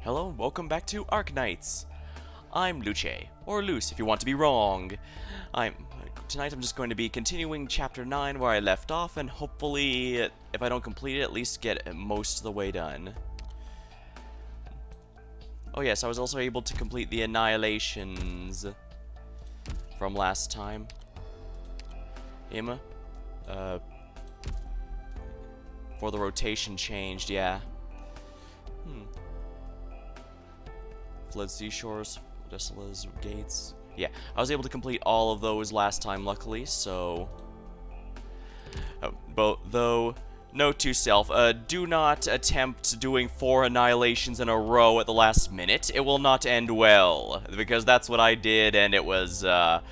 Hello, welcome back to Arknights. I'm Luce, or Luce if you want to be wrong. Tonight I'm just going to be continuing Chapter 9 where I left off, and hopefully, if I don't complete it, at least get most of the way done. Oh yes, I was also able to complete the annihilations from last time. For the rotation changed, yeah. Fled seashores, Desola's gates. Yeah, I was able to complete all of those last time, luckily, so... though, note to self, do not attempt doing 4 annihilations in a row at the last minute. It will not end well, because that's what I did, and it was, well,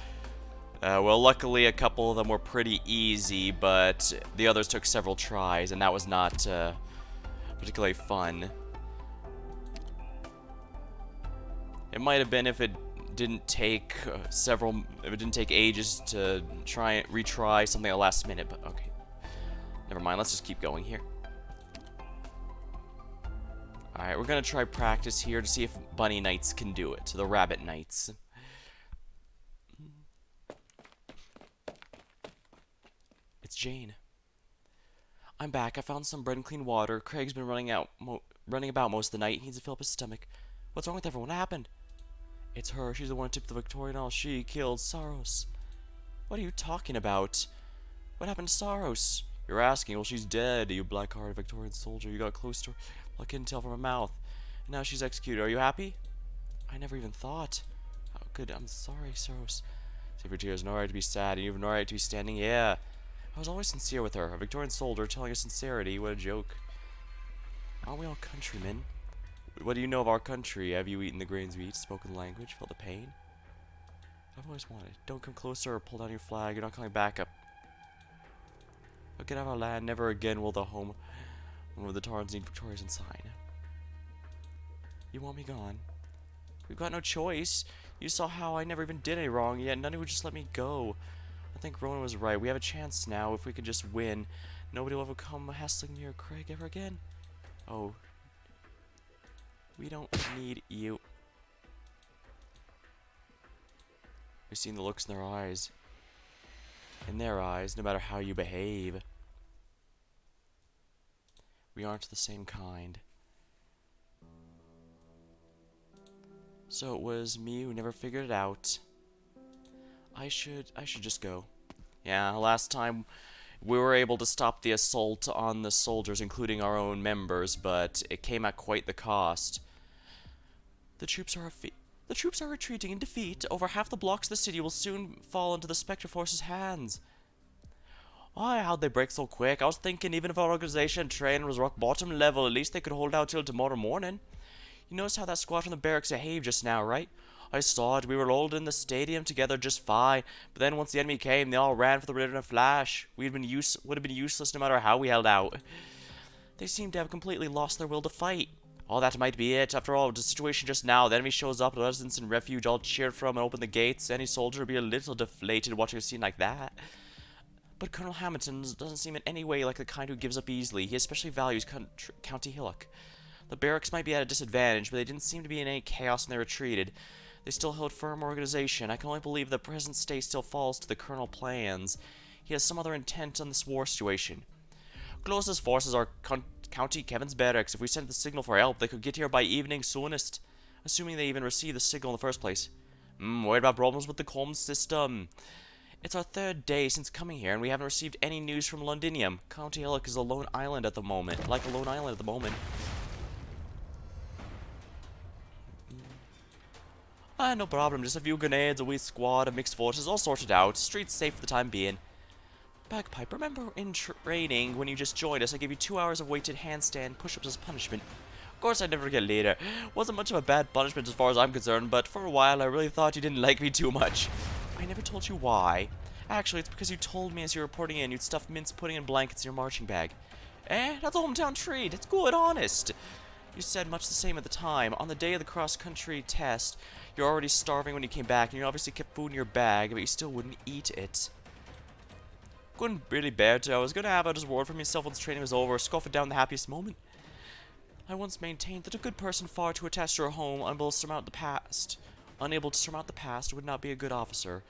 luckily a couple of them were pretty easy, but the others took several tries, and that was not, particularly fun. It might have been if it didn't take if it didn't take ages to retry something at the last minute, but okay. Never mind, let's just keep going here. Alright, we're gonna try practice here to see if bunny knights can do it, the rabbit knights. It's Jane. I'm back. I found some bread and clean water. Craig's been running about most of the night. He needs to fill up his stomach. What's wrong with everyone? What happened? It's her. She's the one who tipped the Victorian. She killed Saros. What are you talking about? What happened to Saros? You're asking. Well, she's dead, you black-hearted Victorian soldier. You got close to her, like intel from her mouth. And now she's executed. Are you happy? I never even thought. Oh, good. I'm sorry, Saros. Save your tears. No right to be sad, and you have no right to be standing. Yeah. I was always sincere with her. A Victorian soldier telling her sincerity. What a joke. Aren't we all countrymen? What do you know of our country? Have you eaten the grains we eat, spoken the language, felt the pain? I've always wanted. Don't come closer or pull down your flag. You're not coming back up. But get out of our land. Never again will the home where the Tarns need Victoria's sign. You want me gone? We've got no choice. You saw how I never even did any wrong, yet none of you would just let me go. I think Rowan was right. We have a chance now. If we could just win, nobody will ever come hassling near Craig ever again. Oh. We don't need you. We've seen the looks in their eyes. In their eyes, no matter how you behave. We aren't the same kind. So it was me who never figured it out. I should just go. Yeah, last time we were able to stop the assault on the soldiers, including our own members, but it came at quite the cost. The troops are retreating in defeat. Over half the blocks of the city will soon fall into the Spectre Force's hands. Why, how'd they break so quick? I was thinking even if our organization train was rock bottom level, at least they could hold out till tomorrow morning. You noticed how that squad from the barracks behaved just now, right? I saw it. We were all in the stadium together just fine, but then once the enemy came, they all ran for the river in a flash. Would have been useless no matter how we held out. They seem to have completely lost their will to fight. Oh, that might be it. After all, the situation just now, the enemy shows up, the residents in refuge all cheered for him and opened the gates. Any soldier would be a little deflated watching a scene like that. But Colonel Hamilton doesn't seem in any way like the kind who gives up easily. He especially values County Hillock. The barracks might be at a disadvantage, but they didn't seem to be in any chaos when they retreated. They still held firm organization. I can only believe the present state still falls to the Colonel plans. He has some other intent on this war situation. Closest forces are County Kevin's barracks. If we sent the signal for help, they could get here by evening soonest. Assuming they even received the signal in the first place. Worried about problems with the comms system. It's our 3rd day since coming here, and we haven't received any news from Londinium. County Hillock is a lone island at the moment. No problem. Just a few grenades, a wee squad of mixed forces, all sorted out. Streets safe for the time being. Bagpipe, remember in training when you just joined us, I gave you 2 hours of weighted handstand push-ups as punishment. Of course I'd never forget later. Wasn't much of a bad punishment as far as I'm concerned, but for a while I really thought you didn't like me too much. I never told you why. Actually, it's because you told me as you were reporting in you'd stuff mince pudding and blankets in your marching bag. That's a hometown treat. It's good, honest. You said much the same at the time. On the day of the cross-country test, you're already starving when you came back, and you obviously kept food in your bag, but you still wouldn't eat it. Couldn't really bear to. I was gonna have out his word for myself once training was over, scoff it down the happiest moment. I once maintained that a good person far too attached to her home, unable to surmount the past, would not be a good officer.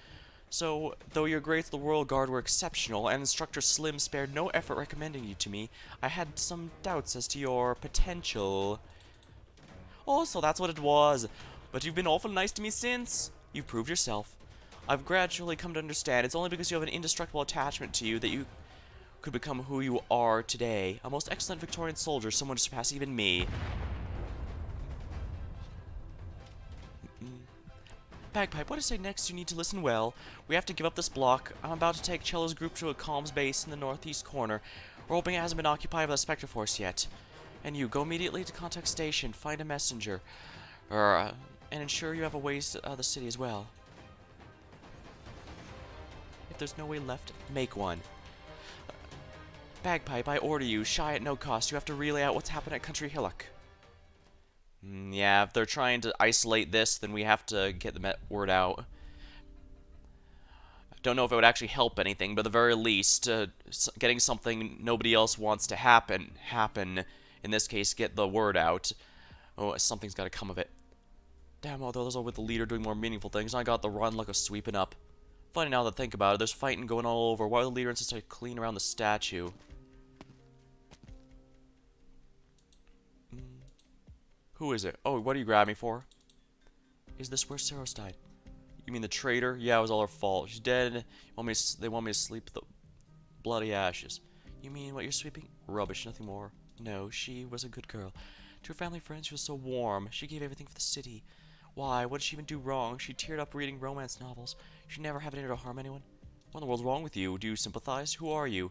So, though your grades of the Royal Guard were exceptional, and Instructor Slim spared no effort recommending you to me, I had some doubts as to your potential. Oh, so that's what it was. But you've been awful nice to me since. You've proved yourself. I've gradually come to understand it's only because you have an indestructible attachment to you that you could become who you are today. A most excellent Victorian soldier, someone to surpass even me. Bagpipe, what I say next, you need to listen well. We have to give up this block. I'm about to take Cello's group to a comms base in the northeast corner. We're hoping it hasn't been occupied by the Spectre Force yet. And you, go immediately to contact station, find a messenger, and ensure you have a ways to the city as well. If there's no way left, make one. Bagpipe, I order you, shy at no cost. You have to relay out what's happened at Country Hillock. Yeah, if they're trying to isolate this, then we have to get the word out. I don't know if it would actually help anything, but at the very least, getting something nobody else wants to happen. In this case, get the word out. Oh, something's got to come of it. Damn, all those are with the leader doing more meaningful things, and I got the run like a sweeping up. Funny now that I think about it, there's fighting going all over. Why would the leader insist I clean around the statue? Who is it? Oh, what are you grabbing me for? Is this where Saros died? You mean the traitor? Yeah, it was all her fault. She's dead. They want me to sleep the bloody ashes. You mean what you're sweeping? Rubbish, nothing more. No, she was a good girl. To her family friends, she was so warm. She gave everything for the city. Why? What did she even do wrong? She teared up reading romance novels. She never have it in her to harm anyone. What in the world's wrong with you? Do you sympathize? Who are you?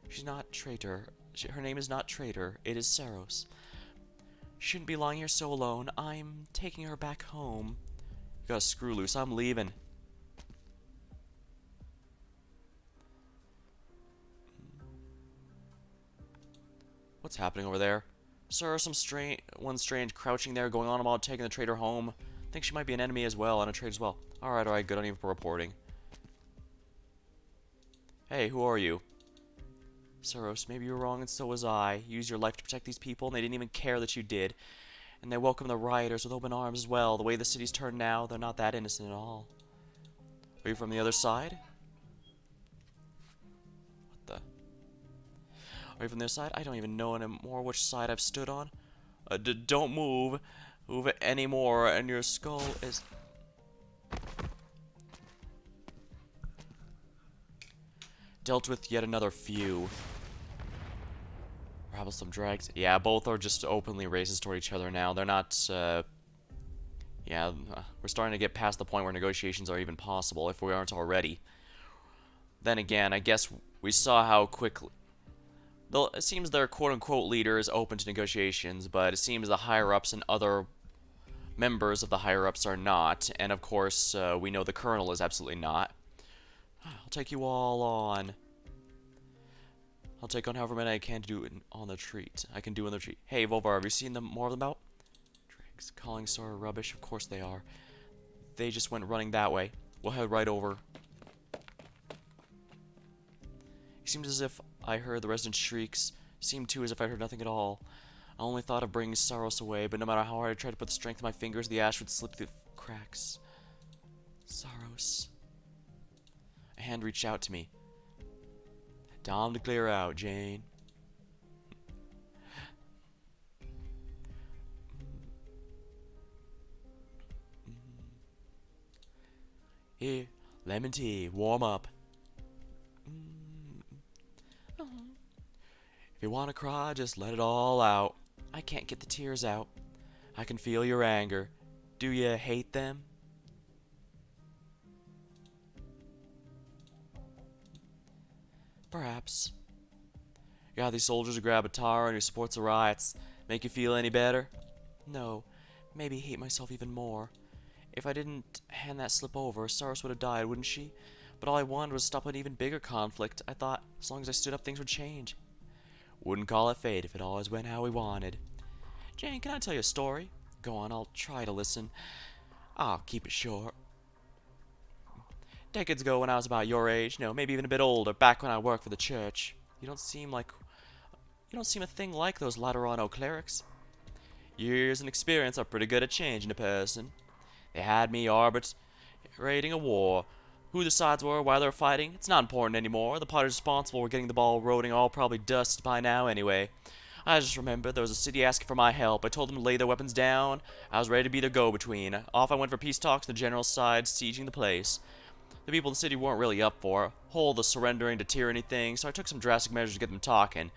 She's not traitor. Her name is not traitor. It is Saros. Shouldn't be lying here so alone. I'm taking her back home. You got a screw loose. I'm leaving. What's happening over there? Sir, one strange crouching there going on about taking the traitor home. Think she might be an enemy as well, and a traitor as well. Alright, good on you for reporting. Hey, who are you? Saros, maybe you were wrong and so was I. You used your life to protect these people, and they didn't even care that you did. And they welcome the rioters with open arms as well. The way the city's turned now, they're not that innocent at all. Are you from the other side? What the? Are you from the other side? I don't even know anymore which side I've stood on. Don't move. Move it anymore, and your skull is... Dealt with yet another few. Perhaps some drags. Yeah, both are just openly racist toward each other now. They're not, yeah, we're starting to get past the point where negotiations are even possible, if we aren't already. Then again, I guess we saw how quickly... Though it seems their quote-unquote leader is open to negotiations, but it seems the higher-ups and other members of the higher-ups are not. And of course, we know the colonel is absolutely not. I'll take you all on. I'll take on however many I can to do on the retreat. I can do on the retreat. Hey, Volvar, have you seen more of them out? Dregs, calling Sora rubbish. Of course they are. They just went running that way. We'll head right over. It seems as if I heard the resident shrieks. Seemed too as if I heard nothing at all. I only thought of bringing Saros away, but no matter how hard I tried to put the strength in my fingers, the ash would slip through the cracks. Saros. A hand reached out to me. Time to clear out, Jane. Here, lemon tea, warm up. If you want to cry, just let it all out. I can't get the tears out. I can feel your anger. Do you hate them? Perhaps. You got these soldiers who grab a tar and who supports the riots. Make you feel any better? No. Maybe hate myself even more. If I didn't hand that slip over, Saros would have died, wouldn't she? But all I wanted was to stop an even bigger conflict. I thought, as long as I stood up, things would change. Wouldn't call it fate if it always went how we wanted. Jane, can I tell you a story? Go on, I'll try to listen. I'll keep it short. Decades ago, when I was about your age, no, maybe even a bit older, back when I worked for the church, you don't seem a thing like those Laterano clerics. Years and experience are pretty good at changing a person. They had me arbitrating a war. Who the sides were, why they were fighting, it's not important anymore. The parties responsible for getting the ball rolling are all probably dust by now anyway. I just remember there was a city asking for my help. I told them to lay their weapons down. I was ready to be their go-between. Off I went for peace talks to the general's side, sieging the place. The people in the city weren't really up for whole the surrendering to tyranny thing, so I took some drastic measures to get them talking,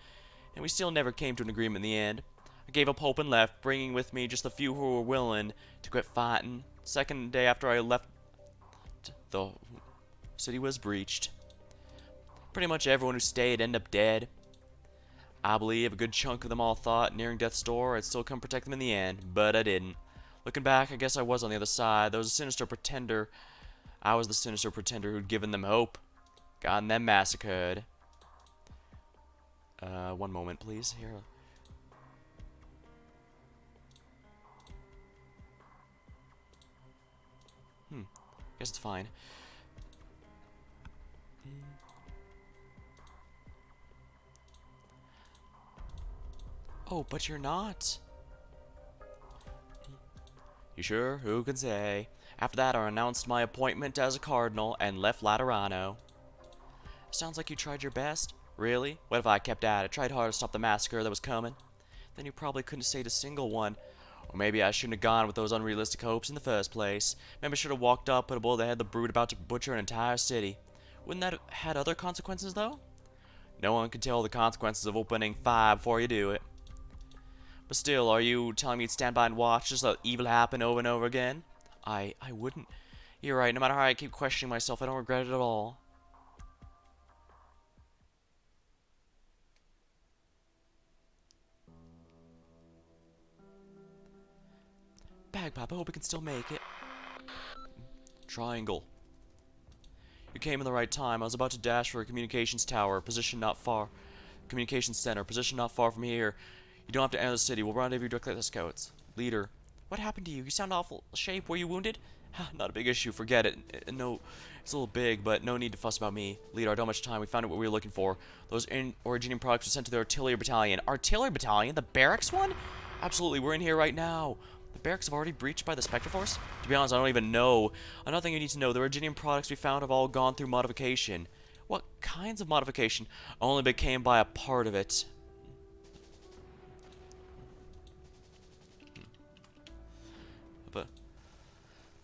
and we still never came to an agreement in the end. I gave up hope and left, bringing with me just the few who were willing to quit fighting. Second day after I left, the city was breached. Pretty much everyone who stayed ended up dead. I believe a good chunk of them all thought, nearing death's door, I'd still come protect them in the end, but I didn't. Looking back, I guess I was on the other side. There was a sinister pretender. I was the sinister pretender who'd given them hope, gotten them massacred. One moment, please. Here. Guess it's fine. Oh, but you're not. You sure? Who can say? After that, I announced my appointment as a cardinal and left Laterano. Sounds like you tried your best. Really? What if I kept at it? Tried hard to stop the massacre that was coming? Then you probably couldn't save a single one. Or maybe I shouldn't have gone with those unrealistic hopes in the first place. Maybe I should have walked up, put a bullet ahead of the brute about to butcher an entire city. Wouldn't that have had other consequences, though? No one can tell the consequences of opening fire before you do it. But still, are you telling me you'd stand by and watch just let evil happen over and over again? I wouldn't. You're right, no matter how I keep questioning myself, I don't regret it at all. Bagpipe, I hope we can still make it. Triangle. You came in the right time. I was about to dash for a communications tower, position not far. Communications center, position not far from here. You don't have to enter the city. We'll rendezvous directly at the scouts. Leader. What happened to you? You sound awful shape. Were you wounded? Not a big issue. Forget it. No, it's a little big, but no need to fuss about me. Leader, I don't have much time. We found out what we were looking for. Those Originium products were sent to the artillery battalion. Artillery battalion? The barracks one? Absolutely. We're in here right now. The barracks have already breached by the Spectre Force? To be honest, I don't even know. Another thing you need to know, the Originium products we found have all gone through modification. What kinds of modification? Only became by a part of it. But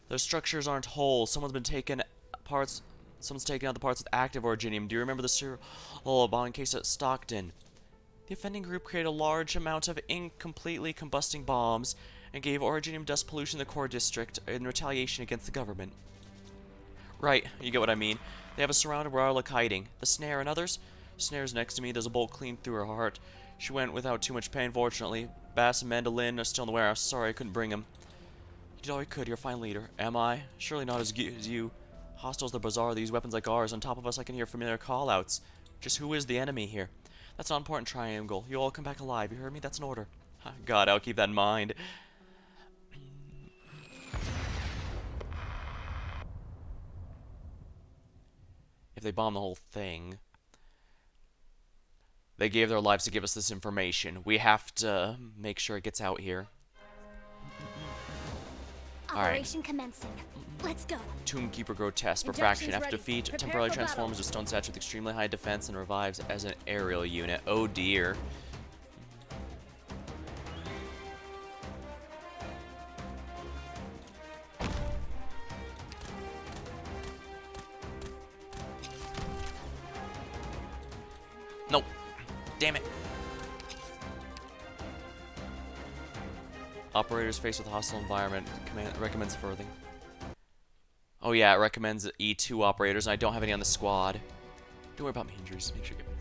their structures aren't whole. Someone's taken out the parts with active Originium. Do you remember the serial bomb case at Stockton? The offending group created a large amount of incompletely combusting bombs and gave Originium dust pollution to the core district in retaliation against the government. Right, you get what I mean. They have us surrounded where I look hiding. The Snare and others? Snare's next to me. There's a bolt clean through her heart. She went without too much pain, fortunately. Bass and Mandolin are still in the warehouse. Sorry I couldn't bring them. You did all you could. You're a fine leader. Am I? Surely not as good as you. Hostiles, they're bizarre. They use weapons like ours. On top of us, I can hear familiar call-outs. Just who is the enemy here? That's an important triangle. You all come back alive. You heard me? That's an order. God, I'll keep that in mind. If they bomb the whole thing, they gave their lives to give us this information. We have to make sure it gets out here. Operation commencing. Let's go. Tombkeeper Grotesque. Refraction. After defeat, temporarily transforms into stone statue with extremely high defense and revives as an aerial unit. Oh dear. Nope. Damn it. Operators faced with hostile environment recommends furthering. Oh yeah, it recommends E2 operators, and I don't have any on the squad. Don't worry about my injuries. Make sure you get.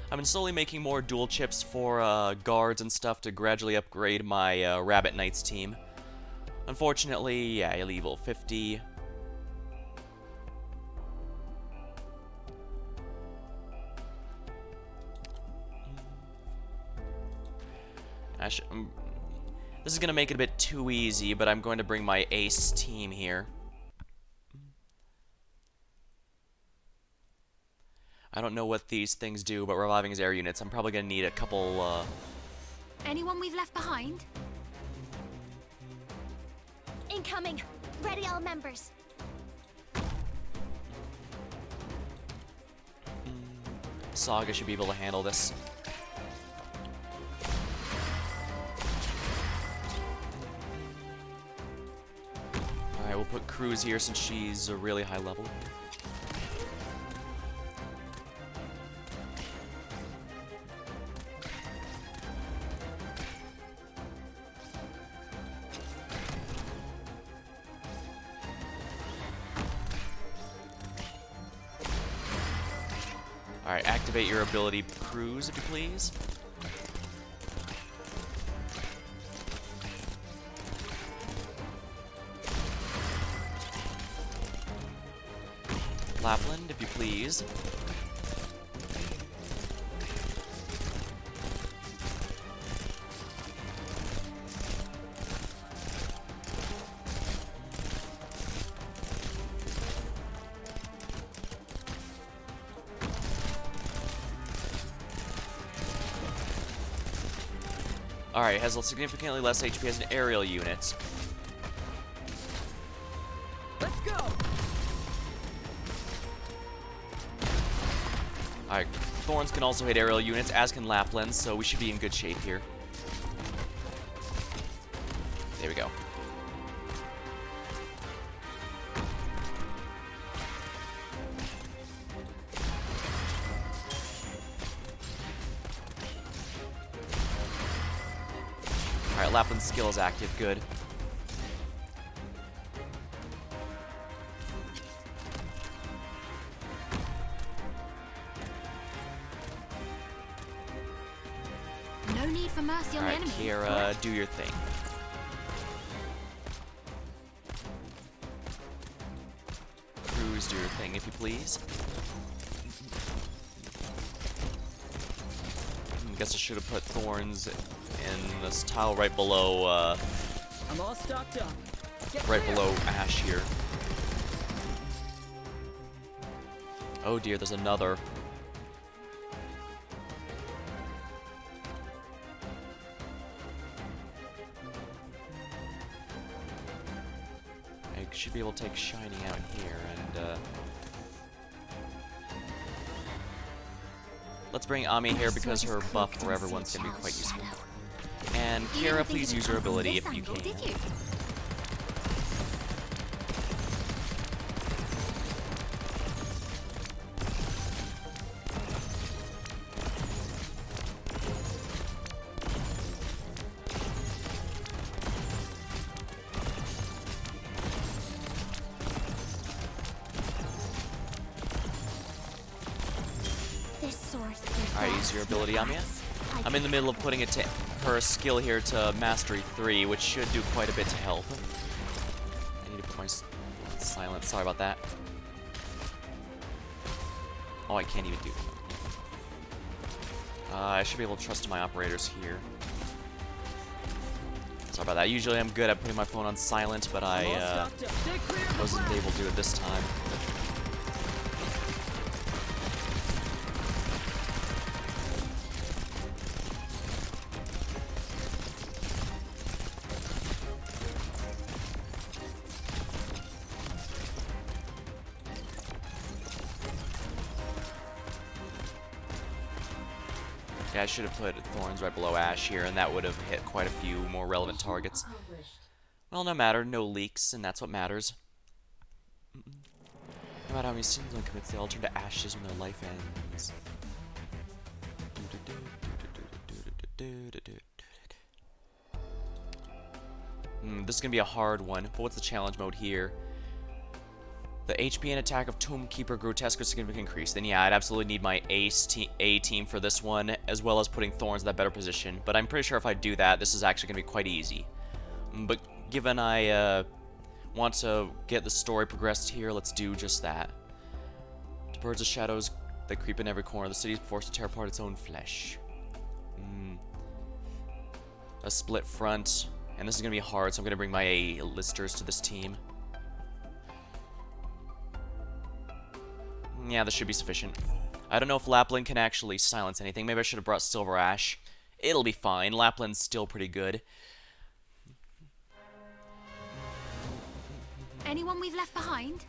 I've been slowly making more dual chips for guards and stuff to gradually upgrade my Rabbit Knights team. Unfortunately, yeah, illegal 50. This is going to make it a bit too easy, but I'm going to bring my ace team here. I don't know what these things do, but reviving his air units. I'm probably going to need a couple, Anyone we've left behind? Incoming! Ready all members. Saga should be able to handle this. Alright, we'll put Cruz here since she's a really high level. Alright, activate your ability, Cruz, if you please. Lapland, if you please. Alright, has significantly less HP as an aerial unit. Let's go. Alright, Thorns can also hit aerial units, as can Laplands, so we should be in good shape here. There we go. Alright, Lapland's skill is active, good. No need for mercy on the Alright, enemy. Kiera, do your thing. Cruz, do your thing, if you please. Guess I should have put Thorns in this tile right below, I'm all stocked up. Get right clear. below Ash here. Oh dear, there's another. I should be able to take Shining out here, and, let's bring Ami here because her buff for everyone's gonna be quite useful. And You didn't Kiera, think please it use would your come from ability this if you angle, can. did you? This source is Alright, use your ability, Amia. I'm in the middle of putting it to her skill here to Mastery 3, which should do quite a bit to help. I need to put my silence. Sorry about that. Oh, I can't even do that. I should be able to trust my operators here. Sorry about that. Usually I'm good at putting my phone on silent, but I'm all I stocked up. Stay clear of the wasn't blast. able to do it this time. Yeah, I should have put Thorns right below Ash here, and that would have hit quite a few more relevant targets. Well, no matter, no leaks, and that's what matters. No matter how many sins one commits, they all turn to ashes when their life ends. This is gonna be a hard one, but what's the challenge mode here? The HP and attack of Tomb Keeper Grotesque or significant increase. Then yeah, I'd absolutely need my A team for this one, as well as putting Thorns in that better position. But I'm pretty sure if I do that, this is actually going to be quite easy. But given I want to get the story progressed here, let's do just that. The birds of shadows that creep in every corner. The city is forced to tear apart its own flesh. A split front. And this is going to be hard, so I'm going to bring my A-listers to this team. Yeah, this should be sufficient. I don't know if Lapland can actually silence anything. Maybe I should have brought Silver Ash. It'll be fine. Lapland's still pretty good. Anyone we've left behind?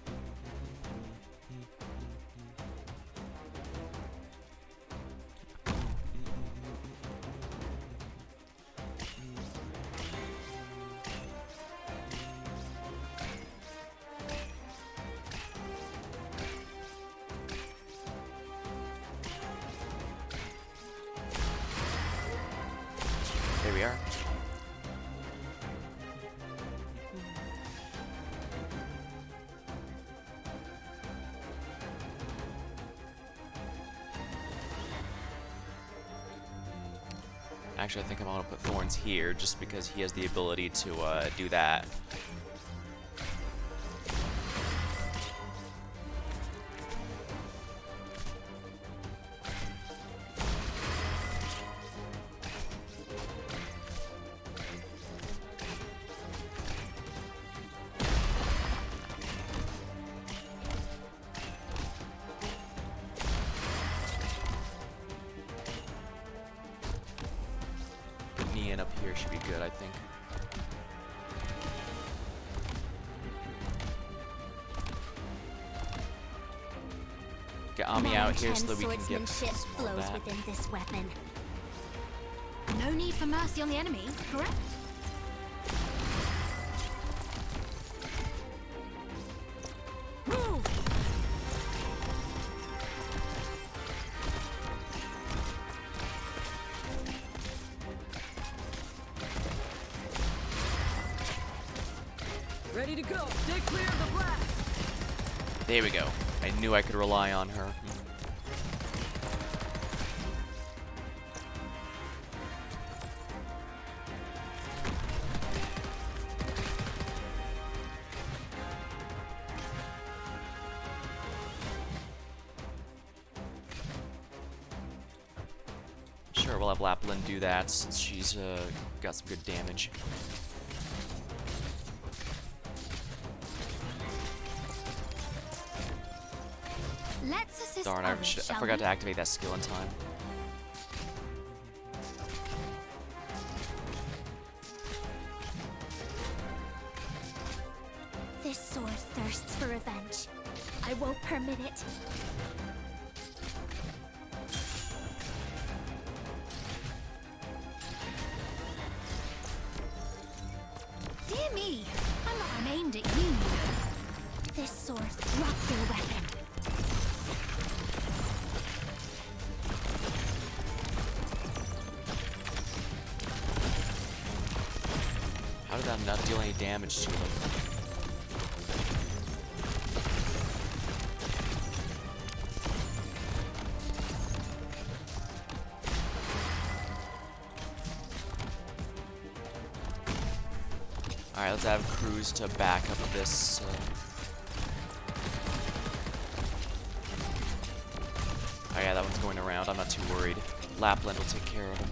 Here we are. Actually, I think I'm gonna put Thorns here just because he has the ability to do that. Neon up here should be good, I think. Get Ami out here so that we can get Swordsmanship some more of flows that. within this weapon. No need for mercy on the enemy, correct? Move! Ready to go. Stay clear of the blast. There we go. I knew I could rely on her. Sure, we'll have Lapland do that since she's got some good damage. Let's assist Darn, others, I shall forgot we? to activate that skill in time. This sword thirsts for revenge. I won't permit it. Dear me, I'm not aimed at you. This sword, drop your weapon. How did that not deal any damage to them? Alright, let's have Cruz to back up this. Oh yeah, that one's going around. I'm not too worried. Lapland will take care of him.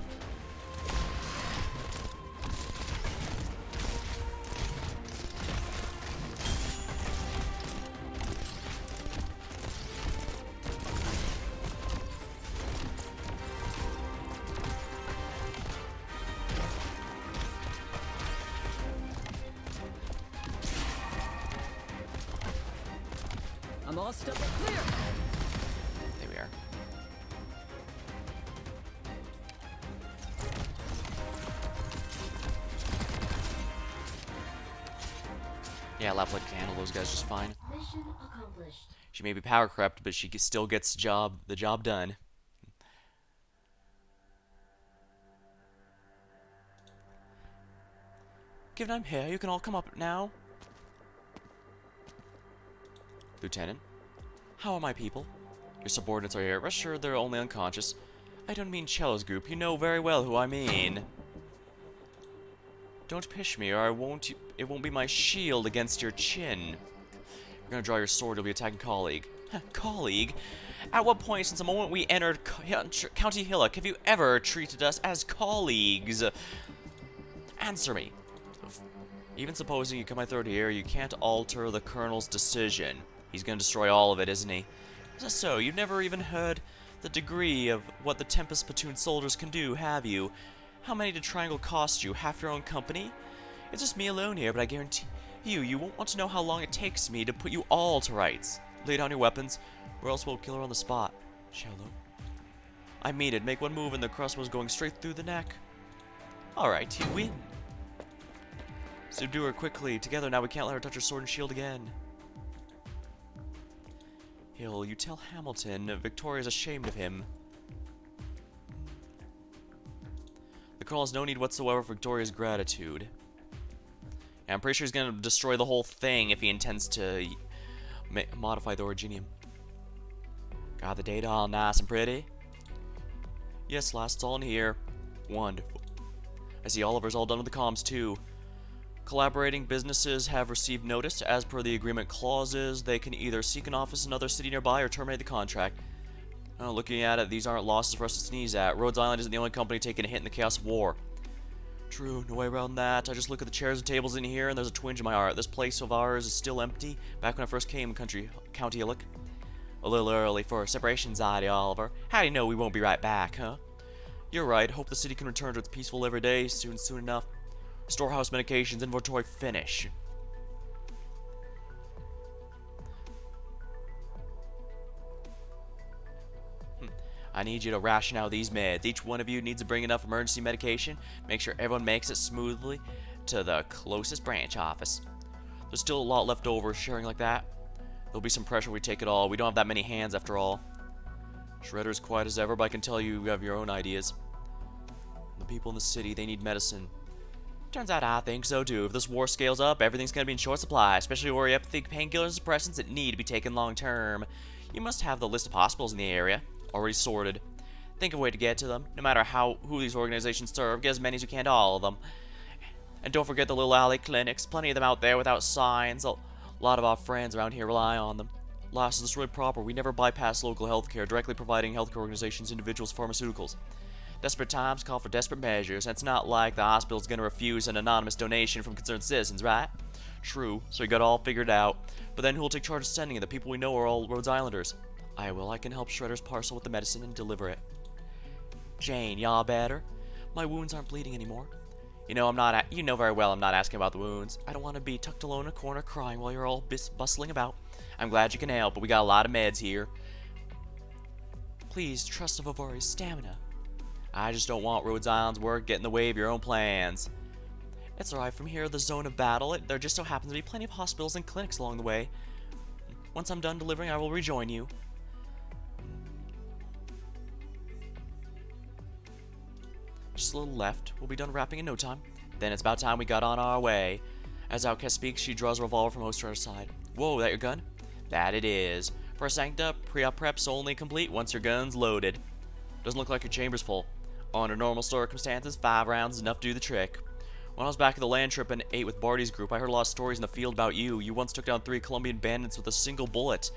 I'm all stuck clear. There we are. Yeah, Lapland can handle those guys just fine. Mission accomplished. She may be power crept, but she still gets the job done. Given I'm here, you can all come up now. Lieutenant, how are my people? Your subordinates are here. Rest assured they're only unconscious. I don't mean Cello's group. You know very well who I mean. Don't pish me, or it won't be my shield against your chin. You're gonna draw your sword, you'll be attacking colleague. Colleague? At what point since the moment we entered County Hillock have you ever treated us as colleagues? Answer me. Even supposing you come my third here, you can't alter the Colonel's decision. He's gonna destroy all of it, isn't he? Is that so? You've never even heard the degree of what the Tempest platoon soldiers can do, have you? How many did Triangle cost you? Half your own company? It's just me alone here, but I guarantee You won't want to know how long it takes me to put you all to rights. Lay down your weapons, or else we'll kill her on the spot. Shallow. I mean it. Make one move and the crust was going straight through the neck. Alright, you win. Subdue her quickly. Together now we can't let her touch her sword and shield again. Hill, you tell Hamilton Victoria's ashamed of him. The Colonel has no need whatsoever for Victoria's gratitude. And I'm pretty sure he's going to destroy the whole thing if he intends to modify the Originium. Got the data all nice and pretty? Yes, last all in here. Wonderful. I see Oliver's all done with the comms too. Collaborating businesses have received notice. As per the agreement clauses, they can either seek an office in another city nearby or terminate the contract. Oh, looking at it, these aren't losses for us to sneeze at. Rhodes Island isn't the only company taking a hit in the chaos of war. True, no way around that. I just look at the chairs and tables in here and there's a twinge in my heart. This place of ours is still empty. Back when I first came County Illick. A little early for separation anxiety, Oliver. How do you know we won't be right back, huh? You're right. Hope the city can return to its peaceful every day soon enough. Storehouse medications, inventory finish. I need you to ration out these meds. Each one of you needs to bring enough emergency medication. Make sure everyone makes it smoothly to the closest branch office. There's still a lot left over. Sharing like that, there'll be some pressure if we take it all. We don't have that many hands after all. Shredder's quiet as ever, but I can tell you have your own ideas. The people in the city, they need medicine. Turns out I think so too. If this war scales up, everything's gonna be in short supply, especially where you have to think painkillers and suppressants that need to be taken long term. You must have the list of hospitals in the area already sorted. Think of a way to get to them, no matter who these organizations serve. Get as many as you can to all of them. And don't forget the little alley clinics. Plenty of them out there without signs. A lot of our friends around here rely on them. Last, is really proper. We never bypass local healthcare, directly providing healthcare organizations, individuals, pharmaceuticals. Desperate times call for desperate measures, and it's not like the hospital's gonna refuse an anonymous donation from concerned citizens, right? True, so we got it all figured out. But then who'll take charge of sending it? The people we know are all Rhodes Islanders. I will. I can help Shredder's parcel with the medicine and deliver it. Jane, y'all better? My wounds aren't bleeding anymore. You know very well I'm not asking about the wounds. I don't want to be tucked alone in a corner crying while you're all bustling about. I'm glad you can help, but we got a lot of meds here. Please trust Vivori's stamina. I just don't want Rhodes Island's work get in the way of your own plans. It's alright. From here, the zone of battle, there just so happens to be plenty of hospitals and clinics along the way. Once I'm done delivering, I will rejoin you. Just a little left. We'll be done wrapping in no time. Then it's about time we got on our way. As Outcast speaks, she draws a revolver from Host Shredder's side. Whoa, that your gun? That it is. For Sancta, pre-op prep's only complete once your gun's loaded. Doesn't look like your chamber's full. Under normal circumstances, 5 rounds is enough to do the trick. When I was back at the land trip and ate with Barty's group, I heard a lot of stories in the field about you. You once took down 3 Colombian bandits with a single bullet,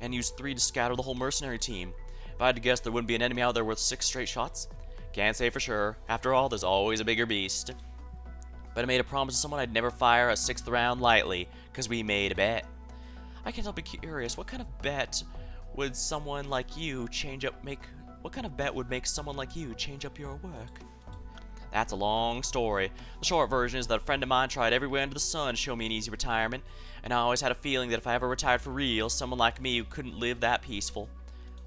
and used 3 to scatter the whole mercenary team. If I had to guess, there wouldn't be an enemy out there worth 6 straight shots. Can't say for sure. After all, there's always a bigger beast. But I made a promise to someone I'd never fire a 6th round lightly, because we made a bet. I can't help but curious, what kind of bet would someone like you what kind of bet would make someone like you change up your work? That's a long story. The short version is that a friend of mine tried everywhere under the sun to show me an easy retirement, and I always had a feeling that if I ever retired for real, someone like me couldn't live that peaceful.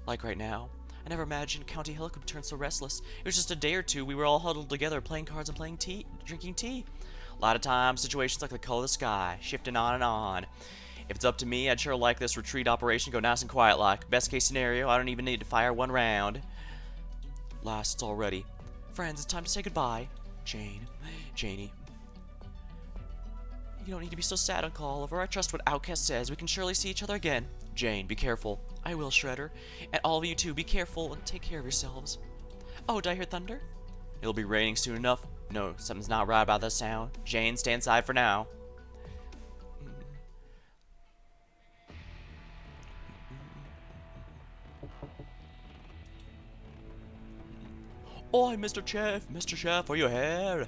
Like right now. I never imagined County Hill could turn so restless. It was just a day or two we were all huddled together playing cards and drinking tea. A lot of times, situations like the color of the sky, shifting on and on. If it's up to me, I'd sure like this retreat operation to go nice and quiet like. Best case scenario, I don't even need to fire 1 round. Lasts already. Friends, it's time to say goodbye. Janie. You don't need to be so sad, Uncle Oliver. I trust what Outcast says. We can surely see each other again. Jane, be careful. I will, Shredder. And all of you too, be careful and take care of yourselves. Oh, did I hear thunder? It'll be raining soon enough. No, something's not right about that sound. Jane, stay inside for now. Oi, Mr. Chef, are you here?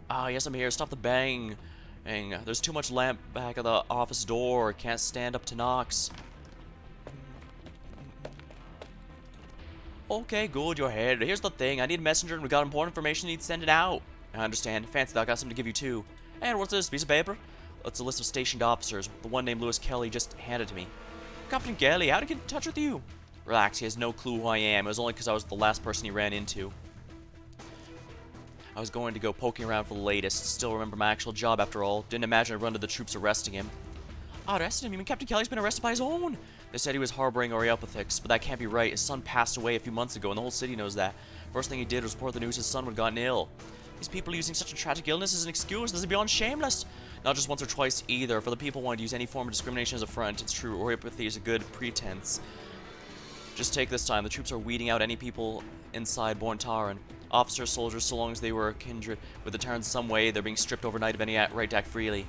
Ah, yes, I'm here. Stop the bang. There's too much lamp back of the office door. Can't stand up to knocks. Okay, good, you're here. Here's the thing. I need a messenger and we got important information. Need to send it out. I understand. Fancy that. I got something to give you too. And what's this, piece of paper? It's a list of stationed officers. The one named Lewis Kelly just handed to me. Captain Kelly, how'd he get in touch with you? Relax, he has no clue who I am. It was only because I was the last person he ran into. I was going to go poking around for the latest. Still remember my actual job after all. Didn't imagine I'd run to the troops arresting him. Arrested him? You mean Captain Kelly's been arrested by his own? They said he was harboring Oreopathics, but that can't be right. His son passed away a few months ago, and the whole city knows that. First thing he did was report the news his son had gotten ill. These people using such a tragic illness as an excuse, this is beyond shameless. Not just once or twice either. For the people wanting to use any form of discrimination as a front, it's true, Oreopathy is a good pretense. Just take this time. The troops are weeding out any people inside Borntaran. Officers, soldiers, so long as they were kindred with the Terrans in some way, they're being stripped overnight of any right to act freely.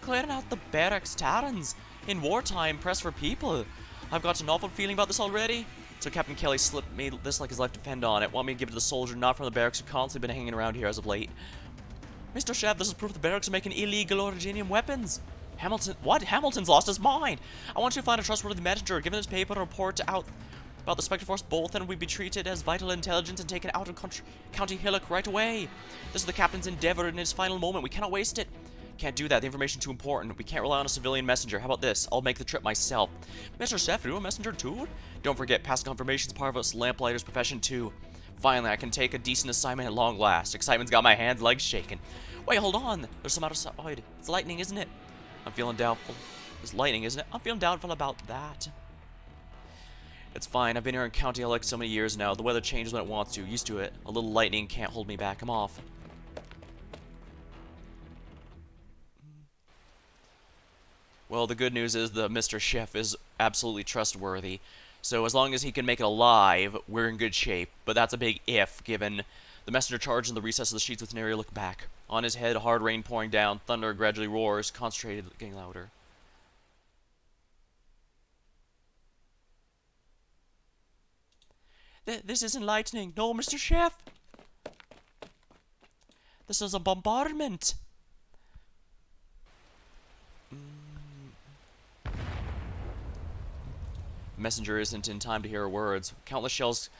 Clearing out the barracks Terrans. In wartime, press for people. I've got an awful feeling about this already. So Captain Kelly slipped me this like his life depend on it. Want me to give it to the soldier, not from the barracks, who constantly been hanging around here as of late. Mr. Chef, this is proof the barracks are making illegal originium weapons. Hamilton, what? Hamilton's lost his mind. I want you to find a trustworthy messenger, give him this paper, and report out about the Spectre Force both, and we'd be treated as vital intelligence and taken out of County Hillock right away. This is the captain's endeavor in his final moment. We cannot waste it. Can't do that. The information's too important. We can't rely on a civilian messenger. How about this? I'll make the trip myself. Mr. Chef, are you a messenger too? Don't forget, past confirmation's part of us lamplighter's profession too. Finally, I can take a decent assignment at long last. Excitement's got my hands, legs shaking. Wait, hold on. There's some outside. It's lightning, isn't it? I'm feeling doubtful. It's lightning, isn't it? I'm feeling doubtful about that. It's fine. I've been here in County Hillock so many years now. The weather changes when it wants to. Used to it. A little lightning can't hold me back. I'm off. Well, the good news is the Mr. Chef is absolutely trustworthy. So as long as he can make it alive, we're in good shape. But that's a big if, given the messenger charged in the recess of the sheets with an aerial look back. On his head, hard rain pouring down. Thunder gradually roars, concentrated, getting louder. This isn't lightning. No, Mr. Chef. This is a bombardment. The messenger isn't in time to hear her words. Countless shells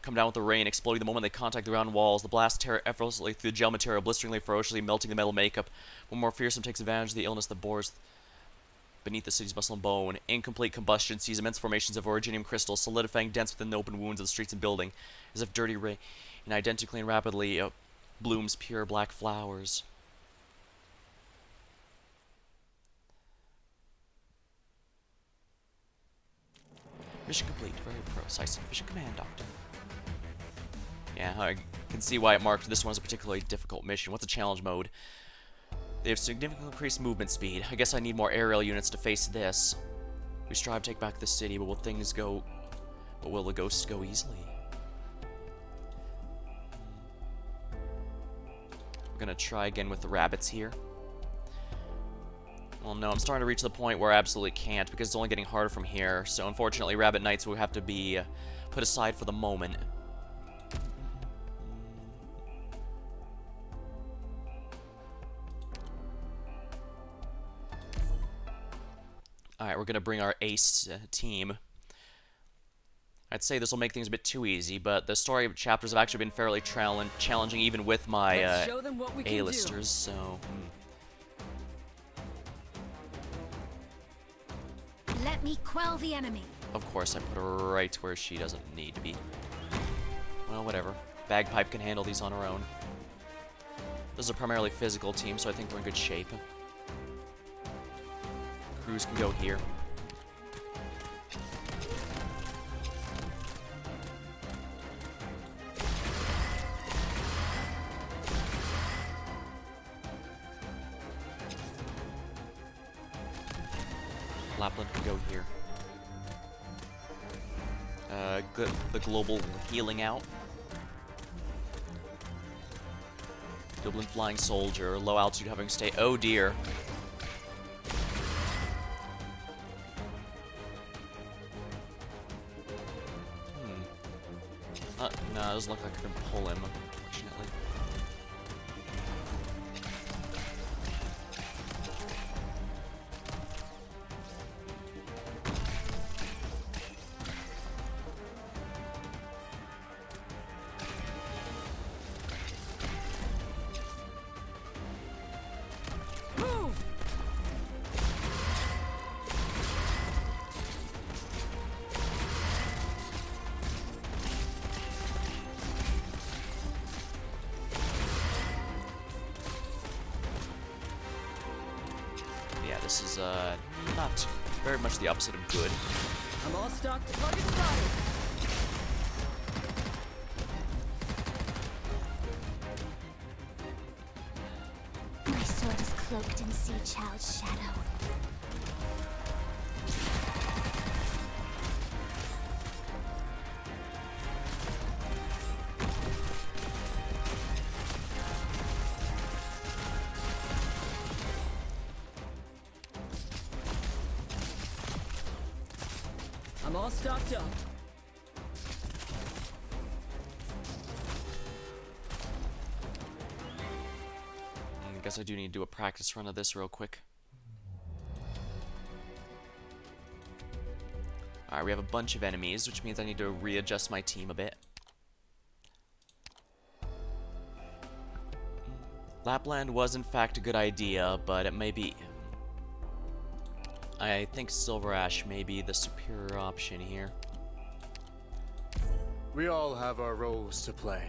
come down with the rain, exploding the moment they contact the ground walls. The blast tear effortlessly through the gel material, blisteringly, ferociously melting the metal makeup. One more fearsome takes advantage of the illness that bores beneath the city's muscle and bone. Incomplete combustion sees immense formations of originium crystals solidifying dense within the open wounds of the streets and building, as if dirty rain, and identically and rapidly blooms pure black flowers. Mission complete. Very precise and efficient command, Doctor. Yeah, I can see why it marked this one as a particularly difficult mission. What's the challenge mode? They have significantly increased movement speed. I guess I need more aerial units to face this. We strive to take back the city, but will the ghosts go easily? I'm gonna try again with the rabbits here. Well, no, I'm starting to reach the point where I absolutely can't, because it's only getting harder from here. So, unfortunately, Rabbit Knights will have to be put aside for the moment. Alright, we're going to bring our ace team. I'd say this will make things a bit too easy, but the story chapters have actually been fairly challenging even with my A-listers, so... Let me quell the enemy. Of course, I put her right where she doesn't need to be. Well, whatever. Bagpipe can handle these on her own. This is a primarily physical team, so I think we're in good shape. Crews can go here. Lapland can go here. The global healing out. Dublin Flying Soldier, low altitude having stay. Oh dear. No, it doesn't look like I can pull him, unfortunately. This is not very much the opposite of good. I'm all stocked. Target spotted. My sword is cloaked in Sea Child's shadow. I'm all stocked up. I guess I do need to do a practice run of this real quick. Alright, we have a bunch of enemies, which means I need to readjust my team a bit. Lapland was in fact a good idea, but it may be... I think Silver Ash may be the superior option here. We all have our roles to play.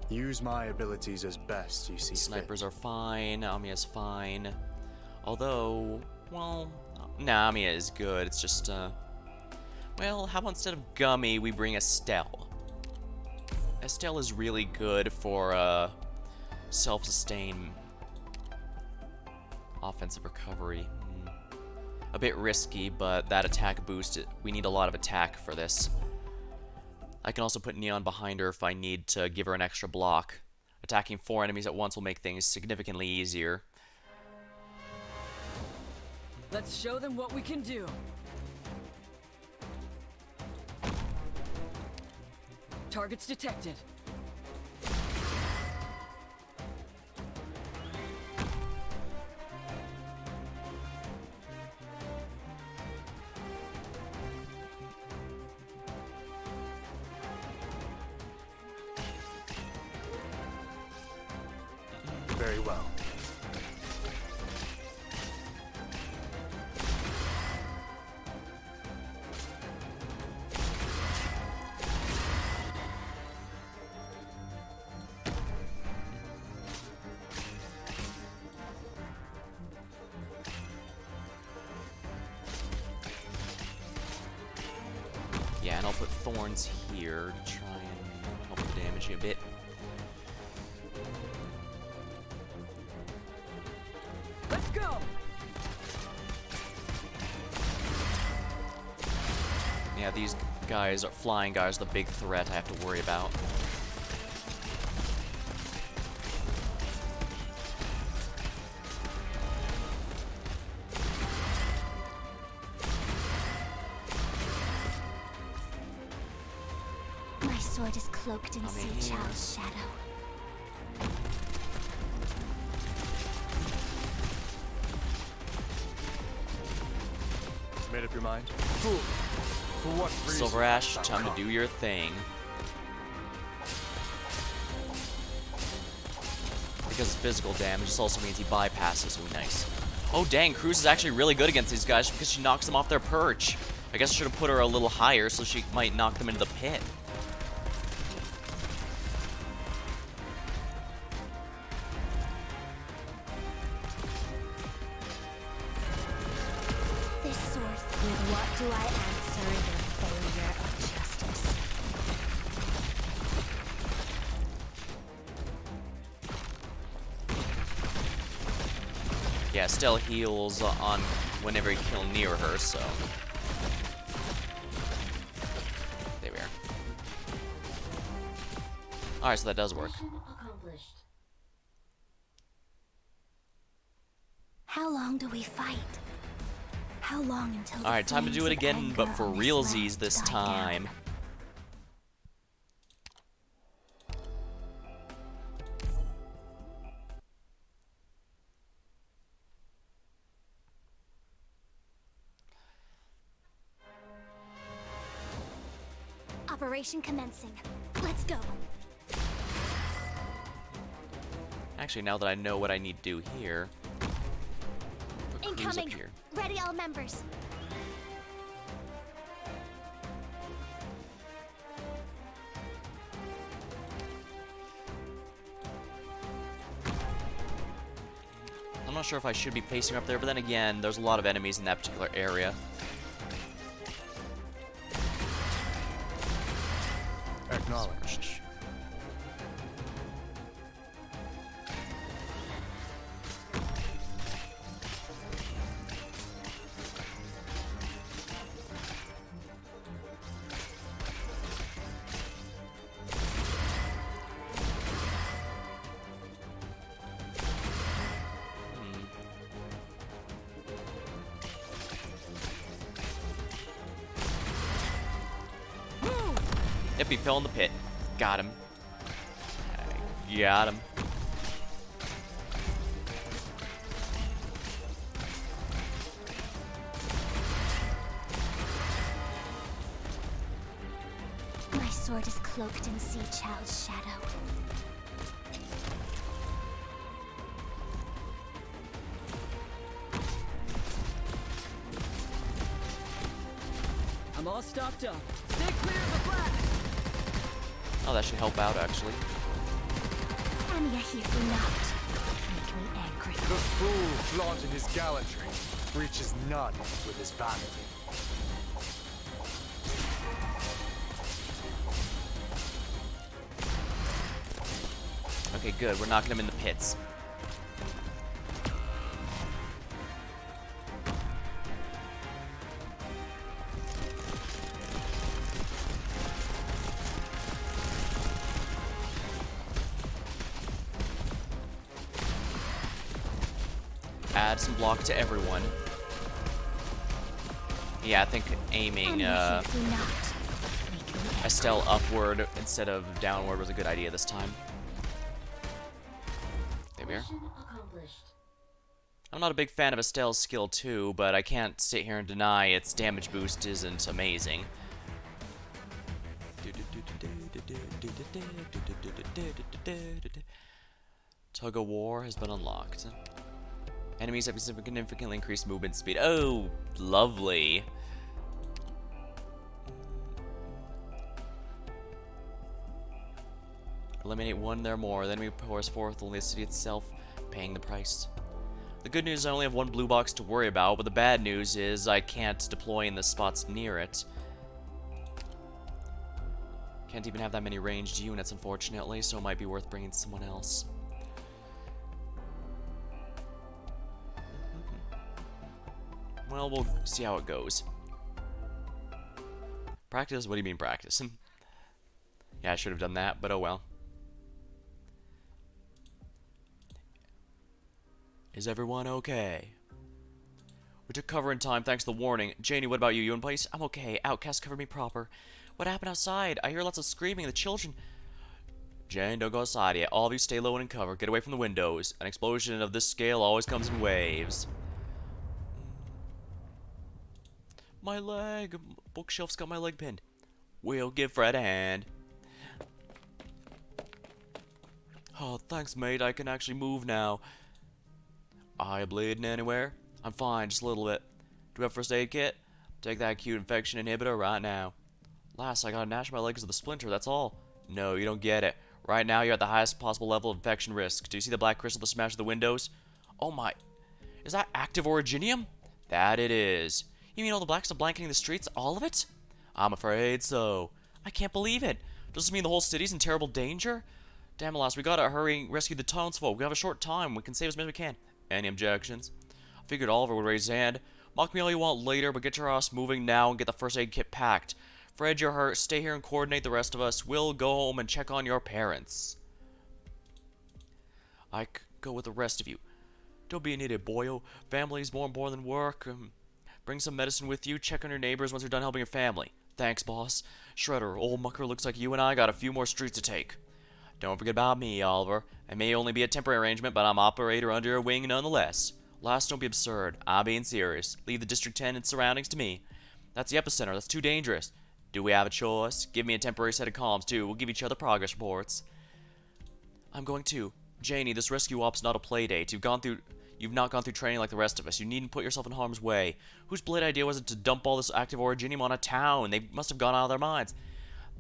Use my abilities as best you see Snipers fit. are fine, Amiya's fine. Although, well, nah, Amiya is good, it's just, well, how about instead of Gummy, we bring Estelle? Estelle is really good for, self-sustain offensive recovery. A bit risky, but that attack boost, we need a lot of attack for this. I can also put Neon behind her if I need to give her an extra block. Attacking 4 enemies at once will make things significantly easier. Let's show them what we can do. Targets detected. Very well. Yeah, and I'll put thorns here to try and help the damage a bit. Let's go. Yeah, these guys, are flying guys, are the big threat I have to worry about. My sword is cloaked in Sea Child's shadow. Made up your mind? Fool. For what reason? Silver Ash, time to do your thing. Because physical damage, this also means he bypasses. Ooh, nice. Oh dang, Cruz is actually really good against these guys because she knocks them off their perch. I guess I should have put her a little higher so she might knock them into the pit. This sword. With what do I answer your failure of justice? Yeah, Stell heals on whenever you kill near her, so... There we are. Alright, so that does work. How long do we fight? How long until the Alright, time to do it flames of again, anger but for on this realsies land this die down? time. Operation commencing. Let's go. Actually, now that I know what I need to do here, put Cruz up Incoming. here. Ready all members. I'm not sure if I should be facing up there, but then again, there's a lot of enemies in that particular area. Acknowledged. Yep, he fell in the pit. Got him. Got him. My sword is cloaked in Sea Child's shadow. I'm all stocked up. Stay clear of the blast! Oh, that should help out, actually. Anya here do not make me angry. The fool flaunting his gallantry reaches none with his vanity. Okay, good. We're knocking him in the pits. Add some block to everyone. Yeah, I think aiming Anya here do not make me angry. Estelle upward instead of downward was a good idea this time. There we are. I'm not a big fan of Estelle's skill 2, but I can't sit here and deny its damage boost isn't amazing. Tug of War has been unlocked. Enemies have significantly increased movement speed. Oh, lovely. Eliminate one there more. The enemy pours forth only the city itself, paying the price. The good news is I only have one blue box to worry about, but the bad news is I can't deploy in the spots near it. Can't even have that many ranged units, unfortunately, so it might be worth bringing someone else. Well, we'll see how it goes. Practice? What do you mean practice? Yeah, I should have done that, but oh well. Is everyone okay? We took cover in time thanks to the warning. Janie, what about you? You in place? I'm okay. Outcast covered me proper. What happened outside? I hear lots of screaming and the children... Jane, don't go outside yet. All of you stay low and in cover. Get away from the windows. An explosion of this scale always comes in waves. My leg. Bookshelf's got my leg pinned. We'll give Fred a hand. Oh, thanks, mate. I can actually move now. Eye bleeding anywhere? I'm fine, just a little bit. Do we have a first aid kit? Take that acute infection inhibitor right now. Last, I gotta gnash my legs with a splinter, that's all. No, you don't get it. Right now, you're at the highest possible level of infection risk. Do you see the black crystal that smashed the windows? Oh my... Is that active originium? That it is. You mean all the black stuff blanketing the streets? All of it? I'm afraid so. I can't believe it. Does this mean the whole city's in terrible danger? Damn, alas, we gotta hurry and rescue the townsfolk. We have a short time. We can save as many as we can. Any objections? I figured Oliver would raise his hand. Mock me all you want later, but get your ass moving now and get the first aid kit packed. Fred, you're hurt. Stay here and coordinate the rest of us. We'll go home and check on your parents. I could go with the rest of you. Don't be an idiot, boyo. Family's more important than work. Bring some medicine with you. Check on your neighbors once you're done helping your family. Thanks, boss. Shredder, old mucker looks like you and I got a few more streets to take. Don't forget about me, Oliver. I may only be a temporary arrangement, but I'm operator under your wing nonetheless. Last, don't be absurd. I'm being serious. Leave the District 10 and surroundings to me. That's the epicenter. That's too dangerous. Do we have a choice? Give me a temporary set of comms, too. We'll give each other progress reports. I'm going to. Janie, this rescue op's not a play date. You've not gone through training like the rest of us. You needn't put yourself in harm's way. Whose blade idea was it to dump all this active originium on a town? They must have gone out of their minds.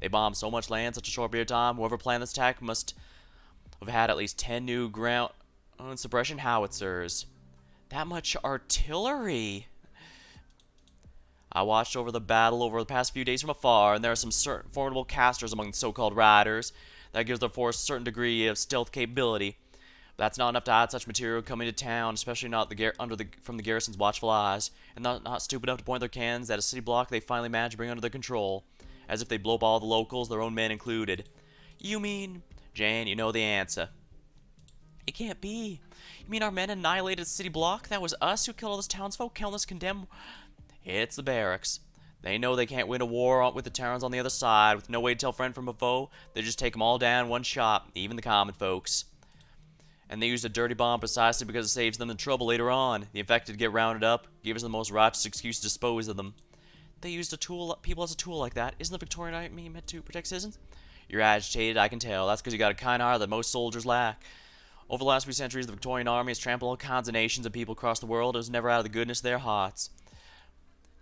They bombed so much land in such a short period of time. Whoever planned this attack must have had at least 10 new ground suppression howitzers. That much artillery. I watched over the battle over the past few days from afar, and there are some certain formidable casters among the so-called riders. That gives the force a certain degree of stealth capability. But that's not enough to hide such material coming to town, especially not from the garrison's watchful eyes, and not stupid enough to point their cannons at a city block they finally managed to bring under their control, as if they blow up all the locals, their own men included. You mean, Jane, you know the answer. It can't be. You mean our men annihilated the city block? That was us who killed all those townsfolk, countless condemned. It's the barracks. They know they can't win a war with the towns on the other side, with no way to tell friend from a foe. They just take them all down in one shot, even the common folks. And they use a dirty bomb precisely because it saves them the trouble later on. The infected get rounded up, give us the most righteous excuse to dispose of them. They used people as a tool like that. Isn't the Victorian army meant to protect citizens? You're agitated, I can tell. That's because you got a kind heart that most soldiers lack. Over the last few centuries, the Victorian army has trampled all kinds of nations and people across the world. It was never out of the goodness of their hearts.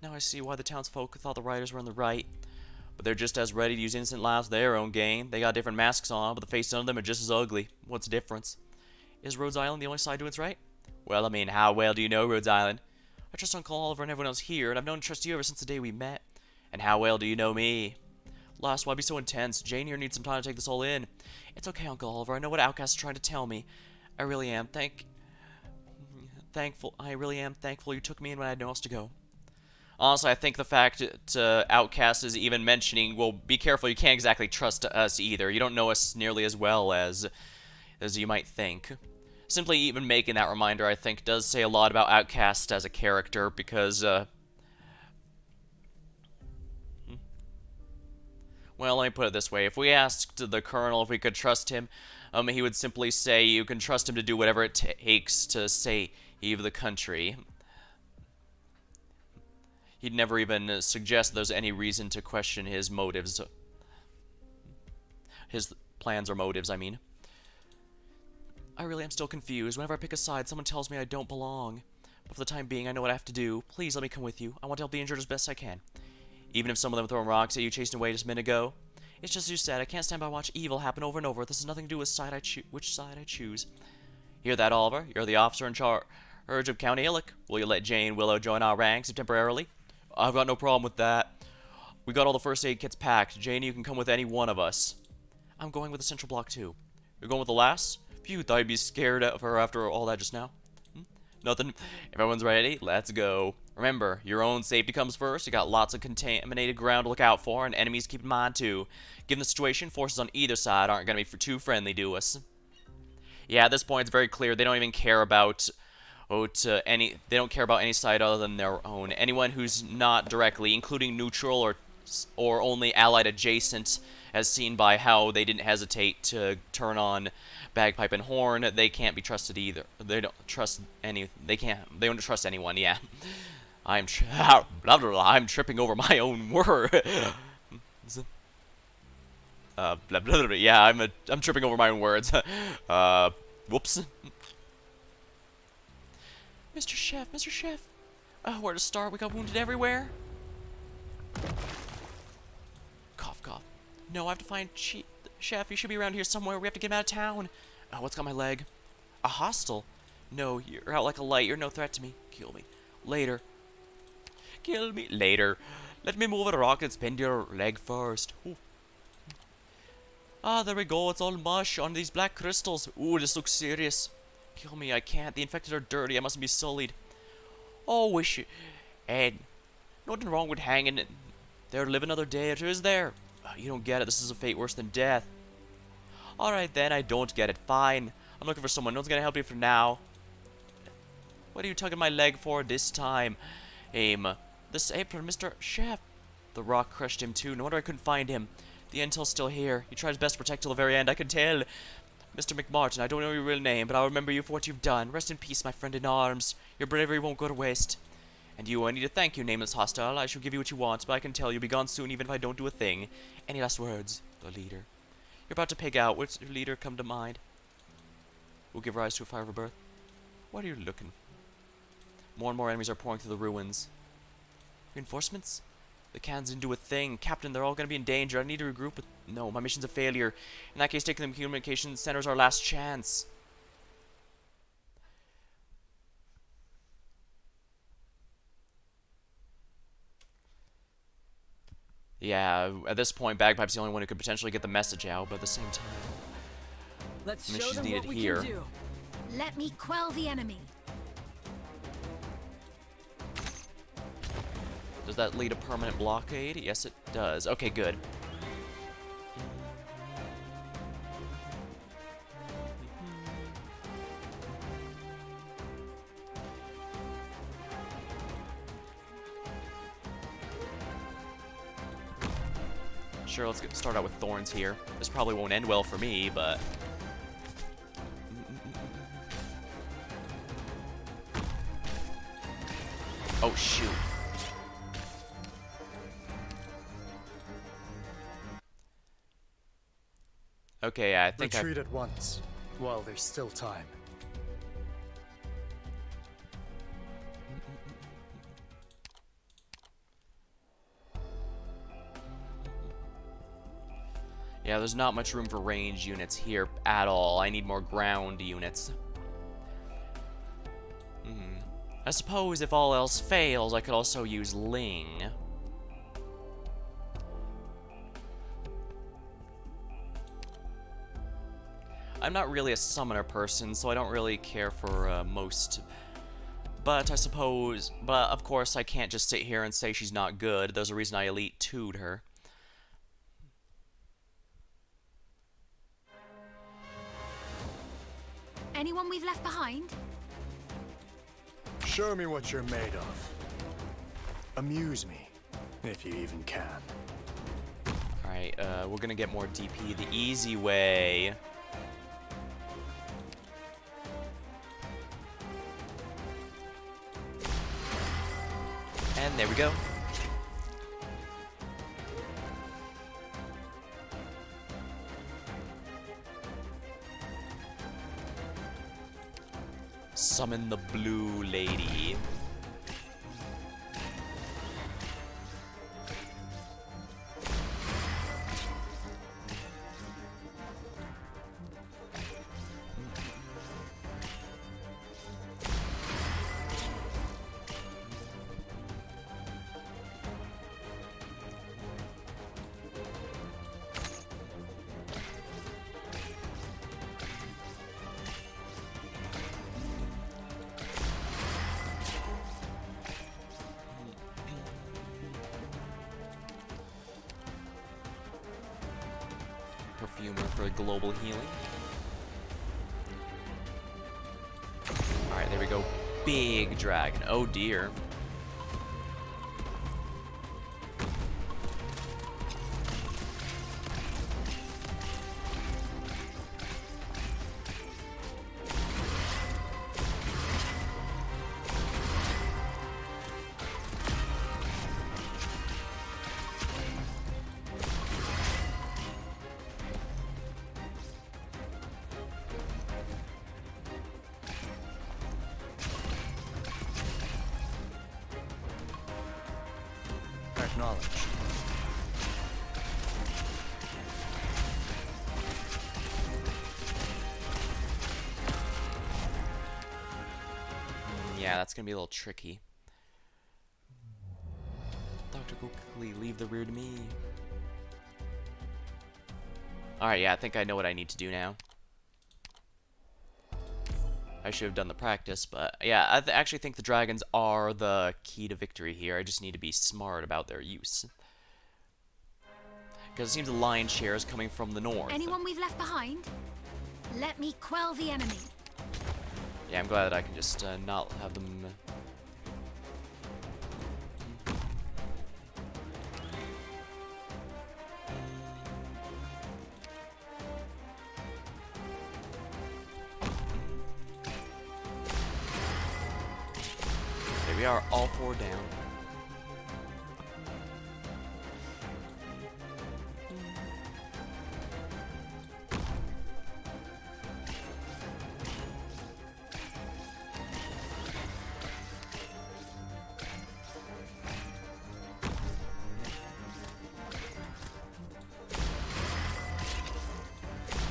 Now I see why the townsfolk thought the riders were on the right. But they're just as ready to use innocent lives for their own gain. They got different masks on, but the faces on them are just as ugly. What's the difference? Is Rhodes Island the only side doing what's right? Well, I mean, how well do you know Rhodes Island? I trust Uncle Oliver and everyone else here, and I've known to trust you ever since the day we met. And how well do you know me? Last, why be so intense? Jane here needs some time to take this all in. It's okay, Uncle Oliver. I know what Outcast is trying to tell me. I really am thankful you took me in when I had nowhere else to go. Honestly, I think the fact that Outcast is even mentioning, well, be careful, you can't exactly trust us either. You don't know us nearly as well as you might think. Simply even making that reminder, I think, does say a lot about Outcast as a character, because, well, let me put it this way. If we asked the Colonel if we could trust him, he would simply say you can trust him to do whatever it takes to save the country. He'd never even suggest there's any reason to question his motives. His plans or motives, I mean. I really am still confused. Whenever I pick a side, someone tells me I don't belong. But for the time being, I know what I have to do. Please let me come with you. I want to help the injured as best I can. Even if some of them throwing rocks at you chasing away just a minute ago. It's just as you said, I can't stand by watch evil happen over and over. This has nothing to do with which side I choose. Hear that, Oliver? You're the officer in charge of County Illick. Will you let Jane Willow join our ranks temporarily? I've got no problem with that. We got all the first aid kits packed. Jane, you can come with any one of us. I'm going with the central block too. You're going with the lass? Phew, thought you'd be scared of her after all that just now. Nothing. If everyone's ready, let's go. Remember, your own safety comes first. You got lots of contaminated ground to look out for, and enemies to keep in mind too. Given the situation, forces on either side aren't going to be too friendly to us. Yeah, at this point, it's very clear they don't even care about they don't care about any side other than their own. Anyone who's not directly, including neutral or only allied adjacent, as seen by how they didn't hesitate to turn on bagpipe and horn, they can't be trusted either. They don't trust they don't trust anyone. Yeah, I'm tripping over my own word. Blah, blah, blah, blah. Yeah, I'm tripping over my own words. Whoops. Mr. Chef. Where to start? We got wounded everywhere. Cough, cough. No, I have to find Chef. You should be around here somewhere. We have to get him out of town. What's got my leg? A hostile? No, you're out like a light. You're no threat to me. Kill me. Later. Kill me. Later. Let me move a rock and spin your leg first. Ooh. There we go. It's all mush on these black crystals. Ooh, this looks serious. Kill me, I can't. The infected are dirty. I mustn't be sullied. Oh, wish you... And nothing wrong with hanging there to live another day or two, is there? You don't get it. This is a fate worse than death. Alright then, I don't get it. Fine. I'm looking for someone. No one's gonna help you for now. What are you tugging my leg for this time? This April, Mr. Chef. The rock crushed him too. No wonder I couldn't find him. The intel's still here. He tried his best to protect till the very end. I could tell. Mr. McMartin, I don't know your real name, but I'll remember you for what you've done. Rest in peace, my friend in arms. Your bravery won't go to waste. And you, I need to thank you, nameless hostile. I shall give you what you want, but I can tell you'll be gone soon even if I don't do a thing. Any last words? The leader. You're about to pig out. What's your leader come to mind? Will give rise to a fire of rebirth. What are you looking? More and more enemies are pouring through the ruins. Reinforcements? The cans didn't do a thing. Captain, they're all going to be in danger. I need to regroup with... No, my mission's a failure. In that case, taking them communication center's our last chance. Yeah, at this point, Bagpipe's the only one who could potentially get the message out, but at the same time, Let's I mean, show she's them needed what we here. can do. Let me quell the enemy. Does that lead a permanent blockade? Yes, it does. Okay, good. Sure, let's start out with thorns here. This probably won't end well for me, but... Oh, shoot. Okay, I think Retreat at once, while there's still time. Yeah, there's not much room for range units here at all. I need more ground units. I suppose if all else fails, I could also use Ling. I'm not really a summoner person, so I don't really care for most. But I suppose, but of course I can't just sit here and say she's not good. There's a reason I Elite 2'd her. Anyone we've left behind? Show me what you're made of. Amuse me, if you even can. Alright, we're gonna get more DP the easy way. And there we go. Summon the blue lady. Perfumer for global healing. Alright, there we go. Big dragon. Oh dear. Acknowledged. Yeah, that's gonna be a little tricky. Dr. Quickly, leave the rear to me. Alright, yeah, I think I know what I need to do now. I should have done the practice, but yeah, I actually think the dragons are the key to victory here. I just need to be smart about their use. Because it seems the lion's share is coming from the north. Anyone we've left behind? Let me quell the enemy. Yeah, I'm glad that I can just not have them... There we are, all four down.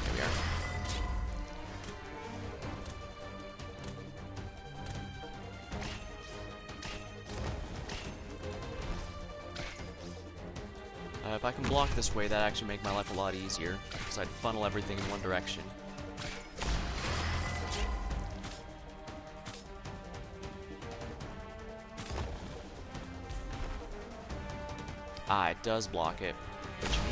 There we are. If I can block this way, that'd actually make my life a lot easier, because I'd funnel everything in one direction. Ah, it does block it, which means...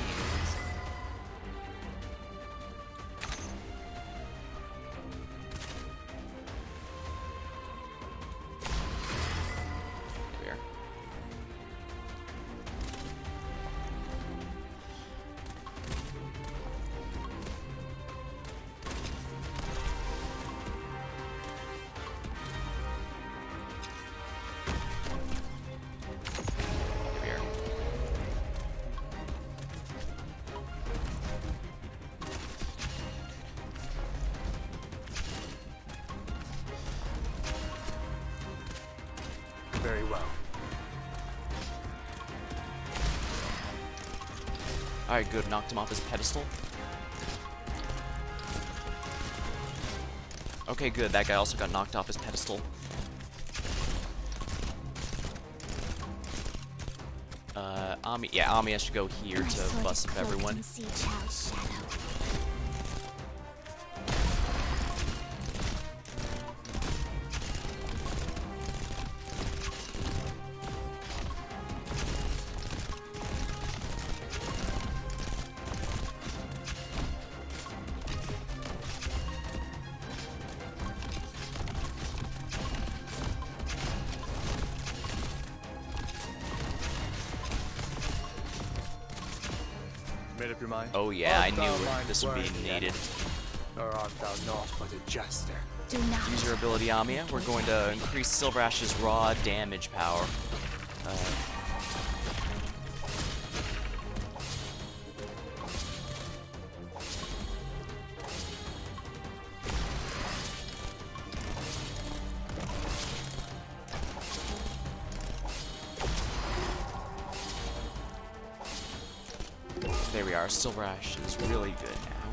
There we are. There we are. Very well. Alright, good. Knocked him off his pedestal. Okay, good. That guy also got knocked off his pedestal. Ami, yeah, Ami has to go here My to sword bust is up cloaked everyone. in Sea Chow's shadow. Made up your mind? Oh yeah, I Art knew thou mine this would be worthy needed. enemy, or art thou not but a jester? Do not. Use your ability, Amia. We're going to increase Silverash's raw damage power. There we are. Silverash is really good now.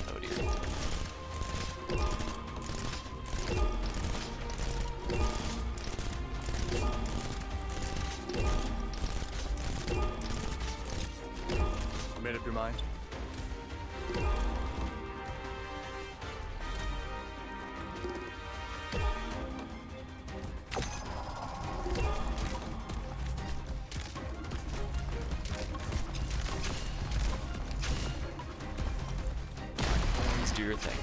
Oh dear. Made up your mind? Let's do your thing.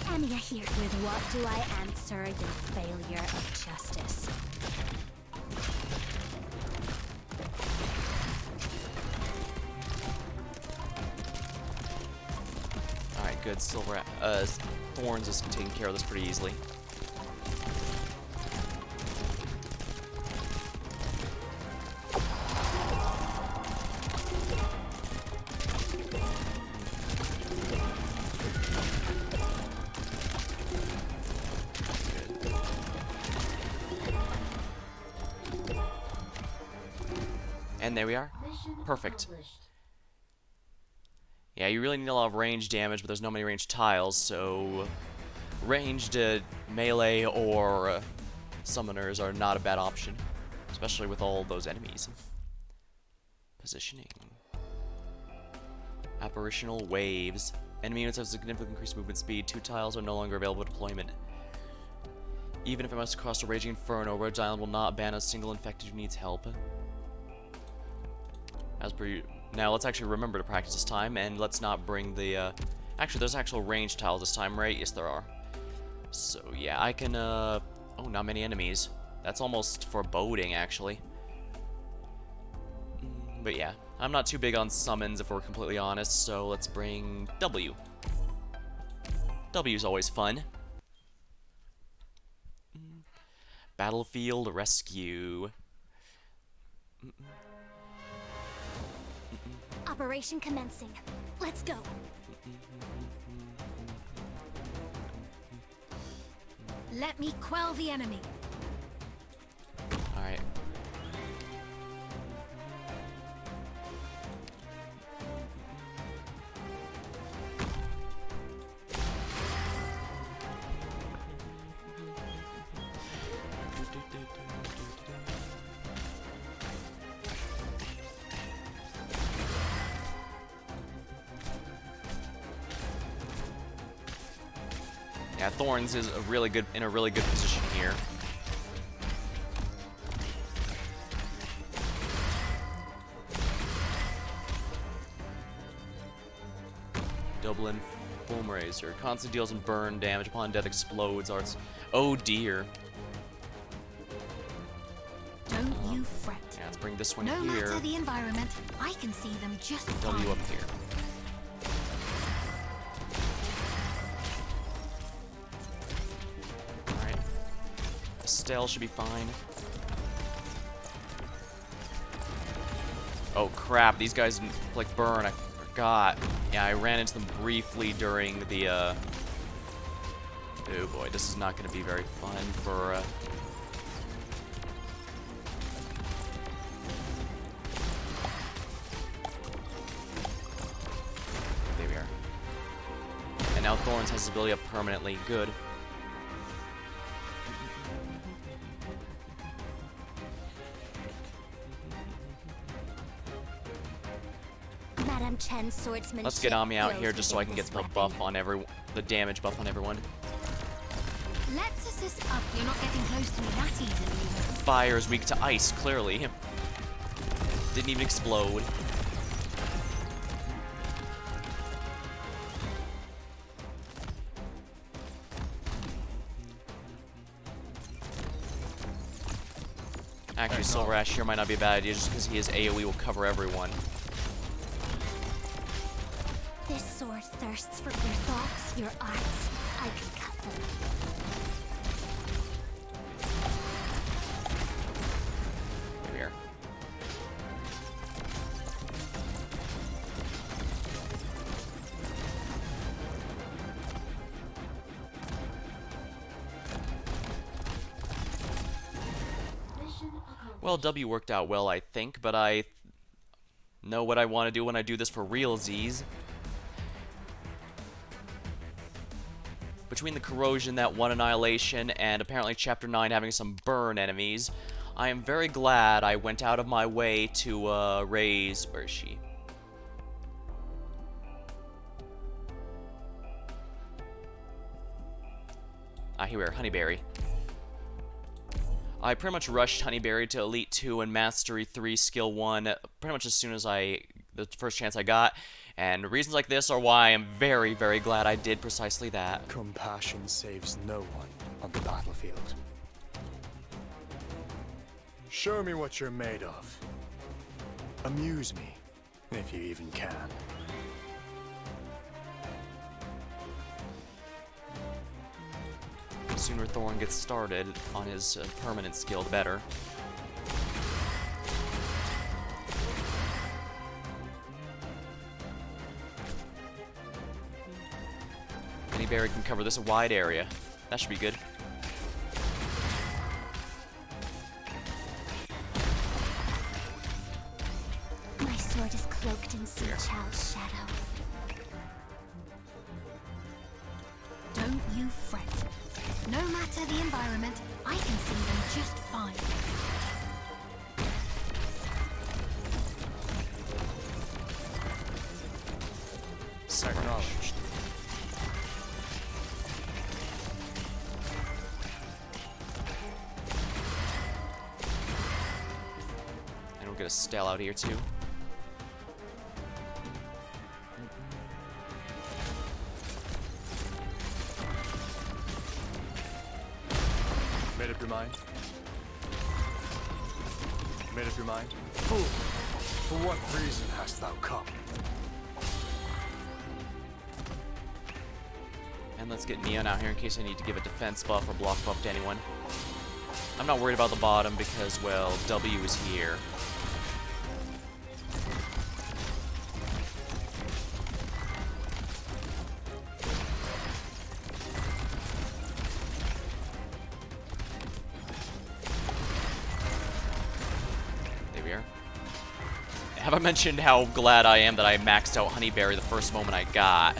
Anya here. With what do I answer your failure of justice? Alright, good. Thorns is taking care of this pretty easily. And there we are. Perfect. Yeah, you really need a lot of range damage, but there's no many ranged tiles, so ranged melee or summoners are not a bad option, especially with all those enemies. Positioning. Apparitional waves. Enemy units have significantly increased movement speed. 2 tiles are no longer available for deployment. Even if it must cross a raging inferno, Rhodes Island will not ban a single infected who needs help. As per now, let's actually remember to practice this time, and let's not bring the, actually, there's actual range tiles this time, right? Yes, there are. So, yeah, I can, oh, not many enemies. That's almost foreboding, actually. But yeah, I'm not too big on summons, if we're completely honest, so let's bring W. W's always fun. Battlefield Rescue. Operation commencing. Let's go. Let me quell the enemy. Alright. Yeah, Thorns is in a really good position here. Dublin Foam Razor. Constant deals and burn damage upon death, explodes, arts. Oh dear. Don't you fret. Yeah, let's bring this one No here. matter the environment, I can see them just W fine. up here. Alright. Estelle should be fine. Oh crap, these guys like burn, I forgot. Yeah, I ran into them briefly during the oh boy, this is not gonna be very fun for there we are. And now Thorns has his ability up permanently. Good. Madame Chen's swordsmanship. Let's get Ami out glows here just so I can within get this the weapon. buff on the damage buff on everyone. Let's assist up. You're not getting close to me that easily. Fire is weak to ice, clearly. Didn't even explode. Actually, Silver Ash here might not be a bad idea just because his AoE will cover everyone. This sword thirsts for your thoughts, your arts. I can cut them. Here we are. Well, W worked out well, I think, but I know what I want to do when I do this for realsies. Between the corrosion, that one annihilation, and apparently Chapter 9 having some burn enemies, I am very glad I went out of my way to raise... Where is she? Ah, here we are, Honeyberry. I pretty much rushed Honeyberry to Elite 2 and Mastery 3 Skill 1 pretty much as soon as the first chance I got, and reasons like this are why I am very, very glad I did precisely that. Compassion saves no one on the battlefield. Show me what you're made of. Amuse me, if you even can. The sooner Thorn gets started on his permanent skill, the better. Honeyberry can cover this a wide area. That should be good. My sword is cloaked in Sea Chow's shadow. Don't you fret. No matter the environment, I can see them just fine. Acknowledged. And we'll get a Stell out here too. Made up your mind? Made up your mind? Fool! For what reason hast thou come? And let's get Neon out here in case I need to give a defense buff or block buff to anyone. I'm not worried about the bottom because, well, W is here. here. Have I mentioned how glad I am that I maxed out Honeyberry the first moment I got?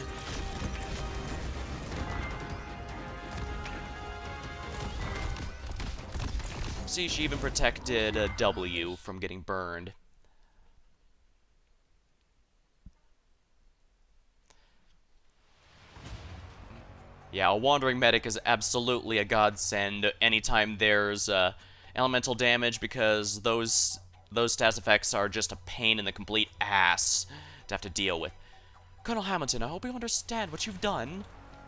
See, she even protected W from getting burned. Yeah, a wandering medic is absolutely a godsend anytime there's elemental damage, because those stats effects are just a pain in the complete ass to have to deal with. Colonel Hamilton, I hope you understand what you've done.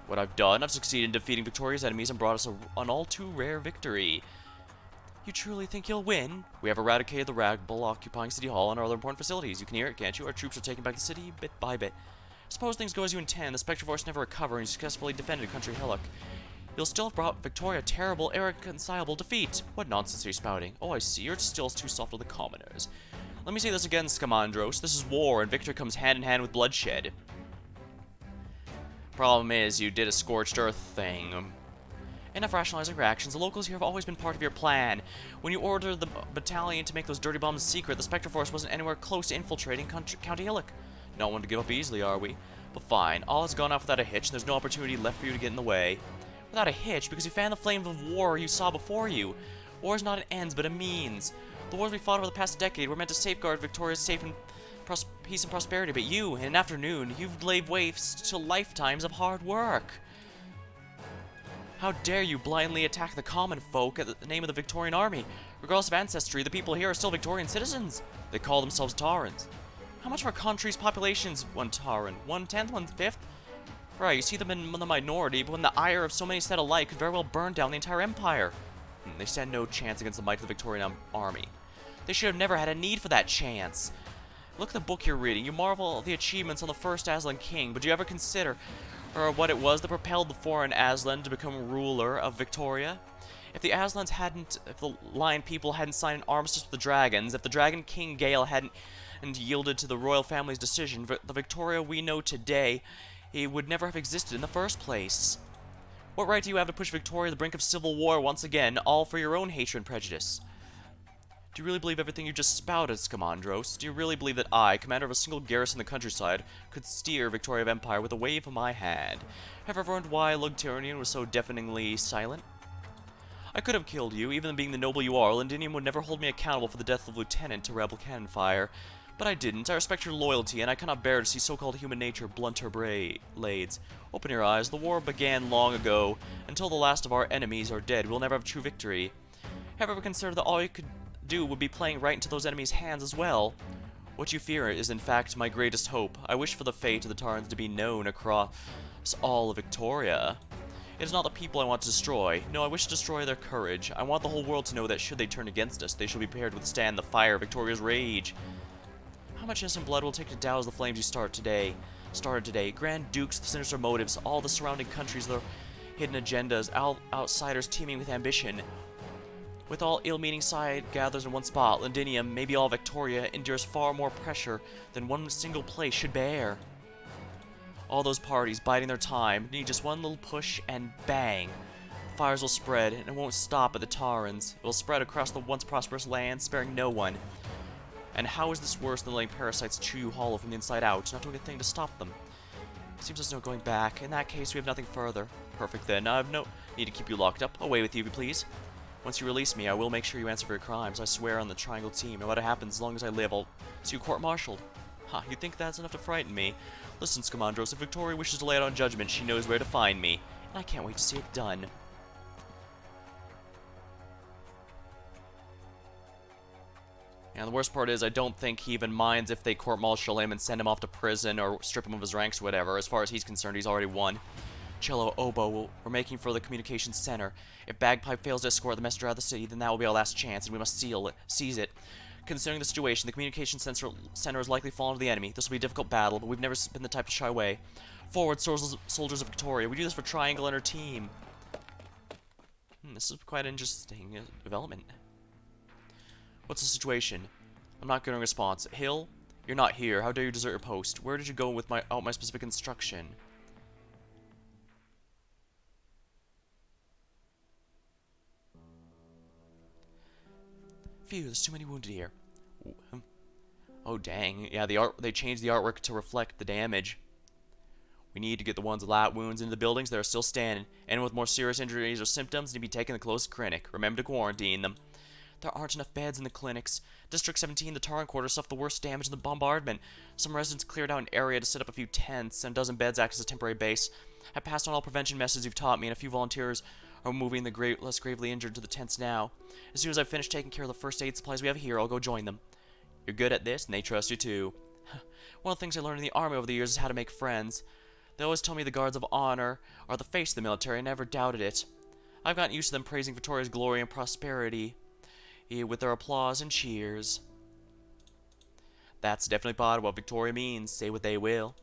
What I've done? I've succeeded in defeating Victoria's enemies and brought us an all too rare victory. You truly think you'll win? We have eradicated the rabble occupying City Hall and our other important facilities. You can hear it, can't you? Our troops are taking back the city bit by bit. Suppose things go as you intend, the Spectre Force never recover, and you successfully defended Country Hillock. You'll still have brought Victoria a terrible, irreconcilable defeat. What nonsense are you spouting? Oh, I see, you're still too soft with the commoners. Let me say this again, Scamandros. This is war, and victory comes hand in hand with bloodshed. Problem is, you did a scorched earth thing. Enough rationalizing your actions. The locals here have always been part of your plan. When you ordered the battalion to make those dirty bombs secret, the Spectre Force wasn't anywhere close to infiltrating County Hillock. Not one to give up easily, are we? But fine, all has gone off without a hitch, and there's no opportunity left for you to get in the way. Without a hitch, because you fanned the flames of war you saw before you. War is not an ends, but a means. The wars we fought over the past decade were meant to safeguard Victoria's safe and peace and prosperity, but you, in an afternoon, you've laid waste to lifetimes of hard work. How dare you blindly attack the common folk at the name of the Victorian army? Regardless of ancestry, the people here are still Victorian citizens. They call themselves Taurans. How much of our country's population's one Tauran? 1/10, 1/5? Right, you see them in the minority, but when the ire of so many set alike could very well burn down the entire empire. They stand no chance against the might of the Victorian army. They should have never had a need for that chance. Look at the book you're reading. You marvel at the achievements on the first Aslan king, but do you ever consider what it was that propelled the foreign Aslan to become ruler of Victoria? If the Lion people hadn't signed an armistice with the dragons, if the Dragon King Gale hadn't yielded to the royal family's decision, the Victoria we know today, it would never have existed in the first place. What right do you have to push Victoria to the brink of civil war once again, all for your own hatred and prejudice? Do you really believe everything you just spouted, Scamandros? Do you really believe that I, commander of a single garrison in the countryside, could steer Victoria of Empire with a wave of my hand? Have you ever wondered why Lugturian was so deafeningly silent? I could have killed you, even being the noble you are. Londinium would never hold me accountable for the death of Lieutenant to rebel cannon fire. But I didn't. I respect your loyalty, and I cannot bear to see so-called human nature blunt her blades. Open your eyes. The war began long ago. Until the last of our enemies are dead, we'll never have true victory. Have you ever considered that all you could do would be playing right into those enemies' hands as well? What you fear is, in fact, my greatest hope. I wish for the fate of the Tarns to be known across all of Victoria. It is not the people I want to destroy. No, I wish to destroy their courage. I want the whole world to know that should they turn against us, they shall be prepared to withstand the fire of Victoria's rage. How much innocent blood will it take to douse the flames you started today? Grand dukes with sinister motives, all the surrounding countries with their hidden agendas, outsiders teeming with ambition. With all ill-meaning side gathers in one spot, Londinium, maybe all Victoria, endures far more pressure than one single place should bear. All those parties biding their time need just one little push and bang. Fires will spread, and it won't stop at the Taurans. It will spread across the once prosperous land, sparing no one. And how is this worse than letting parasites chew you hollow from the inside out, not doing a thing to stop them? Seems there's no going back. In that case, we have nothing further. Perfect then. I have no need to keep you locked up. Away with you, if you please. Once you release me, I will make sure you answer for your crimes. I swear on the Triangle team. No matter what happens, as long as I live, I'll see you court-martialed. Ha, you think that's enough to frighten me? Listen, Scamandros, if Victoria wishes to lay out on judgment, she knows where to find me. And I can't wait to see it done. And the worst part is, I don't think he even minds if they court-martial him and send him off to prison or strip him of his ranks or whatever. As far as he's concerned, he's already won. Cello, oboe, we're making for the communications center. If Bagpipe fails to escort the messenger out of the city, then that will be our last chance, and we must seize it. Considering the situation, the communications center is likely fallen to the enemy. This will be a difficult battle, but we've never been the type to shy away. Forward, soldiers of Victoria. We do this for Triangle and her team. This is quite an interesting development. What's the situation? I'm not getting a response. Hill, you're not here. How dare you desert your post? Where did you go with my specific instruction? Phew, there's too many wounded here. Oh dang, yeah, they changed the artwork to reflect the damage. We need to get the ones with light wounds into the buildings that are still standing. Anyone with more serious injuries or symptoms need to be taken to the closest clinic. Remember to quarantine them. There aren't enough beds in the clinics. District 17, the Taran quarter, suffered the worst damage in the bombardment. Some residents cleared out an area to set up a few tents, and a dozen beds act as a temporary base. I passed on all prevention messages you've taught me, and a few volunteers are moving the less gravely injured to the tents now. As soon as I've finished taking care of the first aid supplies we have here, I'll go join them. You're good at this, and they trust you too. One of the things I learned in the army over the years is how to make friends. They always tell me the guards of honor are the face of the military. I never doubted it. I've gotten used to them praising Victoria's glory and prosperity, with their applause and cheers. That's definitely part of what Victoria means, say what they will.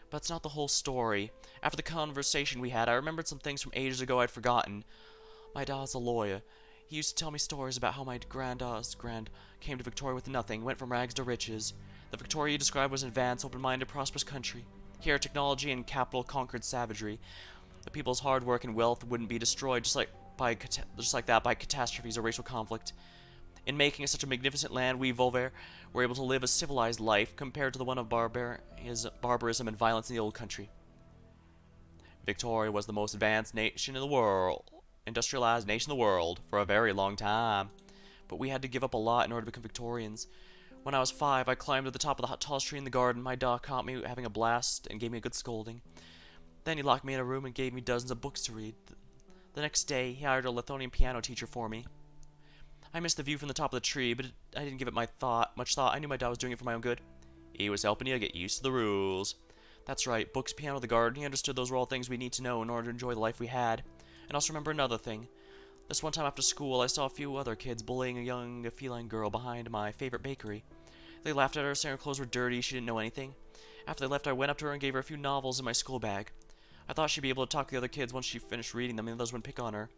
But it's not the whole story. After the conversation we had, I remembered some things from ages ago I'd forgotten. My dad's a lawyer. He used to tell me stories about how my grand came to Victoria with nothing, went from rags to riches. The Victoria you described was an advanced, open-minded, prosperous country. Here, technology and capital conquered savagery. The people's hard work and wealth wouldn't be destroyed just like that by catastrophes or racial conflict. In making such a magnificent land, we Volver were able to live a civilized life compared to the one of barbarism and violence in the old country. Victoria was the most advanced nation in the world, industrialized nation in the world, for a very long time. But we had to give up a lot in order to become Victorians. When I was 5, I climbed to the top of the tallest tree in the garden. My dog caught me having a blast and gave me a good scolding. Then he locked me in a room and gave me dozens of books to read. The next day, he hired a Lithuanian piano teacher for me. I missed the view from the top of the tree, but I didn't give it much thought. I knew my dad was doing it for my own good. He was helping you get used to the rules. That's right, books, piano, the garden. He understood those were all things we need to know in order to enjoy the life we had. And also remember another thing. This one time after school, I saw a few other kids bullying a young feline girl behind my favorite bakery. They laughed at her, saying her clothes were dirty, she didn't know anything. After they left, I went up to her and gave her a few novels in my school bag. I thought she'd be able to talk to the other kids once she finished reading them, and the others wouldn't pick on her.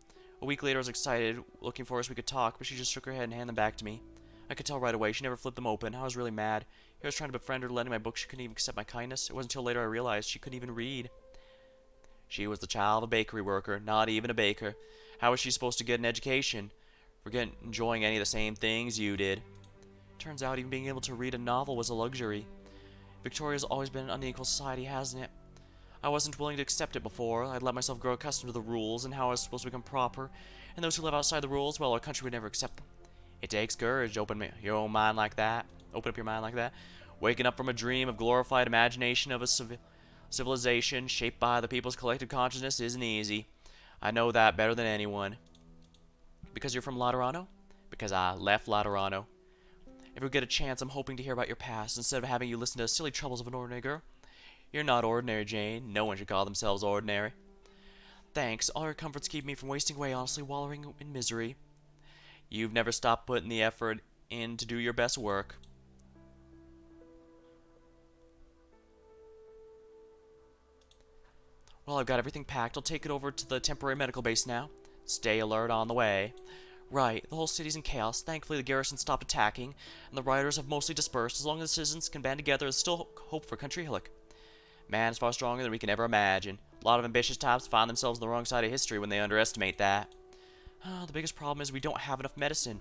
A week later, I was excited, looking for us so we could talk, but she just shook her head and handed them back to me. I could tell right away, she never flipped them open. I was really mad. I was trying to befriend her, lending my books. She couldn't even accept my kindness. It wasn't until later I realized she couldn't even read. She was the child of a bakery worker, not even a baker. How was she supposed to get an education? Enjoying any of the same things you did. Turns out even being able to read a novel was a luxury. Victoria's always been an unequal society, hasn't it? I wasn't willing to accept it before. I'd let myself grow accustomed to the rules and how I was supposed to become proper. And those who live outside the rules, well, our country would never accept them. It takes courage to open up your mind like that. Waking up from a dream of glorified imagination of a civilization shaped by the people's collective consciousness isn't easy. I know that better than anyone. Because you're from Laterano? Because I left Laterano. If we get a chance, I'm hoping to hear about your past instead of having you listen to the silly troubles of an ordinary girl. You're not ordinary, Jane. No one should call themselves ordinary. Thanks. All your comforts keep me from wasting away, honestly wallowing in misery. You've never stopped putting the effort in to do your best work. Well, I've got everything packed. I'll take it over to the temporary medical base now. Stay alert on the way. Right, the whole city's in chaos. Thankfully, the garrison stopped attacking, and the rioters have mostly dispersed. As long as the citizens can band together, there's still hope for Country Hillock. Man is far stronger than we can ever imagine. A lot of ambitious types find themselves on the wrong side of history when they underestimate that. The biggest problem is we don't have enough medicine.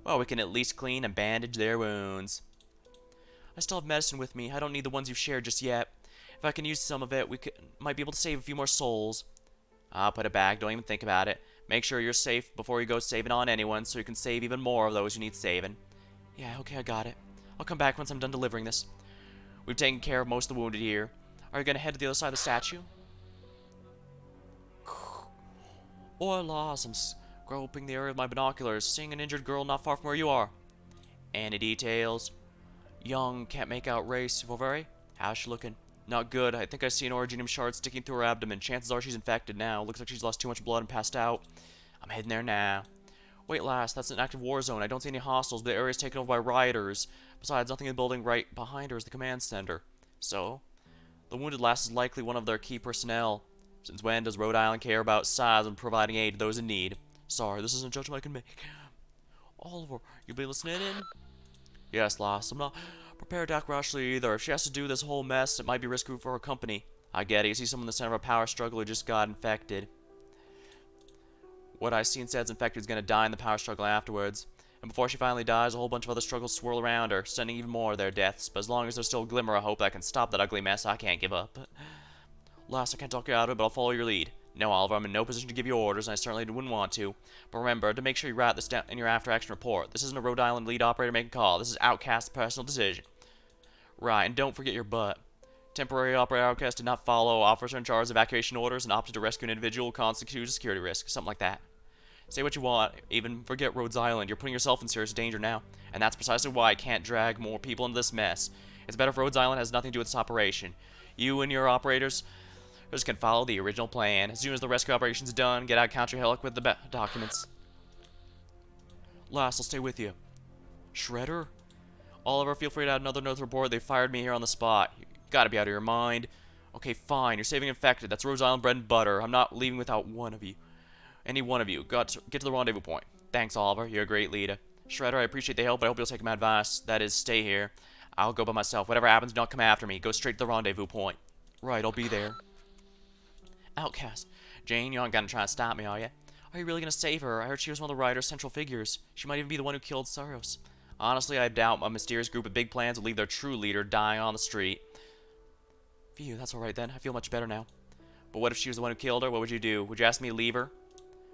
Well, we can at least clean and bandage their wounds. I still have medicine with me. I don't need the ones you've shared just yet. If I can use some of it, might be able to save a few more souls. I'll put it back. Don't even think about it. Make sure you're safe before you go saving on anyone, so you can save even more of those who need saving. Yeah, okay, I got it. I'll come back once I'm done delivering this. We've taken care of most of the wounded here. Are you going to head to the other side of the statue? Laws, I'm groping the area with my binoculars, seeing an injured girl not far from where you are. Any details? Young, can't make out race. Volveri? How's she looking? Not good. I think I see an originium shard sticking through her abdomen. Chances are she's infected now. Looks like she's lost too much blood and passed out. I'm heading there now. Wait, lass, that's an active war zone. I don't see any hostiles, but the area's taken over by rioters. Besides, nothing in the building right behind her is the command center. So? The wounded lass is likely one of their key personnel. Since when does Rhode Island care about size and providing aid to those in need? Sorry, this isn't a judgment I can make. Oliver, you been listening in? Yes, lass. I'm not prepared to act rashly either. If she has to do this whole mess, it might be risky for her company. I get it. You see someone in the center of a power struggle who just got infected. What I see instead is infected is going to die in the power struggle afterwards. And before she finally dies, a whole bunch of other struggles swirl around her, sending even more of their deaths. But as long as there's still a glimmer of hope that can stop that ugly mess, I can't give up. Last, I can't talk you out of it, but I'll follow your lead. No, Oliver, I'm in no position to give you orders, and I certainly wouldn't want to. But remember, to make sure you write this down in your after-action report, this isn't a Rhode Island lead operator making a call. This is Outcast's personal decision. Right, and don't forget your butt. Temporary operator Outcast did not follow officer in charge evacuation orders and opted to rescue an individual who constitutes a security risk. Something like that. Say what you want, even forget Rhodes Island. You're putting yourself in serious danger now. And that's precisely why I can't drag more people into this mess. It's better if Rhodes Island has nothing to do with this operation. You and your operators just can follow the original plan. As soon as the rescue operation's done, get out Country Helic with the documents. Last, I'll stay with you. Shredder? Oliver, feel free to add another note to the report. They fired me here on the spot. You gotta be out of your mind. Okay, fine. You're saving infected. That's Rhodes Island bread and butter. I'm not leaving without one of you. Any one of you. Get to the rendezvous point. Thanks, Oliver. You're a great leader. Shredder, I appreciate the help, but I hope you'll take my advice. That is, stay here. I'll go by myself. Whatever happens, do not come after me. Go straight to the rendezvous point. Right, I'll be there. Outcast. Jane, you aren't gonna try and stop me, are you? Are you really gonna save her? I heard she was one of the writer's central figures. She might even be the one who killed Saros. Honestly, I doubt a mysterious group with big plans will leave their true leader dying on the street. Phew, that's alright then. I feel much better now. But what if she was the one who killed her? What would you do? Would you ask me to leave her?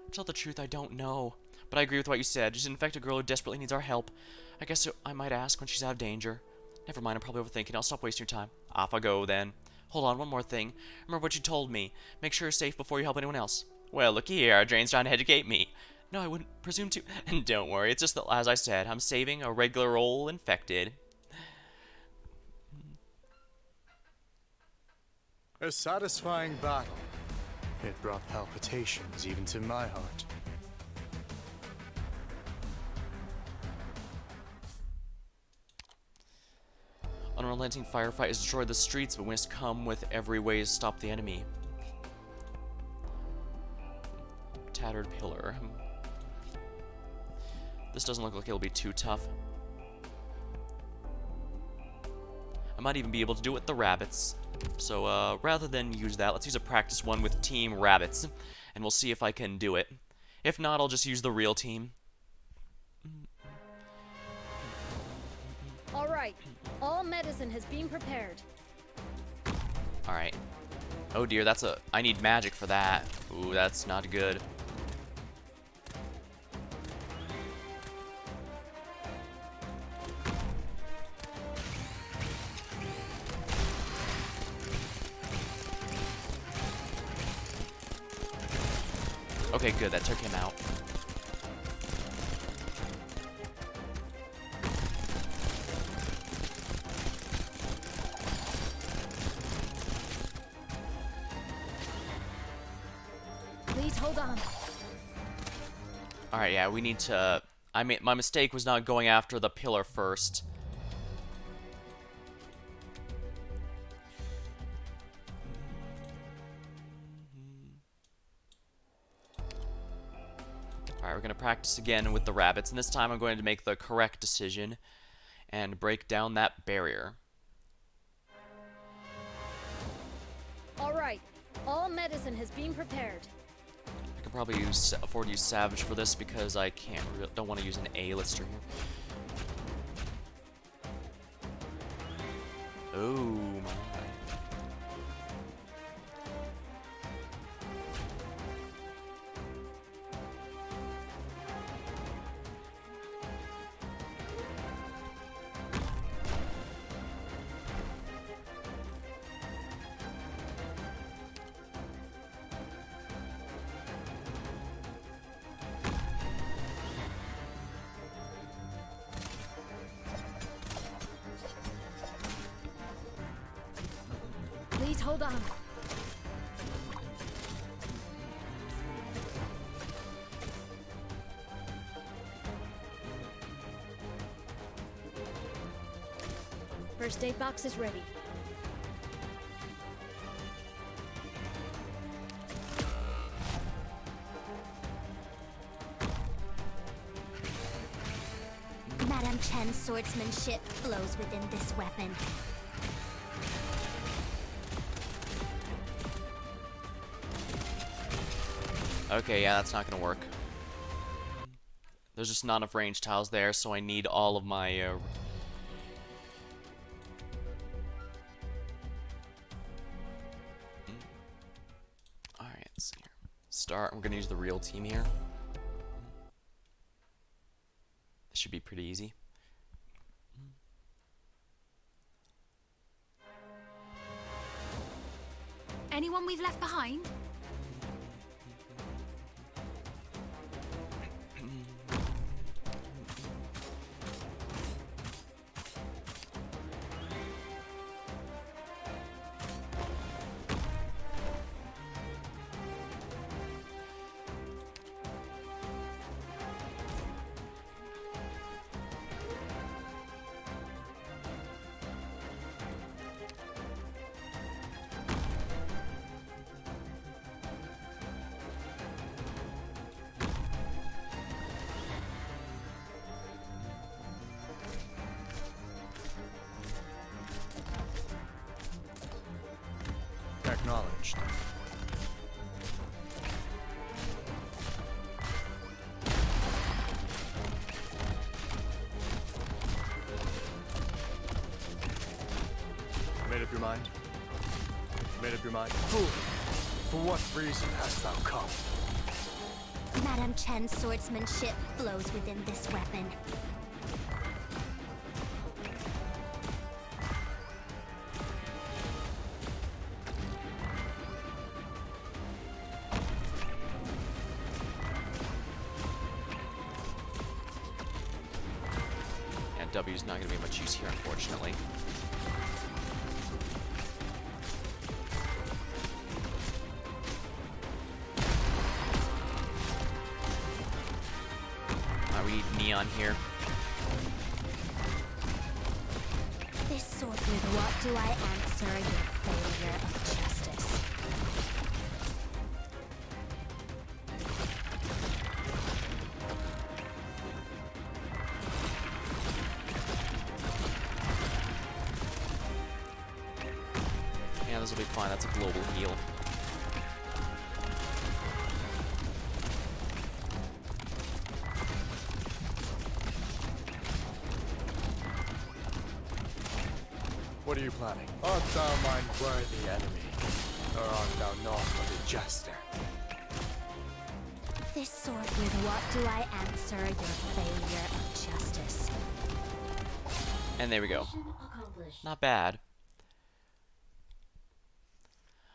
To tell the truth, I don't know. But I agree with what you said. She's an infected girl who desperately needs our help. I guess I might ask when she's out of danger. Never mind, I'm probably overthinking. I'll stop wasting your time. Off I go, then. Hold on, one more thing. Remember what you told me. Make sure you're safe before you help anyone else. Well, look here. Jane's trying to educate me. No, I wouldn't presume to. And don't worry, it's just that, as I said, I'm saving a regular old infected. A satisfying battle. It brought palpitations even to my heart. Unrelenting firefight has destroyed the streets, but must come with every way to stop the enemy. Tattered pillar. This doesn't look like it'll be too tough. I might even be able to do it with the rabbits. So, rather than use that, let's use a practice one with Team Rabbits. And we'll see if I can do it. If not, I'll just use the real team. Alright, all medicine has been prepared. Alright. Oh dear, that's a... I need magic for that. Ooh, that's not good. Okay, good, that took him out. Please hold on. Alright, yeah, we need to... I mean, my mistake was not going after the pillar first. Alright, we're going to practice again with the rabbits, and this time I'm going to make the correct decision and break down that barrier. Alright, all medicine has been prepared. I can probably afford to use Savage for this because I don't want to use an A-lister here. Oh my. Please hold on. First aid box is ready. Madame Chen's swordsmanship flows within this weapon. Okay, yeah, that's not gonna work. There's just not enough range tiles there, so I need all of my... Alright, let's see here. Start. We're going to use the real team here. This should be pretty easy. Anyone we've left behind? Acknowledged. Made up your mind? Made up your mind? Fool! For what reason hast thou come? Madame Chen's swordsmanship flows within this weapon. W's not going to be much use here, unfortunately. We need neon here. This sword, with what do I answer your failure of justice? Yeah, this will be fine. That's a global heal. What are you planning? Art thou mine worthy enemy, or art thou not but a jester? This sword, with what do I answer your failure of justice? And there we go. Not bad.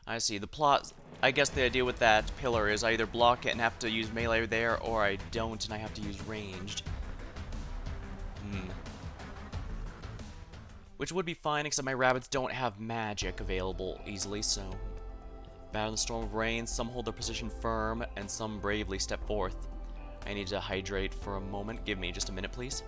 I see. The plot... I guess the idea with that pillar is I either block it and have to use melee there, or I don't and I have to use ranged. Which would be fine, except my rabbits don't have magic available easily, so... Battle in the storm of rain, some hold their position firm, and some bravely step forth. I need to hydrate for a moment. Give me just a minute, please.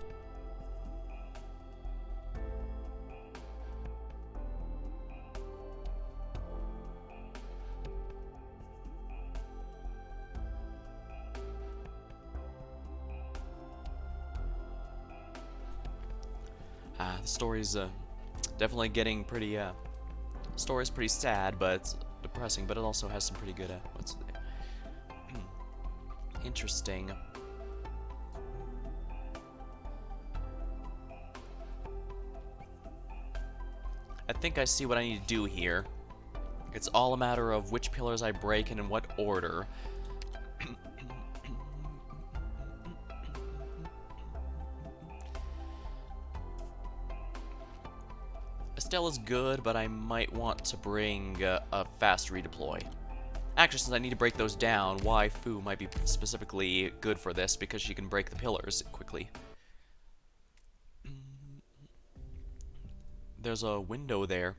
The story's definitely getting pretty, story's pretty sad, but it's depressing, but it also has some pretty good, interesting. I think I see what I need to do here. It's all a matter of which pillars I break and in what order. Estella's good, but I might want to bring a fast redeploy. Actually, since I need to break those down, Wai Fu might be specifically good for this because she can break the pillars quickly. There's a window there.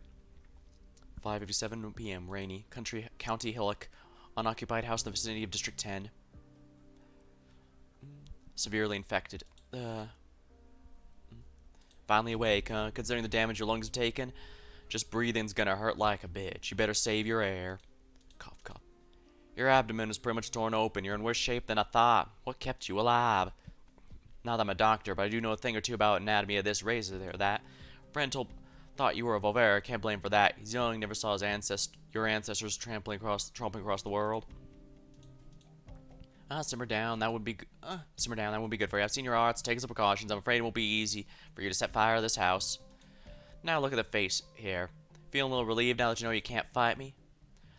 5:57 p.m. Rainy. County Hillock. Unoccupied house in the vicinity of District 10. Severely infected. Finally awake, huh? Considering the damage your lungs have taken, just breathing's gonna hurt like a bitch. You better save your air. Cough, cough. Your abdomen is pretty much torn open. You're in worse shape than I thought. What kept you alive? Not that I'm a doctor, but I do know a thing or two about anatomy of this razor there. That friend thought you were a Volvera. Can't blame for that. He's young, never saw his your ancestors trampling across the world. Simmer down. That would be simmer down. That would be good for you. I've seen your arts. Taken some precautions. I'm afraid it won't be easy for you to set fire to this house. Now look at the face here. Feeling a little relieved now that you know you can't fight me?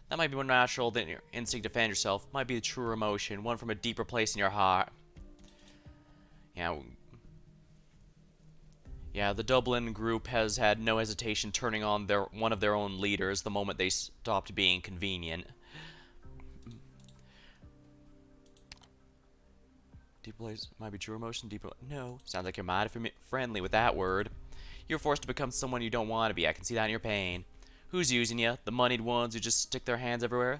That might be more natural than your instinct to defend yourself. Might be the truer emotion, one from a deeper place in your heart. Yeah, the Dublin group has had no hesitation turning on one of their own leaders the moment they stopped being convenient. Deep place might be true emotion. Deeper. No, sounds like you're mighty friendly with that word. You're forced to become someone you don't want to be. I can see that in your pain. Who's using you? The moneyed ones who just stick their hands everywhere?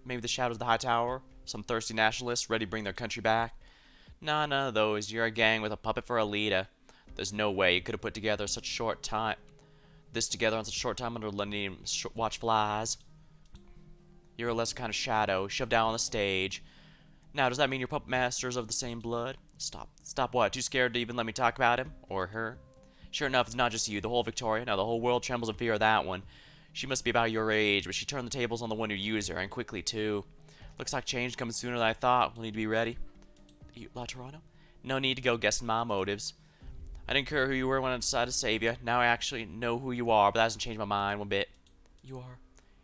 Maybe the shadows of the high tower? Some thirsty nationalists ready to bring their country back? Nah, none of those. You're a gang with a puppet for a leader. There's no way you could have put together such short time. This together on such a short time under London watch flies. You're a lesser kind of shadow, shoved down on the stage. Now, does that mean you're puppet masters of the same blood? Stop. Stop what? Too scared to even let me talk about him? Or her? Sure enough, it's not just you. The whole Victoria. Now, the whole world trembles in fear of that one. She must be about your age, but she turned the tables on the one who used her, and quickly, too. Looks like change comes sooner than I thought. We'll need to be ready. You, La Toronto? No need to go guessing my motives. I didn't care who you were when I decided to save you. Now I actually know who you are, but that hasn't changed my mind one bit. You are?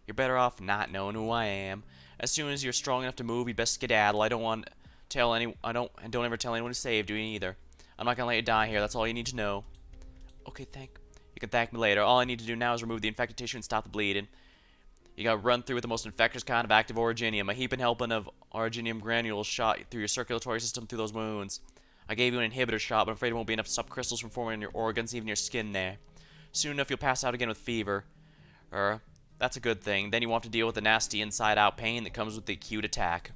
You're better off not knowing who I am. As soon as you're strong enough to move, you'd best skedaddle. Don't ever tell anyone who saved you either. I'm not gonna let you die here. That's all you need to know. Okay, you can thank me later. All I need to do now is remove the infected tissue and stop the bleeding. You gotta run through with the most infectious kind of active originium. A heaping helping of originium granules shot through your circulatory system through those wounds. I gave you an inhibitor shot, but I'm afraid it won't be enough to stop crystals from forming in your organs, even your skin there. Soon enough, you'll pass out again with fever. That's a good thing. Then you won't have to deal with the nasty inside-out pain that comes with the acute attack.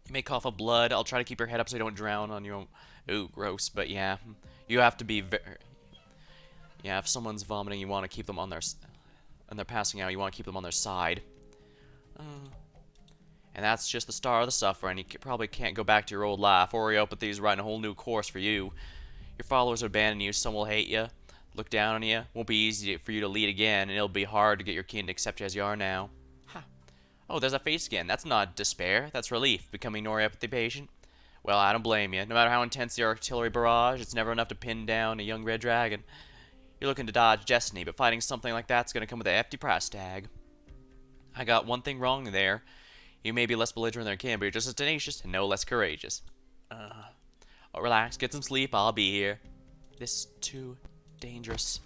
You may cough up blood. I'll try to keep your head up so you don't drown on your own. Ooh, gross. But yeah, you have to be very... Yeah, if someone's vomiting, you want to keep them on their... And they're passing out, you want to keep them on their side. And that's just the start of the suffering. You probably can't go back to your old life. Worry up with these writing a whole new course for you. Your followers will abandon you. Some will hate you, look down on you. Won't be easy for you to lead again, and it'll be hard to get your kin to accept you as you are now. Huh. Oh, there's a face again. That's not despair. That's relief. Becoming neuropathy patient. Well, I don't blame you. No matter how intense the artillery barrage, it's never enough to pin down a young red dragon. You're looking to dodge destiny, but fighting something like that's going to come with a hefty price tag. I got one thing wrong there. You may be less belligerent than kin, but you're just as tenacious and no less courageous. Oh, relax, get some sleep, I'll be here. This too dangerous.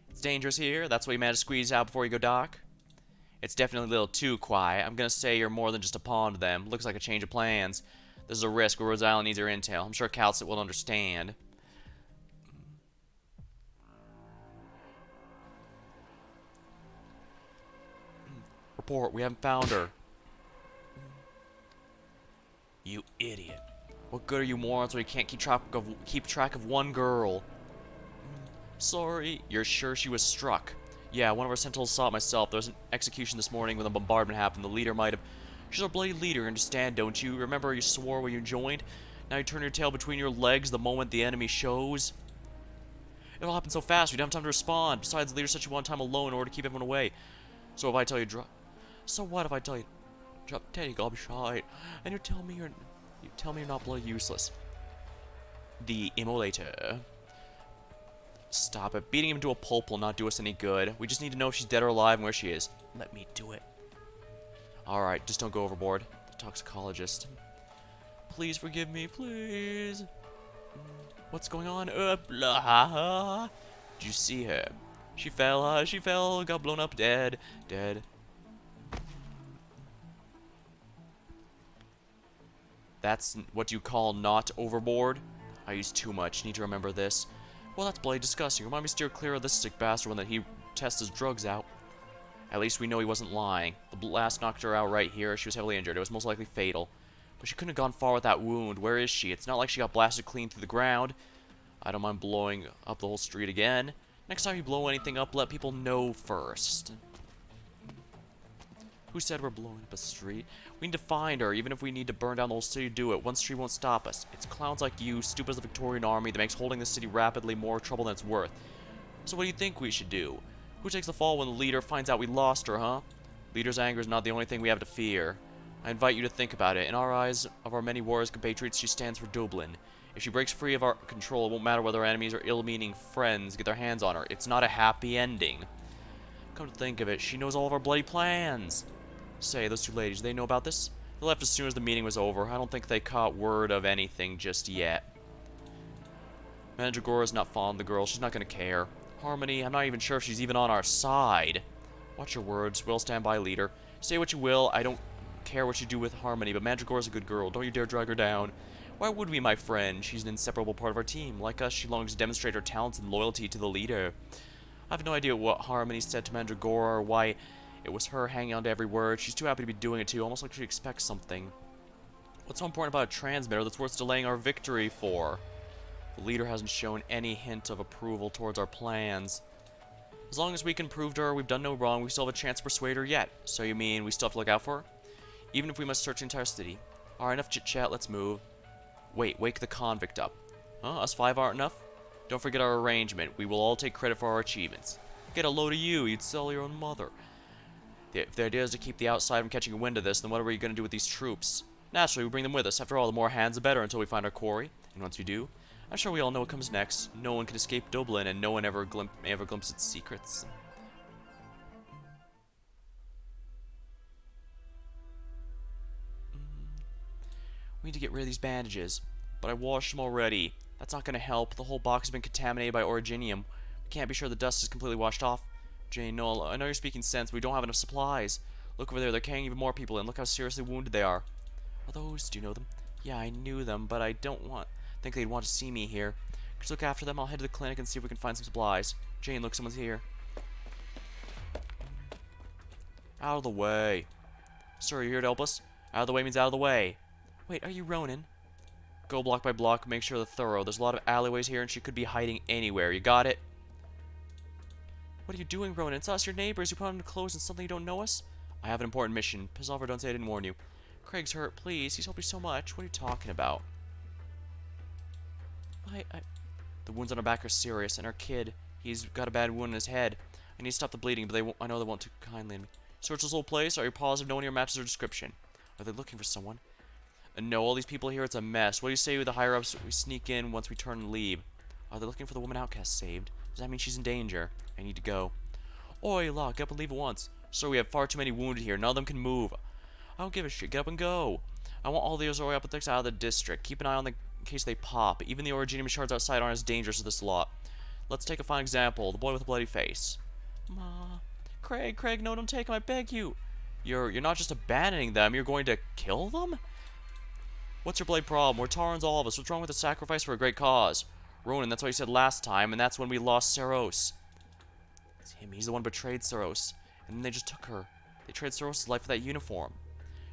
It's dangerous here? That's what you managed to squeeze out before you go dark? It's definitely a little too quiet. I'm gonna say you're more than just a pawn to them. Looks like a change of plans. There's a risk where Rhode Island needs your intel. I'm sure Calcit will understand. Report, we haven't found her. You idiot. What good are you morons when you can't keep track of one girl? Sorry, you're sure she was struck? Yeah, one of our sentinels saw it myself. There was an execution this morning when the bombardment happened. The leader might have... She's our bloody leader, understand, don't you? Remember you swore when you joined? Now you turn your tail between your legs the moment the enemy shows? It all happened so fast, we don't have time to respond. Besides, the leader said she wanted time alone in order to keep everyone away. So if I tell you So what if I tell you drop Teddy, I'll be shy, and you tell me you're not bloody useless. The immolator. Stop it. Beating him to a pulp will not do us any good. We just need to know if she's dead or alive and where she is. Let me do it. Alright, just don't go overboard. The toxicologist. Please forgive me, please. What's going on? Blah. Did you see her? She fell, got blown up, dead. That's what you call not overboard? I use too much, need to remember this. Well, that's bloody disgusting. Remind me to steer clear of this sick bastard when he tests his drugs out. At least we know he wasn't lying. The blast knocked her out right here. She was heavily injured. It was most likely fatal. But she couldn't have gone far with that wound. Where is she? It's not like she got blasted clean through the ground. I don't mind blowing up the whole street again. Next time you blow anything up, let people know first. Who said we're blowing up a street? We need to find her, even if we need to burn down the whole city to do it. One street won't stop us. It's clowns like you, stupid as the Victorian army, that makes holding the city rapidly more trouble than it's worth. So what do you think we should do? Who takes the fall when the leader finds out we lost her, huh? Leader's anger is not the only thing we have to fear. I invite you to think about it. In our eyes of our many warriors compatriots, she stands for Dublin. If she breaks free of our control, it won't matter whether our enemies or ill-meaning friends get their hands on her. It's not a happy ending. Come to think of it, she knows all of our bloody plans. Say, those two ladies, they know about this? They left as soon as the meeting was over. I don't think they caught word of anything just yet. Mandragora's not fond of the girl. She's not going to care. Harmony, I'm not even sure if she's even on our side. Watch your words. We'll stand by, leader. Say what you will. I don't care what you do with Harmony, but Mandragora's a good girl. Don't you dare drag her down. Why would we, my friend? She's an inseparable part of our team. Like us, she longs to demonstrate her talents and loyalty to the leader. I have no idea what Harmony said to Mandragora or why it was her hanging on to every word. She's too happy to be doing it too, almost like she expects something. What's so important about a transmitter that's worth delaying our victory for? The leader hasn't shown any hint of approval towards our plans. As long as we can prove to her we've done no wrong, we still have a chance to persuade her yet. So you mean we still have to look out for her? Even if we must search the entire city. Alright, enough chit-chat, let's move. Wait, wake the convict up. Huh? Us 5 aren't enough? Don't forget our arrangement. We will all take credit for our achievements. Get a load of you, you'd sell your own mother. If the idea is to keep the outside from catching a wind of this, then what are we going to do with these troops? Naturally, we bring them with us. After all, the more hands the better until we find our quarry. And once we do, I'm sure we all know what comes next. No one can escape Dublin, and no one ever glimpse its secrets. We need to get rid of these bandages. But I washed them already. That's not going to help. The whole box has been contaminated by originium. We can't be sure the dust is completely washed off. Jane, no, I know you're speaking sense, but we don't have enough supplies. Look over there, they're carrying even more people in. Look how seriously wounded they are. Are those? Do you know them? Yeah, I knew them, but I don't think they'd want to see me here. Just look after them. I'll head to the clinic and see if we can find some supplies. Jane, look, someone's here. Out of the way. Sir, are you here to help us? Out of the way means out of the way. Wait, are you Ronan? Go block by block, make sure they're thorough. There's a lot of alleyways here, and she could be hiding anywhere. You got it? What are you doing, Ronan? It's us, your neighbors. You put on the clothes and suddenly you don't know us? I have an important mission. Piss off or don't say I didn't warn you. Craig's hurt, please. He's helped me so much. What are you talking about? The wounds on her back are serious, and our kid, he's got a bad wound in his head. I need to stop the bleeding, but I know they won't take kindly in me. Search this whole place. Are you positive no one here matches their description? Are they looking for someone? And no, all these people here, it's a mess. What do you say with the higher-ups we sneak in once we turn and leave? Are they looking for the woman outcast saved? Does that mean she's in danger? I need to go. Oi, lock up and leave at once. Sir, we have far too many wounded here. None of them can move. I don't give a shit. Get up and go. I want all the Ozoriopathics out of the district. Keep an eye on them in case they pop. Even the Originium shards outside aren't as dangerous as this lot. Let's take a fine example. The boy with a bloody face. Ma. Craig, no, don't take him. I beg you. You're not just abandoning them. You're going to kill them? What's your bloody problem? We're Taurans, all of us. What's wrong with the sacrifice for a great cause? Ronan, that's what he said last time, and that's when we lost Saros. It's him. He's the one who betrayed Saros. And then they just took her. They traded Saros' life for that uniform.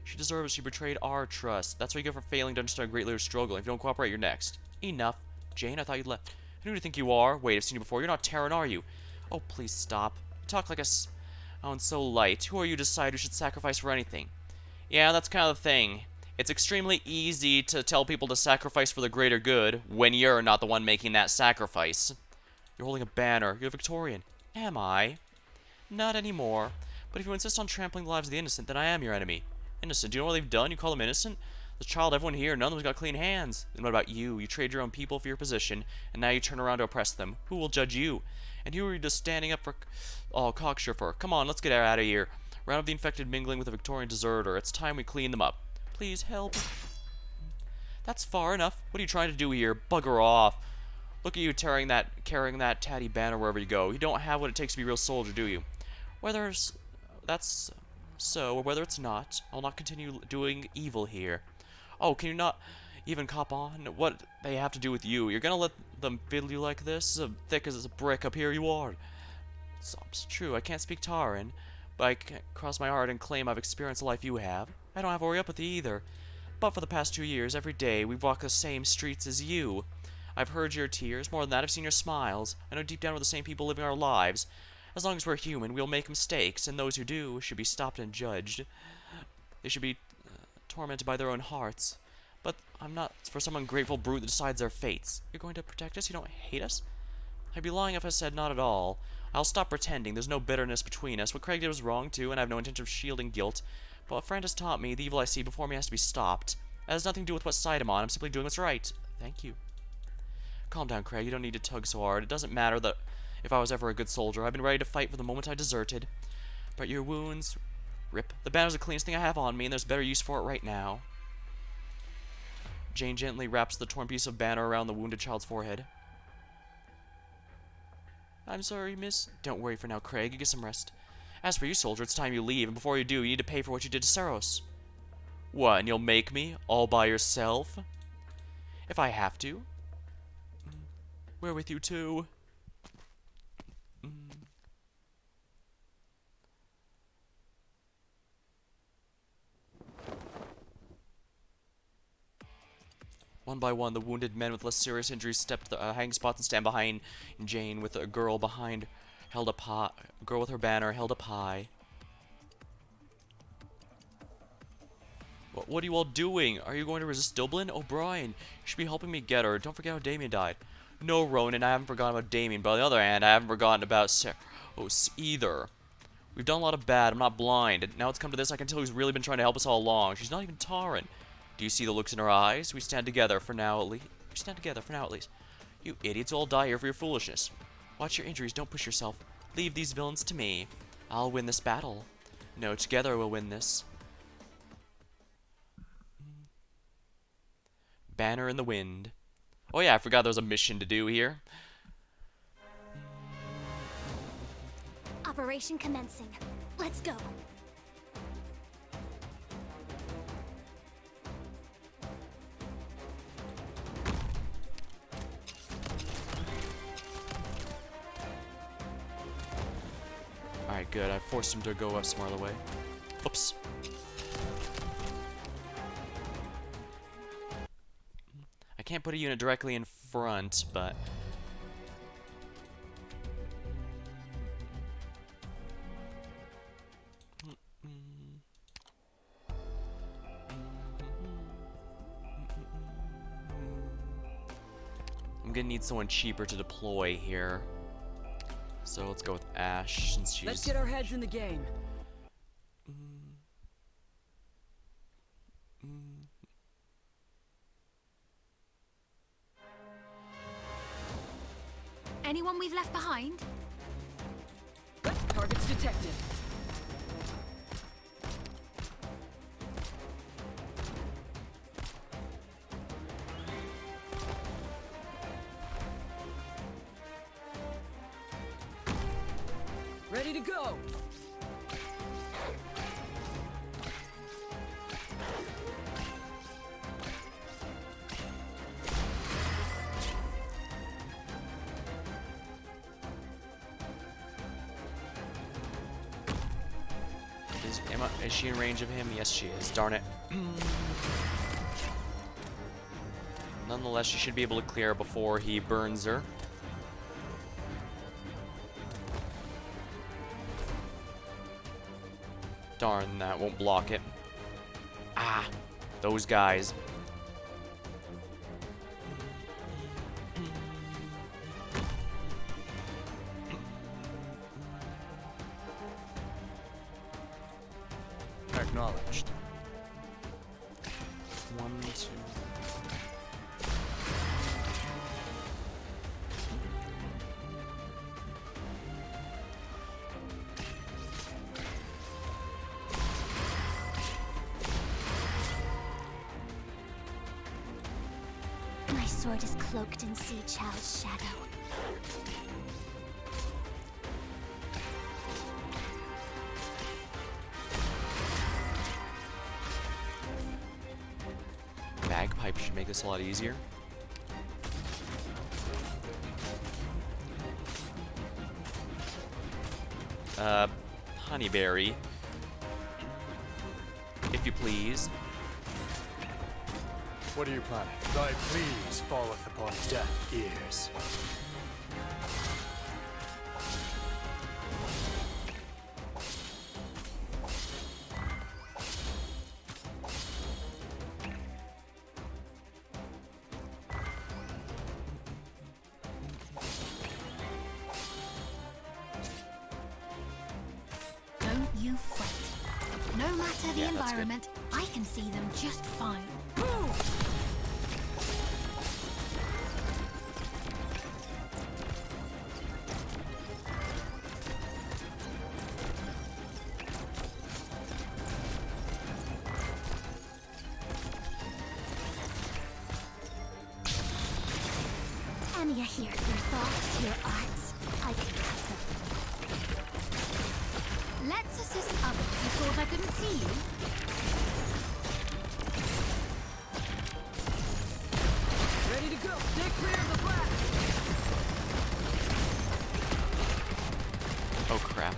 She deserves it. She betrayed our trust. That's what you get for failing to understand a great leader's struggle. If you don't cooperate, you're next. Enough. Jane, I thought you'd left. Who do you think you are? Wait, I've seen you before. You're not Terran, are you? Oh, please stop. You talk like a... Oh, and so light. Who are you to decide who should sacrifice for anything? Yeah, that's kind of the thing. It's extremely easy to tell people to sacrifice for the greater good when you're not the one making that sacrifice. You're holding a banner. You're a Victorian. Am I? Not anymore. But if you insist on trampling the lives of the innocent, then I am your enemy. Innocent? Do you know what they've done? You call them innocent? The child, everyone here, none of them's got clean hands. Then what about you? You trade your own people for your position, and now you turn around to oppress them. Who will judge you? And who are you just standing up for? Oh, cocksure for. Come on, let's get out of here. Round of the infected mingling with a Victorian deserter. It's time we clean them up. Please help. That's far enough. What are you trying to do here? Bugger off. Look at you carrying that tatty banner wherever you go. You don't have what it takes to be a real soldier, do you? Whether that's so, or whether it's not, I'll not continue doing evil here. Oh, can you not even cop on? What they have to do with you? You're gonna let them fiddle you like this? As thick as a brick up here you are. It's true, I can't speak Taran, but I can't cross my heart and claim I've experienced the life you have. I don't have Oriopathy either. But for the past 2 years, every day, we've walked the same streets as you. I've heard your tears. More than that, I've seen your smiles. I know deep down we're the same people living our lives. As long as we're human, we'll make mistakes, and those who do should be stopped and judged. They should be tormented by their own hearts. But I'm not for some ungrateful brute that decides their fates. You're going to protect us? You don't hate us? I'd be lying if I said not at all. I'll stop pretending. There's no bitterness between us. What Craig did was wrong, too, and I have no intention of shielding guilt. But what friend has taught me, the evil I see before me has to be stopped. That has nothing to do with what side I'm on. I'm simply doing what's right. Thank you. Calm down, Craig. You don't need to tug so hard. It doesn't matter that if I was ever a good soldier. I've been ready to fight from the moment I deserted. But your wounds... Rip. The banner's the cleanest thing I have on me, and there's better use for it right now. Jane gently wraps the torn piece of banner around the wounded child's forehead. I'm sorry, miss. Don't worry for now, Craig. You get some rest. As for you, soldier, it's time you leave, and before you do, you need to pay for what you did to Saros. What, and you'll make me? All by yourself? If I have to. We're with you, too. One by one, the wounded men with less serious injuries step to the hanging spots and stand behind Jane, with a girl behind held up high. A girl with her banner held up high. What are you all doing? Are you going to resist Dublin? O'Brien, you should be helping me get her. Don't forget how Damien died. No, Ronan, I haven't forgotten about Damien, but on the other hand, I haven't forgotten about Saros either. We've done a lot of bad. I'm not blind. And now it's come to this, I can tell who's really been trying to help us all along. She's not even Taran. Do you see the looks in her eyes? We stand together for now, at least. You idiots will all die here for your foolishness. Watch your injuries. Don't push yourself. Leave these villains to me. I'll win this battle. No, together we'll win this. Banner in the wind. Oh yeah, I forgot there was a mission to do here. Operation commencing. Let's go. Alright, good. I forced him to go a some other way. Oops. I can't put a unit directly in front, but... I'm gonna need someone cheaper to deploy here. So let's go with Ash, since she's... Let's get our heads in the game. Anyone we've left behind? Targets detected. Ready to go. Is she in range of him? Yes, she is. Darn it. Nonetheless, she should be able to clear before he burns her. Darn, that won't block it. Ah, those guys. Acknowledged. 1, 2. My sword is cloaked in Sea Chow's shadow. Bagpipe should make this a lot easier. Honeyberry. If you please. What are you planning? Thy pleas falleth upon deaf ears. matter the Yeah, that's good. environment, I can see them just fine. Anya here. Your thoughts, your arts. I can cut them. Let's assist others. You thought I couldn't see you? Ready to go. Stay clear of the blast. Oh crap.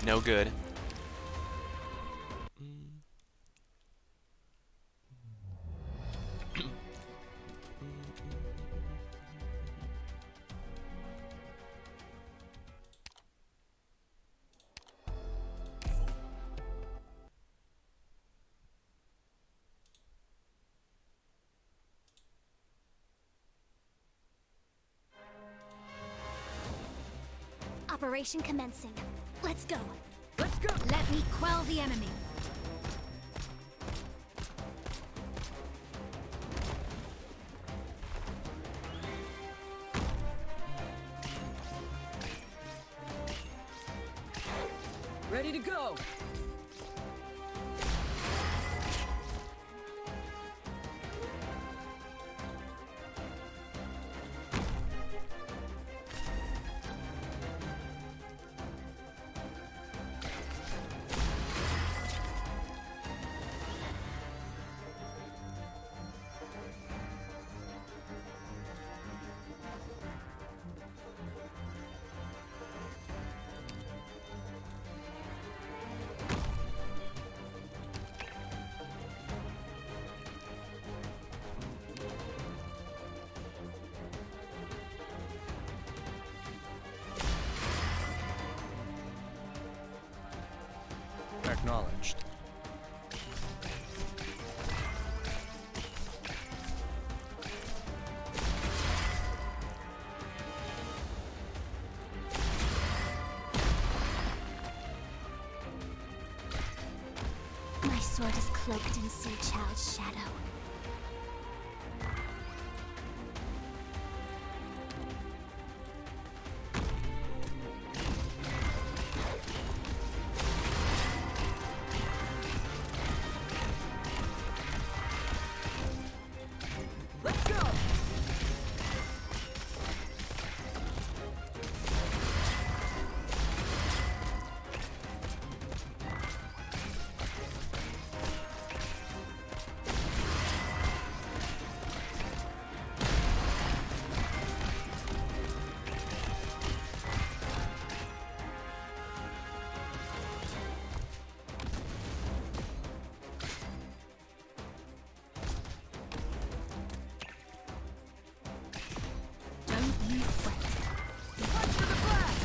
No good. Operation commencing. Let's go. Let's go. Let me quell the enemy. Ready to go. Acknowledged. My sword is cloaked in Su Chao's shadow. Let's go. Don't you fret. Watch for the blast.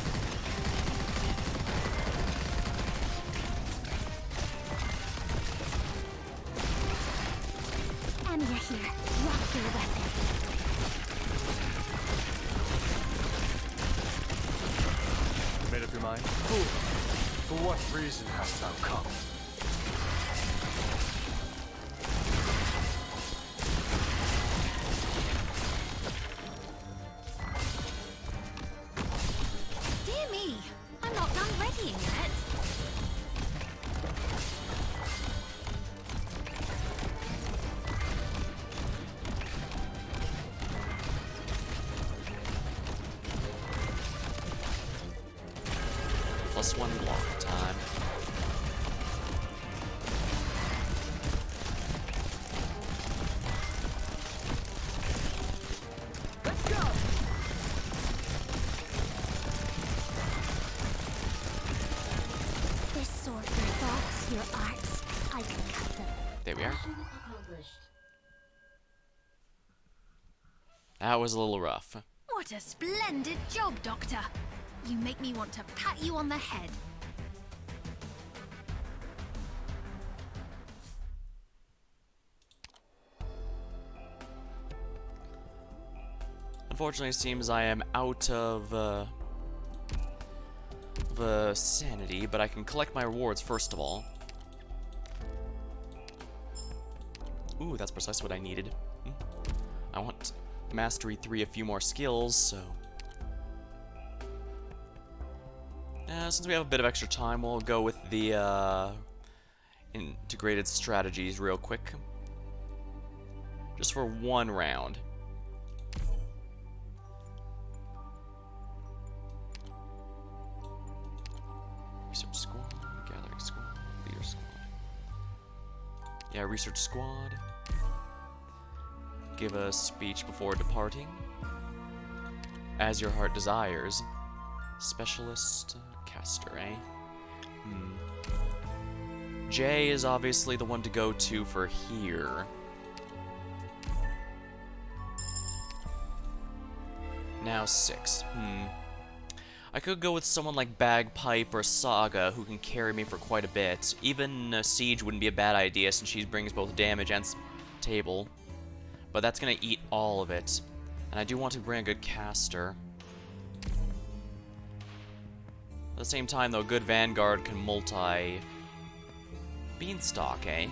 Anya here. Rock your weapon. Made up your mind? Cool. For what reason hast thou come? Dear me, I'm not done readying yet. +1 block time. Let's go. This sword, your thoughts, your arts. I can cut them. There we are. That was a little rough. What a splendid job, Doctor. You make me want to pat you on the head. Unfortunately, it seems I am out of sanity, but I can collect my rewards first of all. Ooh, that's precisely what I needed. I want Mastery 3 a few more skills, so... since we have a bit of extra time, we'll go with the integrated strategies real quick. Just for one round. Research squad, gathering squad, leader squad. Yeah, research squad. Give a speech before departing. As your heart desires. Specialist caster, eh? Jay is obviously the one to go to for here. Now 6. I could go with someone like Bagpipe or Saga, who can carry me for quite a bit. Even Siege wouldn't be a bad idea, since she brings both damage and table. But that's gonna eat all of it. And I do want to bring a good caster. At the same time, though, a good Vanguard can multi... Beanstalk, eh?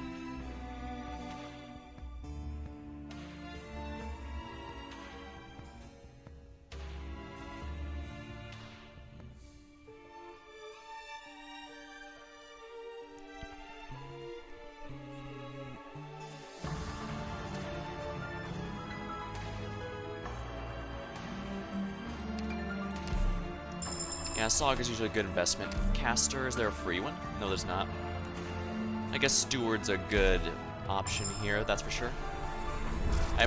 Yeah, Saga's usually a good investment. Caster, is there a free one? No, there's not. I guess Steward's a good option here, that's for sure.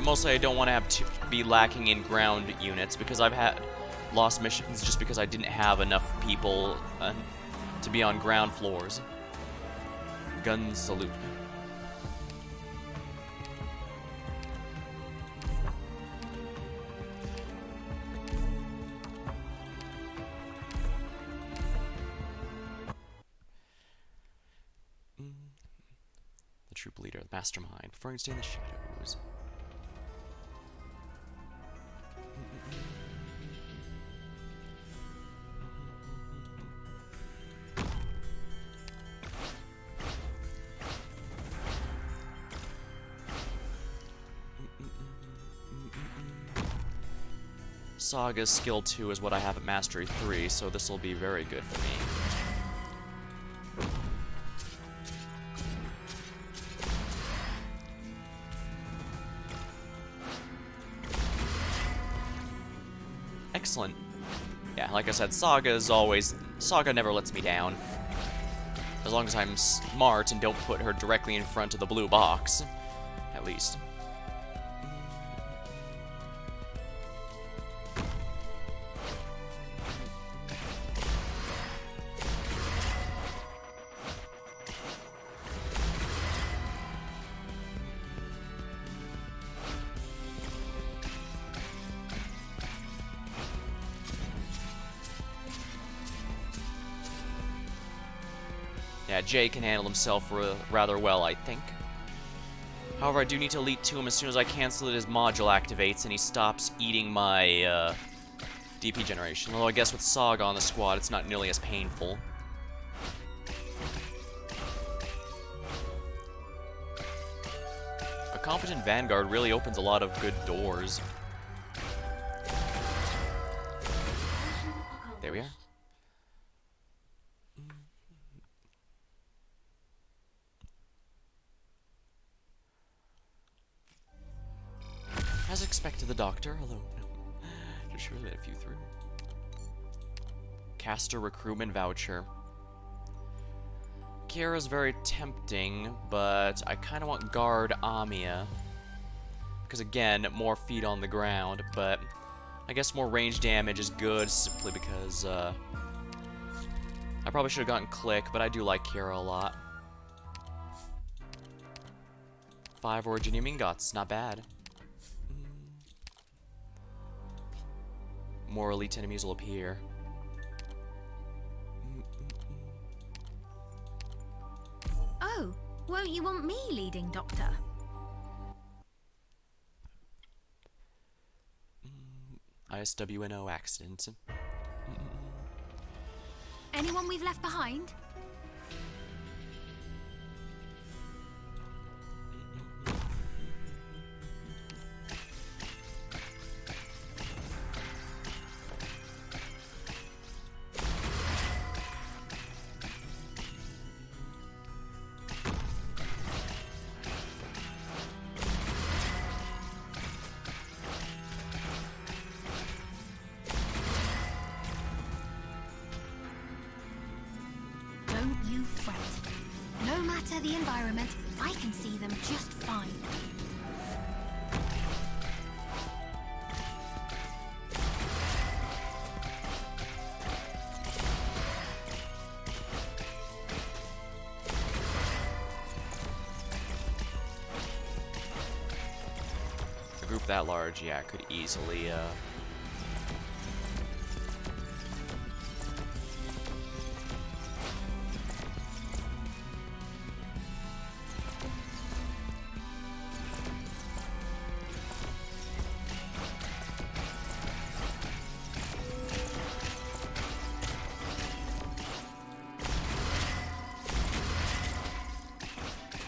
Mostly I don't want to have to be lacking in ground units, because I've had lost missions just because I didn't have enough people to be on ground floors. Gun salute. The troop leader, the mastermind, preferring to stay in the shadows. Saga's skill 2 is what I have at Mastery 3, so this will be very good for me. Excellent. Yeah, like I said, Saga never lets me down. As long as I'm smart and don't put her directly in front of the blue box. At least. Yeah, Jay can handle himself rather well, I think. However, I do need to elite to him as soon as I cancel it, his module activates and he stops eating my DP generation. Although I guess with Saga on the squad, it's not nearly as painful. A competent Vanguard really opens a lot of good doors. There we are. As expected, the doctor alone. Just surely let a few through. Caster recruitment voucher. Kiera's very tempting, but I kind of want guard Amia. Because again, more feet on the ground, but I guess more range damage is good simply because I probably should have gotten Click, but I do like Kiera a lot. 5 Originium Ingots, not bad. More elite enemies will appear. Oh, won't you want me leading, Doctor? ISWNO accident. Anyone we've left behind? Don't you fret. No matter the environment, I can see them just fine. A group that large, yeah, could easily,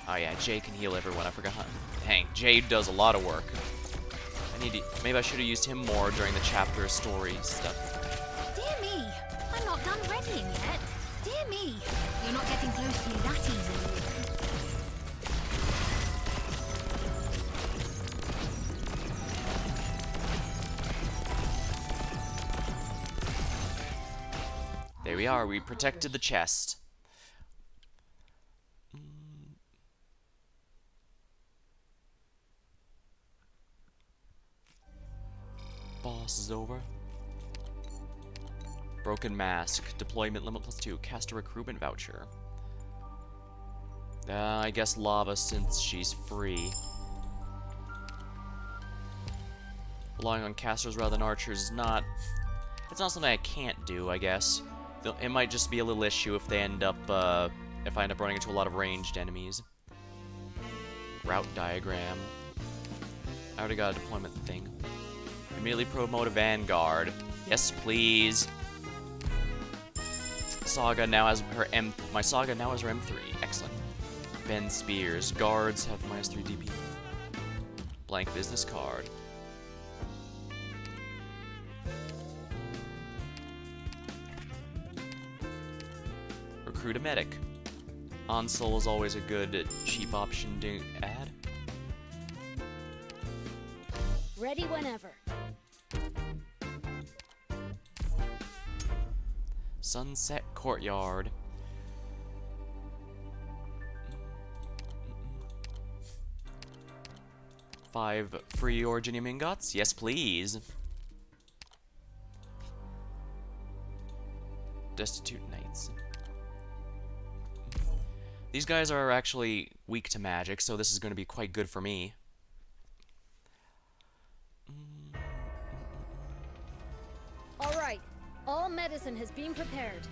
Oh yeah, Jay can heal everyone, I forgot. Dang, Jay does a lot of work. Maybe I should have used him more during the chapter story stuff. Dear me, I'm not done readying yet. Dear me, you're not getting close to me that easily. There we are, we protected the chest. Boss is over. Broken mask. Deployment limit +2. Caster recruitment voucher. I guess lava since she's free. Relying on casters rather than archers is not... It's not something I can't do, I guess. It might just be a little issue if they end up, if I end up running into a lot of ranged enemies. Route diagram. I already got a deployment thing. Immediately promote a Vanguard. Yes, please. Saga now has her My Saga now has her M3. Excellent. Ben Spears. Guards have -3 DP. Blank business card. Recruit a medic. Onsol is always a good, cheap option to add. Ready whenever. Sunset Courtyard. Five free Originium ingots? Yes, please. Destitute Knights. These guys are actually weak to magic, so this is going to be quite good for me. All right. All medicine has been prepared.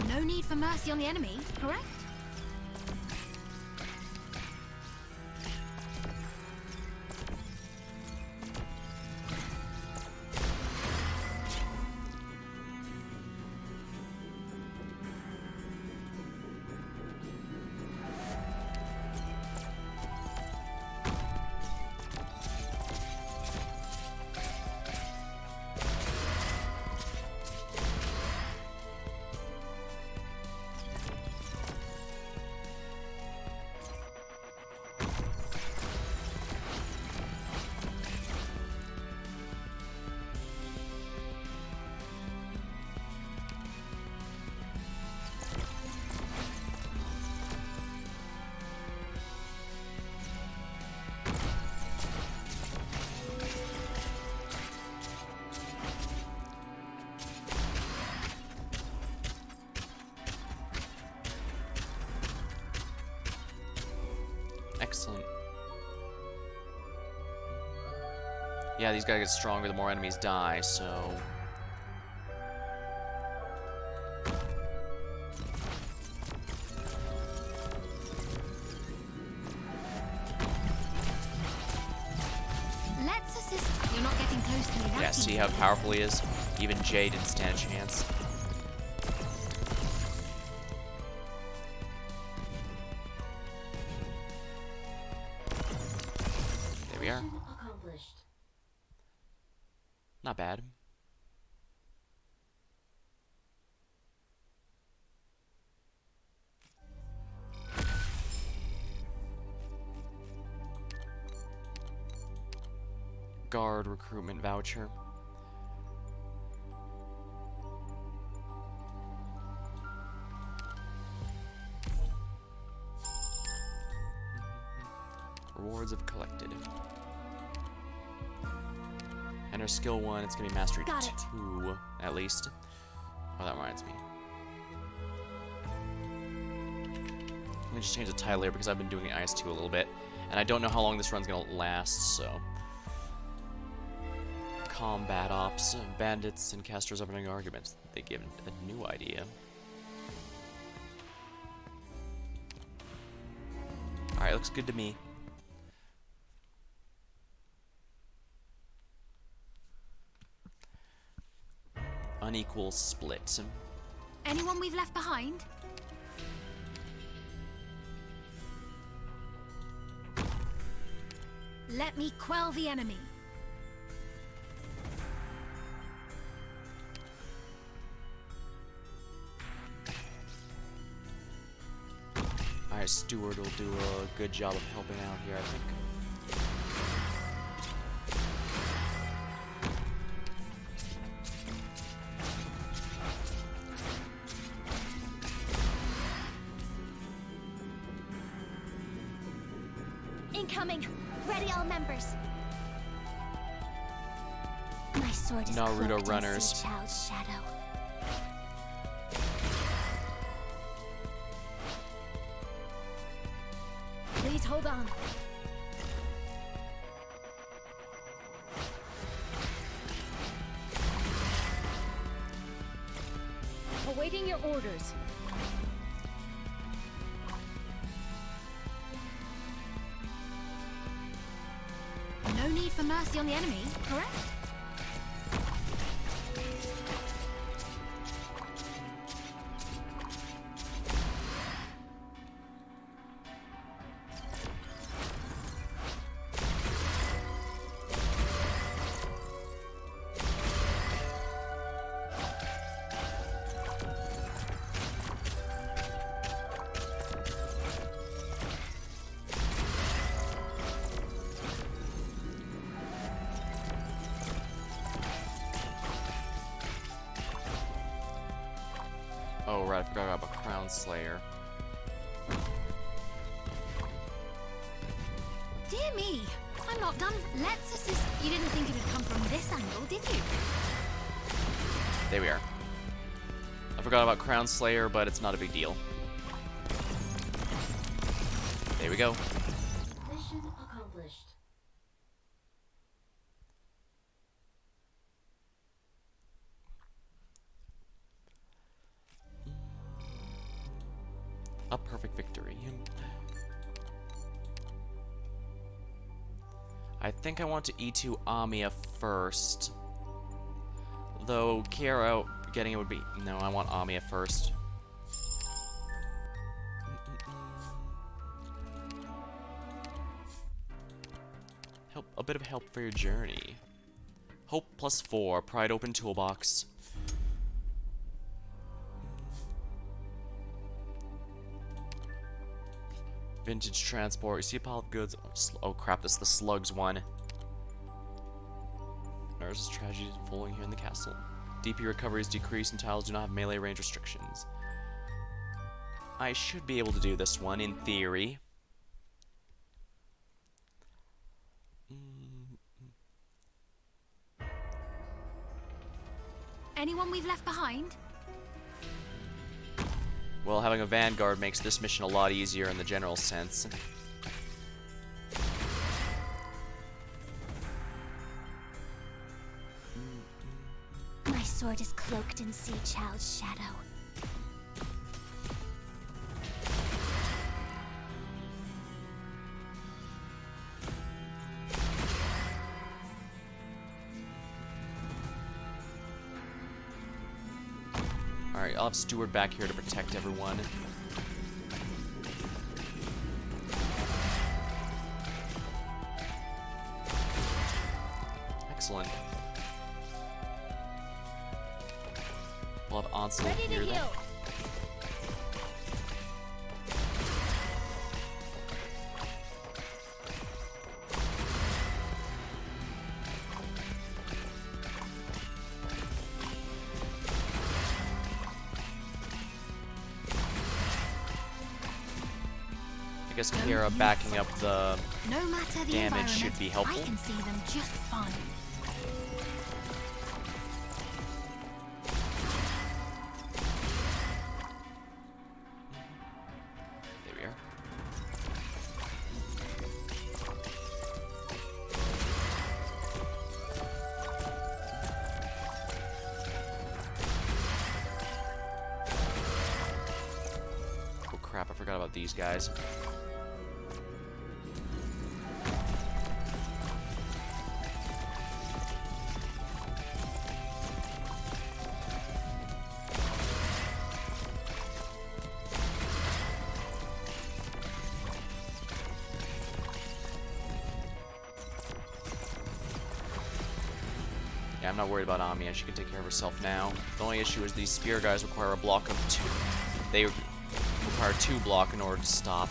No need for mercy on the enemy, correct? Yeah, these guys get stronger the more enemies die, so... Let's assist. You're not getting close to me. Yeah, That's see easy. how powerful he is? Even Jay didn't stand a chance. There we are. Accomplished. Not bad. Guard recruitment voucher. Rewards have collected. Enter skill 1, it's gonna be mastery Got it. 2, at least. Oh, that reminds me. Let me just change the title here because I've been doing IS2 a little bit. And I don't know how long this run's gonna last, so... Combat ops, bandits, and casters opening arguments. They give a new idea. Alright, looks good to me. Unequal split. Anyone we've left behind? Let me quell the enemy. Alright, Steward will do a good job of helping out here, I think. Incoming! Ready all members! My sword is Naruto cloaked in runners. Su Chao's shadow. Please hold on. Awaiting your orders. No need for mercy on the enemy, correct? Oh, right, I forgot about Crown Slayer. Dear me, I'm not done. Let's assist. You didn't think it'd come from this angle, did you? There we are. I forgot about Crown Slayer, but it's not a big deal. There we go. Mission accomplished. A perfect victory. I think I want to E2 Amiya first. Though Kiara getting it would be... No, I want Amiya first. Help, a bit of help for your journey. Hope +4, Pride Open Toolbox. Vintage transport. You see a pile of goods. Oh crap, this is the slugs one. There's tragedy unfolding here in the castle. DP recoveries decrease and tiles do not have melee range restrictions. I should be able to do this one, in theory. Anyone we've left behind? Well, having a vanguard makes this mission a lot easier in the general sense. sword is cloaked in Sea Child's shadow. Alright, I'll have Steward back here to protect everyone. Excellent. We'll have Ansel here then. I guess Kira backing up the No matter the damage should environment, be helpful. I can see them just fine. There we are. Oh crap, I forgot about these guys. Yeah, I'm not worried about Amiya. She can take care of herself now. The only issue is these spear guys require a block of 2. They require 2 block in order to stop.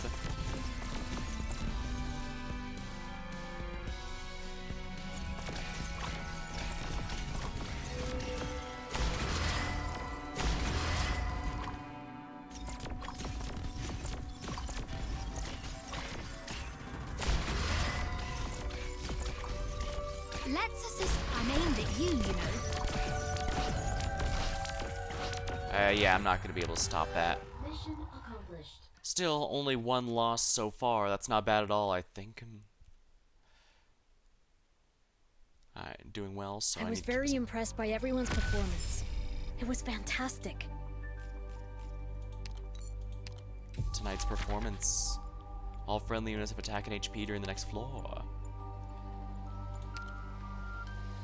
Let's assist. I'm aimed at you, you know. Yeah, I'm not going to be able to stop that. Mission accomplished. Still, only 1 loss so far. That's not bad at all, I think. I'm doing well, so I I was need to very keep impressed by everyone's performance. It was fantastic. tonight's performance. All friendly units have attack and HP during the next floor.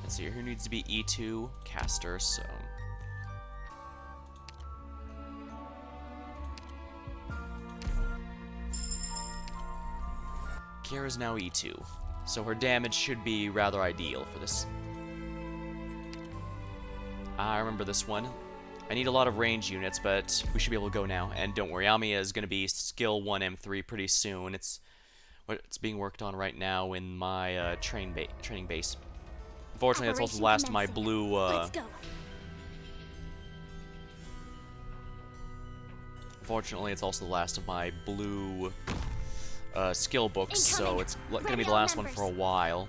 Let's see, who needs to be E2? Caster, so... Kira's now E2, so her damage should be rather ideal for this. I remember this one. I need a lot of range units, but we should be able to go now. And don't worry, Amiya is going to be skill 1 M3 pretty soon. It's being worked on right now in my training base. Unfortunately, that's also the last of my blue... Let's go. Unfortunately, it's also the last of my blue skill books, so Incoming. it's going to be Ready the all last one members. for a while.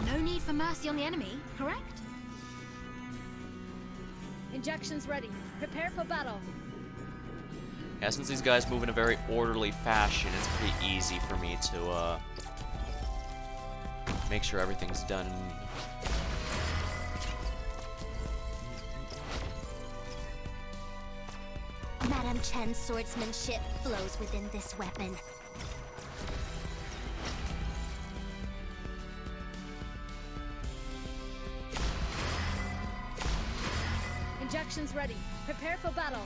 No need for mercy on the enemy, correct? Injections ready. Prepare for battle. Yeah, since these guys move in a very orderly fashion, it's pretty easy for me to make sure everything's done. Madame Chen's swordsmanship flows within this weapon. Injections ready. Prepare for battle.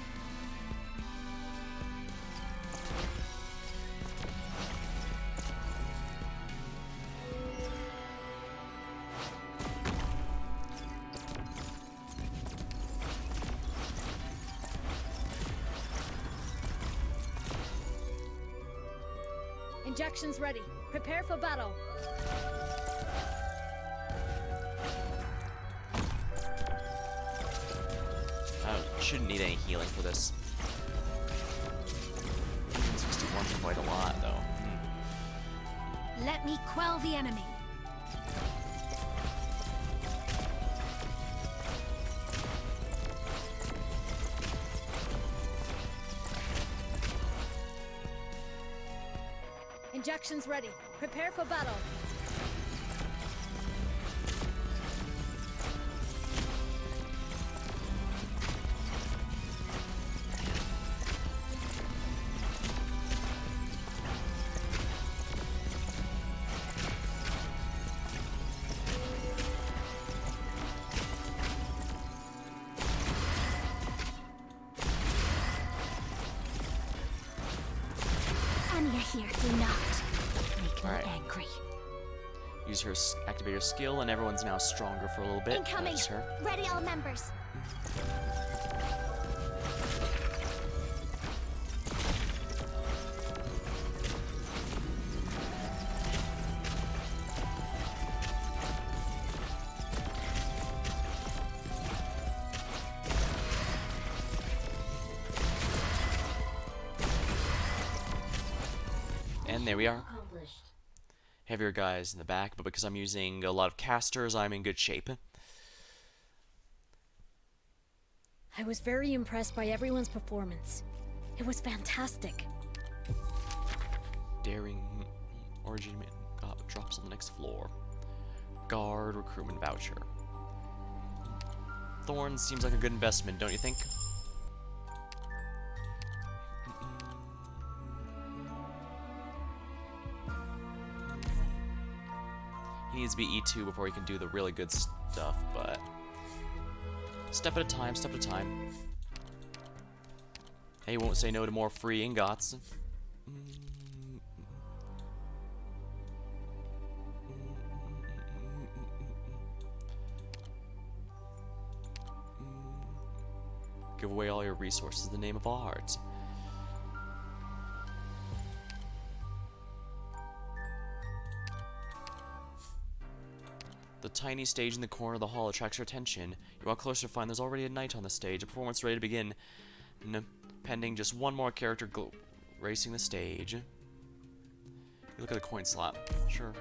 Injections ready. Prepare for battle. I shouldn't need any healing for this. 161 is quite a lot, though. Let me quell the enemy. Injections ready. Prepare for battle. Anya here, do not make me Alright. angry. Use her activate her skill, and everyone's now stronger for a little bit. Incoming! Notice her. Ready all members. And there we are. Heavier guys in the back, but because I'm using a lot of casters, I'm in good shape. I was very impressed by everyone's performance. It was fantastic. Daring origin drops on the next floor. Guard recruitment voucher. Thorn seems like a good investment, don't you think? He needs to be E2 before he can do the really good stuff, but step at a time, step at a time. He won't say no to more free ingots. Give away all your resources in the name of art. The tiny stage in the corner of the hall attracts your attention. You walk closer to find there's already a knight on the stage, a performance ready to begin. Pending just one more character racing the stage. You look at the coin slot. Sure.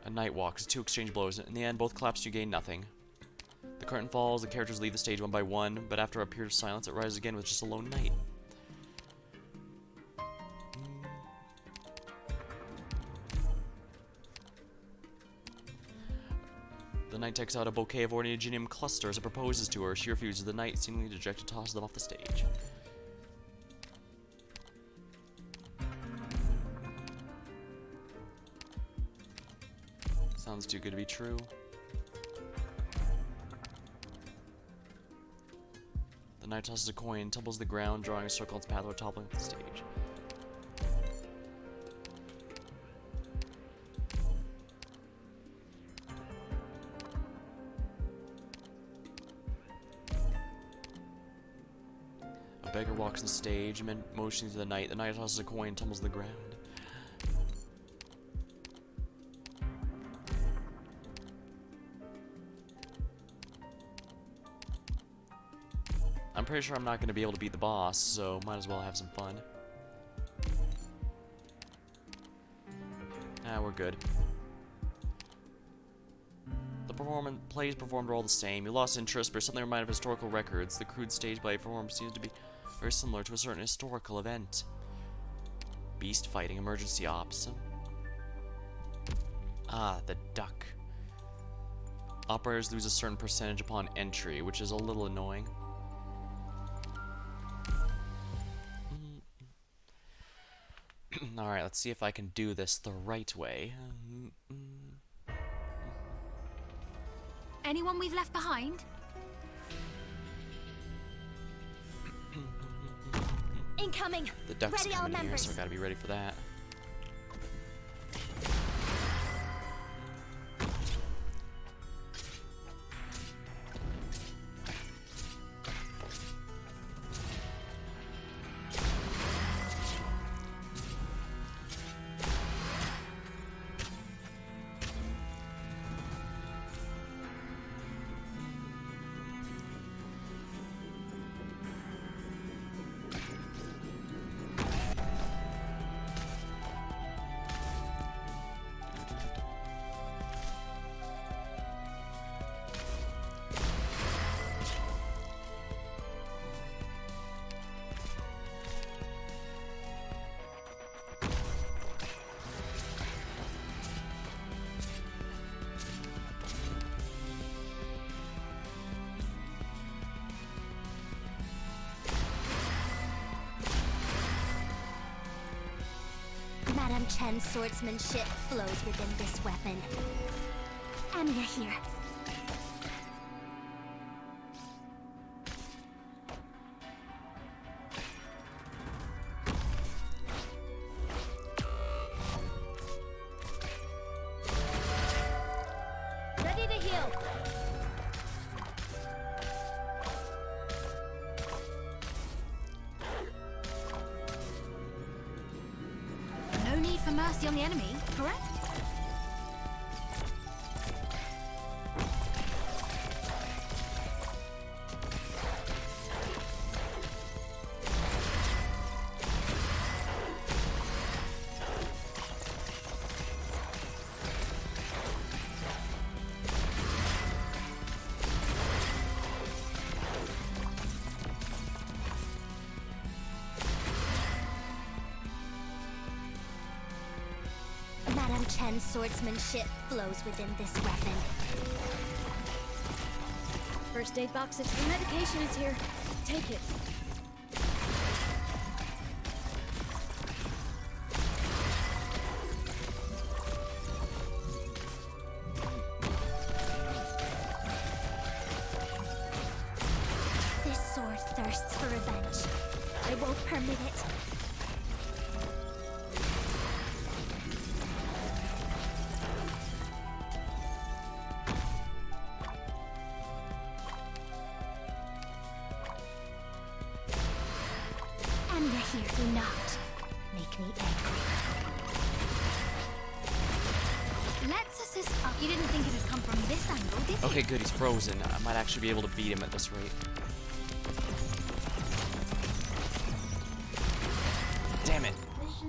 A knight walks, 2 exchange blows. In the end, both collapse, you gain nothing. The curtain falls, the characters leave the stage one by one, but after a period of silence, it rises again with just a lone knight. The knight takes out a bouquet of orniginium clusters and proposes to her. She refuses. The knight, seemingly dejected, tosses them off the stage. Sounds too good to be true. The knight tosses a coin, tumbles to the ground, drawing a circle on its path, toppling the stage. A beggar walks on the stage, motioning to the knight. The knight tosses a coin, tumbles to the ground. I'm pretty sure I'm not going to be able to beat the boss, so might as well have some fun. Ah, we're good. The plays performed are all the same. You lost interest, but something reminded of historical records. The crude stage play performance seems to be very similar to a certain historical event. Beast fighting, emergency ops. Ah, the duck. Operators lose a certain percentage upon entry, which is a little annoying. Alright, let's see if I can do this the right way. Anyone we've left behind? Incoming! The duck's Ready all coming here, members. so I gotta be ready for that. Chen swordsmanship flows within this weapon. Amiya here. Ready to heal. No need for mercy on the enemy, correct? Madame Chen's swordsmanship flows within this weapon. First aid box, the medication is here. Take it. This sword thirsts for revenge. I won't permit it. Amiya here, do not make me angry. Let's assist. Oh, you didn't think it would come from this angle, did you? Okay, good, he's frozen. I might actually be able to beat him at this rate. Damn it.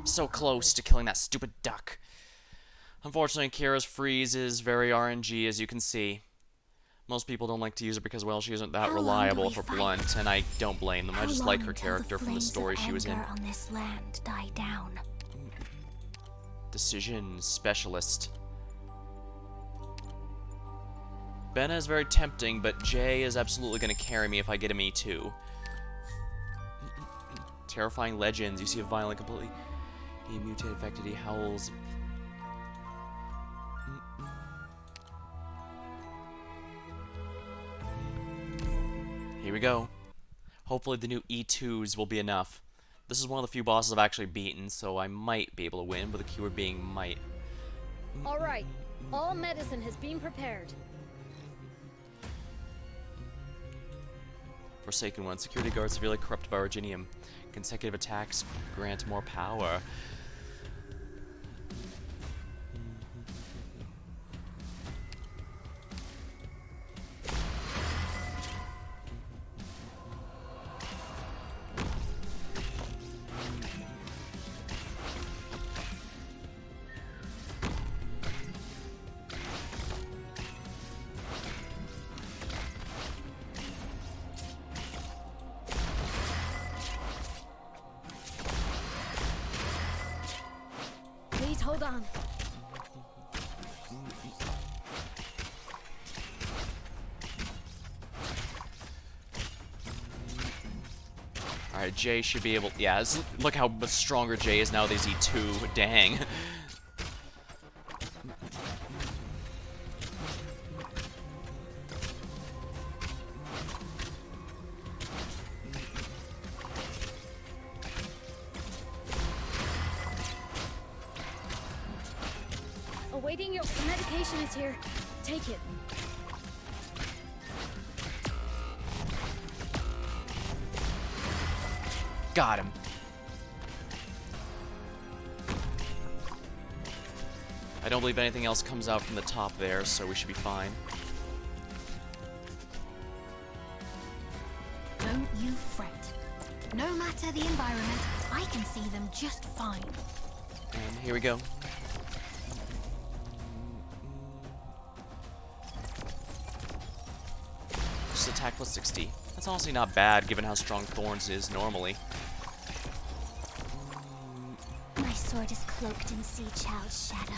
So close to killing that stupid duck. Unfortunately, Kira's freeze is very RNG, as you can see. Most people don't like to use her because, well, she isn't that How long reliable do if we we're fight? blunt, and I don't blame them. I How just long like her until character from the flames story of she was in. anger on this land die down. Decision specialist. Benna is very tempting, but Jay is absolutely going to carry me if I get him E2. Terrifying legends. You see a violent, completely mutated, affected. He howls. Here we go. Hopefully the new E2s will be enough. This is one of the few bosses I've actually beaten, so I might be able to win, with the keyword being might. All right. All medicine has been prepared. Forsaken One. Security guard severely corrupted by Originium. Consecutive attacks grant more power. Please hold on. Alright, Jay should be able... Yeah, look how much stronger Jay is now that he's E2. Dang. Awaiting your medication is here. Take it. Got him. I don't believe anything else comes out from the top there, so we should be fine. Don't you fret. No matter the environment, I can see them just fine. And here we go. Just attack plus 60. That's honestly not bad, given how strong Thorns is normally. My sword is cloaked in Sea Child's shadow.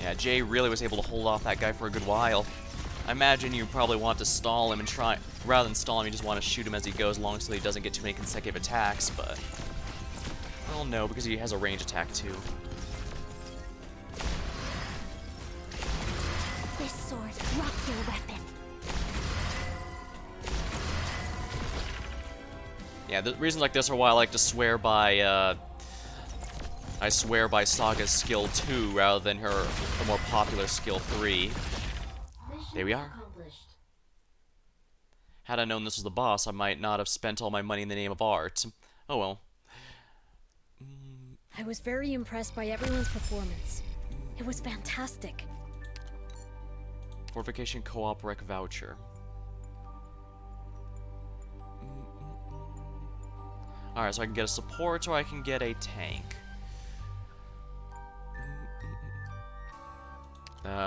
Yeah, Jay really was able to hold off that guy for a good while. I imagine you probably want to stall him and try, rather than stall him, you just want to shoot him as he goes along so he doesn't get too many consecutive attacks, but... Well, no, because he has a range attack, too. This sword, drop your weapon. Yeah, the reasons like this are why I like to swear by, I swear by Saga's skill 2 rather than the more popular skill 3. There we are. Had I known this was the boss, I might not have spent all my money in the name of art. Oh well. I was very impressed by everyone's performance. It was fantastic. Fortification Co-op Rec Voucher. Alright, so I can get a support or I can get a tank.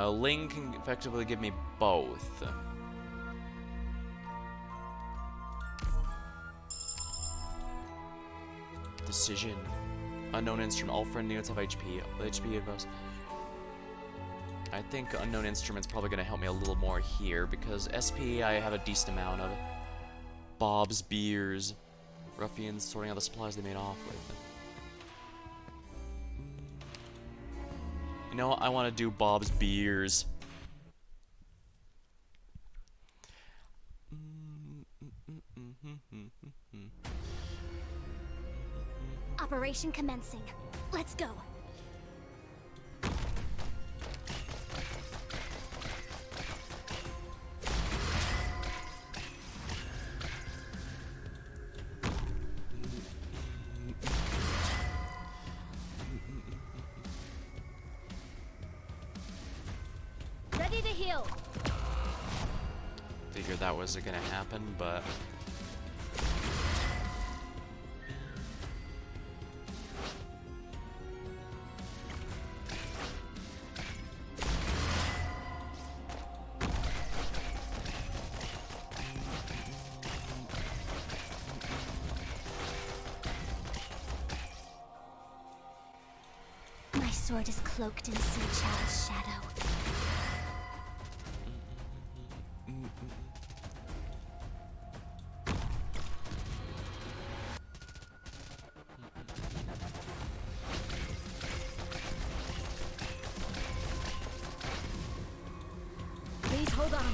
Ling can effectively give me both. Decision. Unknown instrument. All friendly units have HP. HP of us. I think unknown instrument's probably going to help me a little more here because SP I have a decent amount of. Bob's Beers. Ruffians sorting out the supplies they made off with. You know, I want to do Bob's Beers. Operation commencing. Let's go. Ready to heal. Figured that wasn't gonna happen, but... My sword is cloaked in Sea Child's shadow. Please hold on.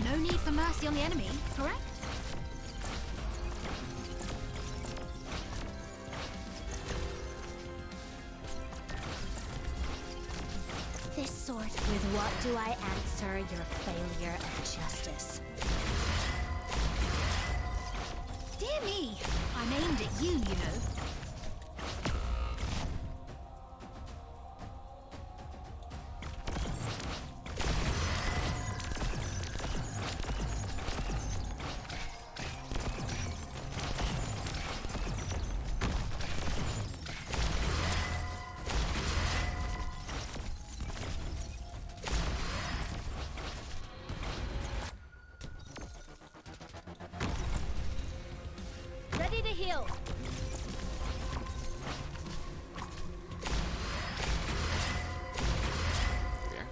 No need for mercy on the enemy, correct? This sword, with what do I answer your failure of justice? Dear me, I'm aimed at you, you know. Ready to heal. Here.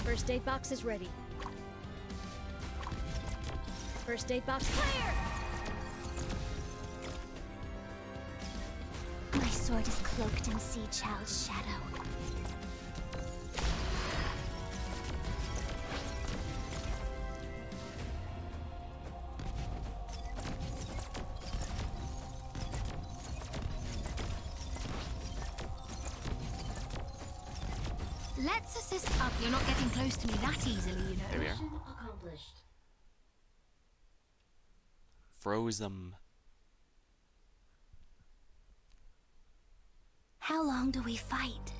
First aid box is ready. First aid box clear! My sword is cloaked in Sea Child's shadow. Let's assist up. You're not getting close to me that easily, you know. There we are. Froze them. How long do we fight?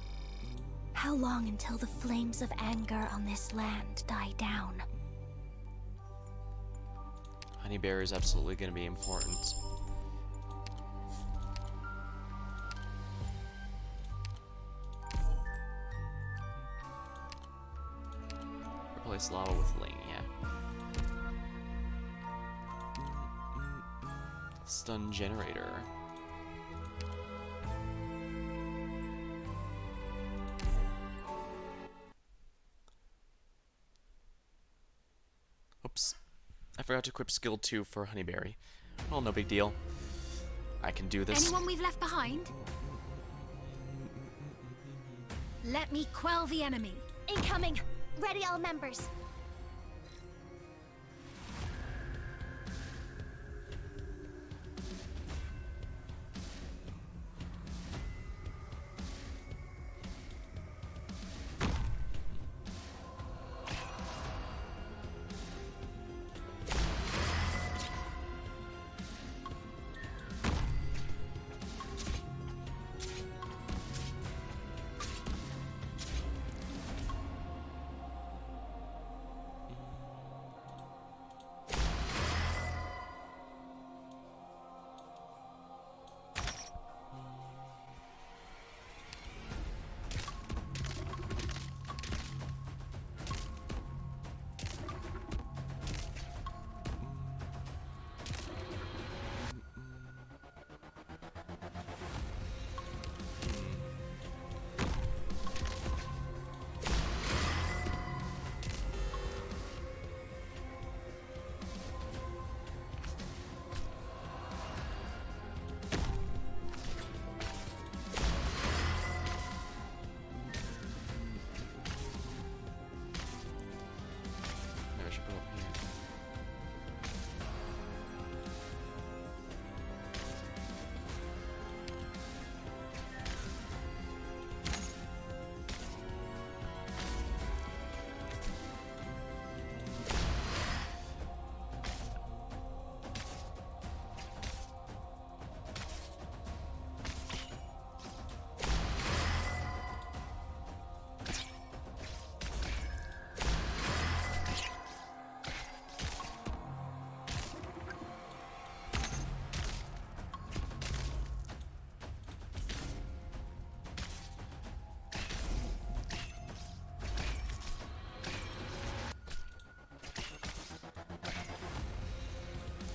How long until the flames of anger on this land die down? Honeyberry is absolutely going to be important. Replace lava with ling, yeah. Stun generator. Oops. I forgot to equip skill 2 for Honeyberry. Well, no big deal. I can do this. Anyone we've left behind? Let me quell the enemy. Incoming! Ready all members. Maybe I should put it up here.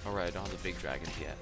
Alright, I don't have the big dragons yet.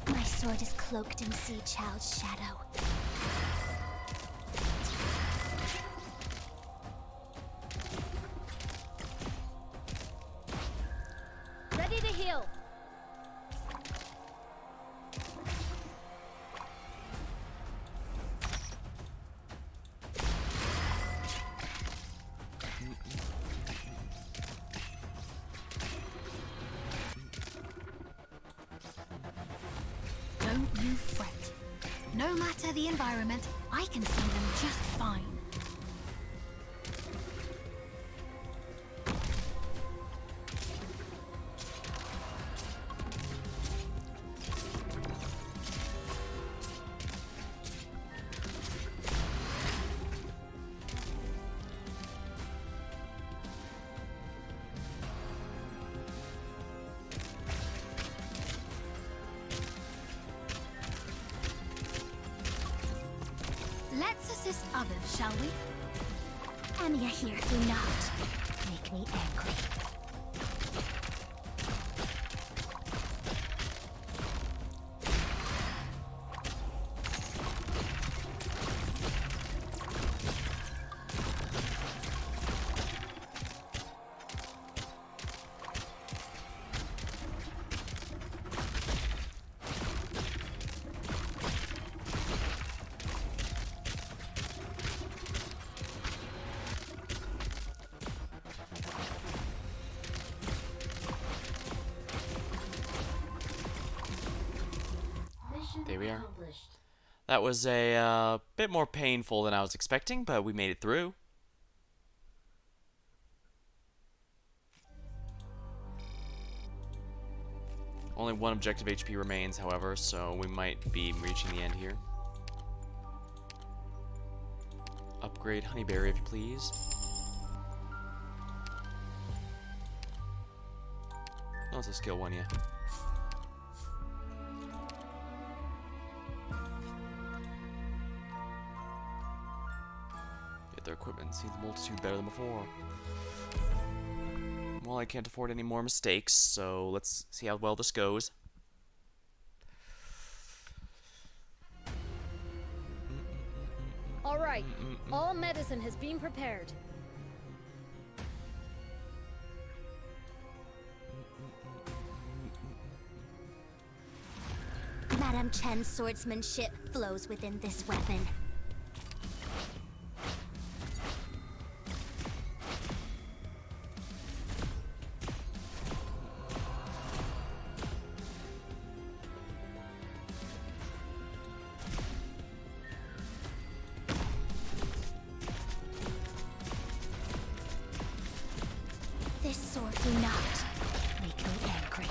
My sword is cloaked in Sea Child's shadow. Ready to heal. Don't you fret. No matter the environment, I can see them just fine. Let's assist others, shall we? Anya here, do not make me angry. Okay, we are. That was a bit more painful than I was expecting, but we made it through. Only one objective HP remains, however, so we might be reaching the end here. Upgrade Honeyberry, if you please. Oh, it's a skill one, yeah. Get their equipment seems a multitude better than before. Well, I can't afford any more mistakes, so let's see how well this goes. All right, all medicine has been prepared. Madame Chen's swordsmanship flows within this weapon. This sword do not make me angry.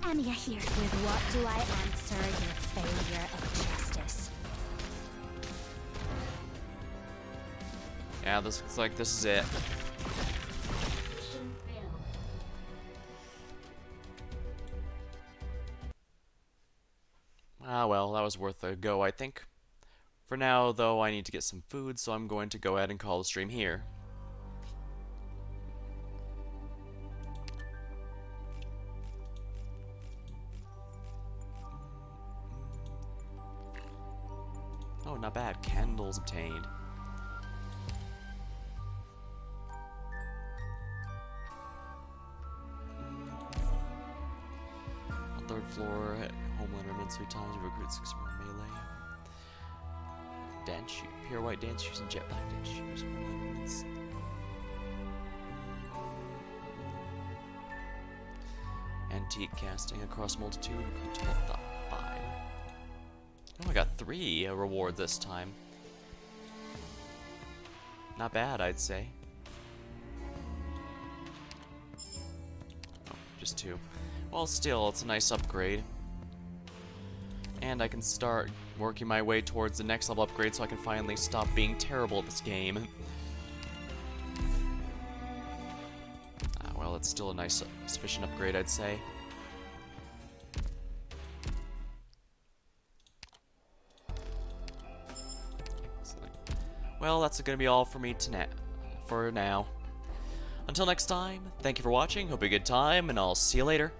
Anya here. With what do I answer your failure of justice? Yeah, this looks like this is it. Ah, well, that was worth a go, I think. For now, though, I need to get some food, so I'm going to go ahead and call the stream here. Oh, not bad. Candles obtained. On third floor, Homeland remnants 3 times. We recruit 6 more melee. Dance shoes. Pure white dance shoes and jet black dance shoes. Homeland remnants. Antique casting across multitude. Recruit to level 5. Oh, I got 3 rewards this time. Not bad, I'd say. Oh, just 2. Well, still, it's a nice upgrade. And I can start working my way towards the next level upgrade so I can finally stop being terrible at this game. Well, it's still a nice, sufficient upgrade, I'd say. Well, that's going to be all for me for now. Until next time, thank you for watching, hope you had a good time, and I'll see you later.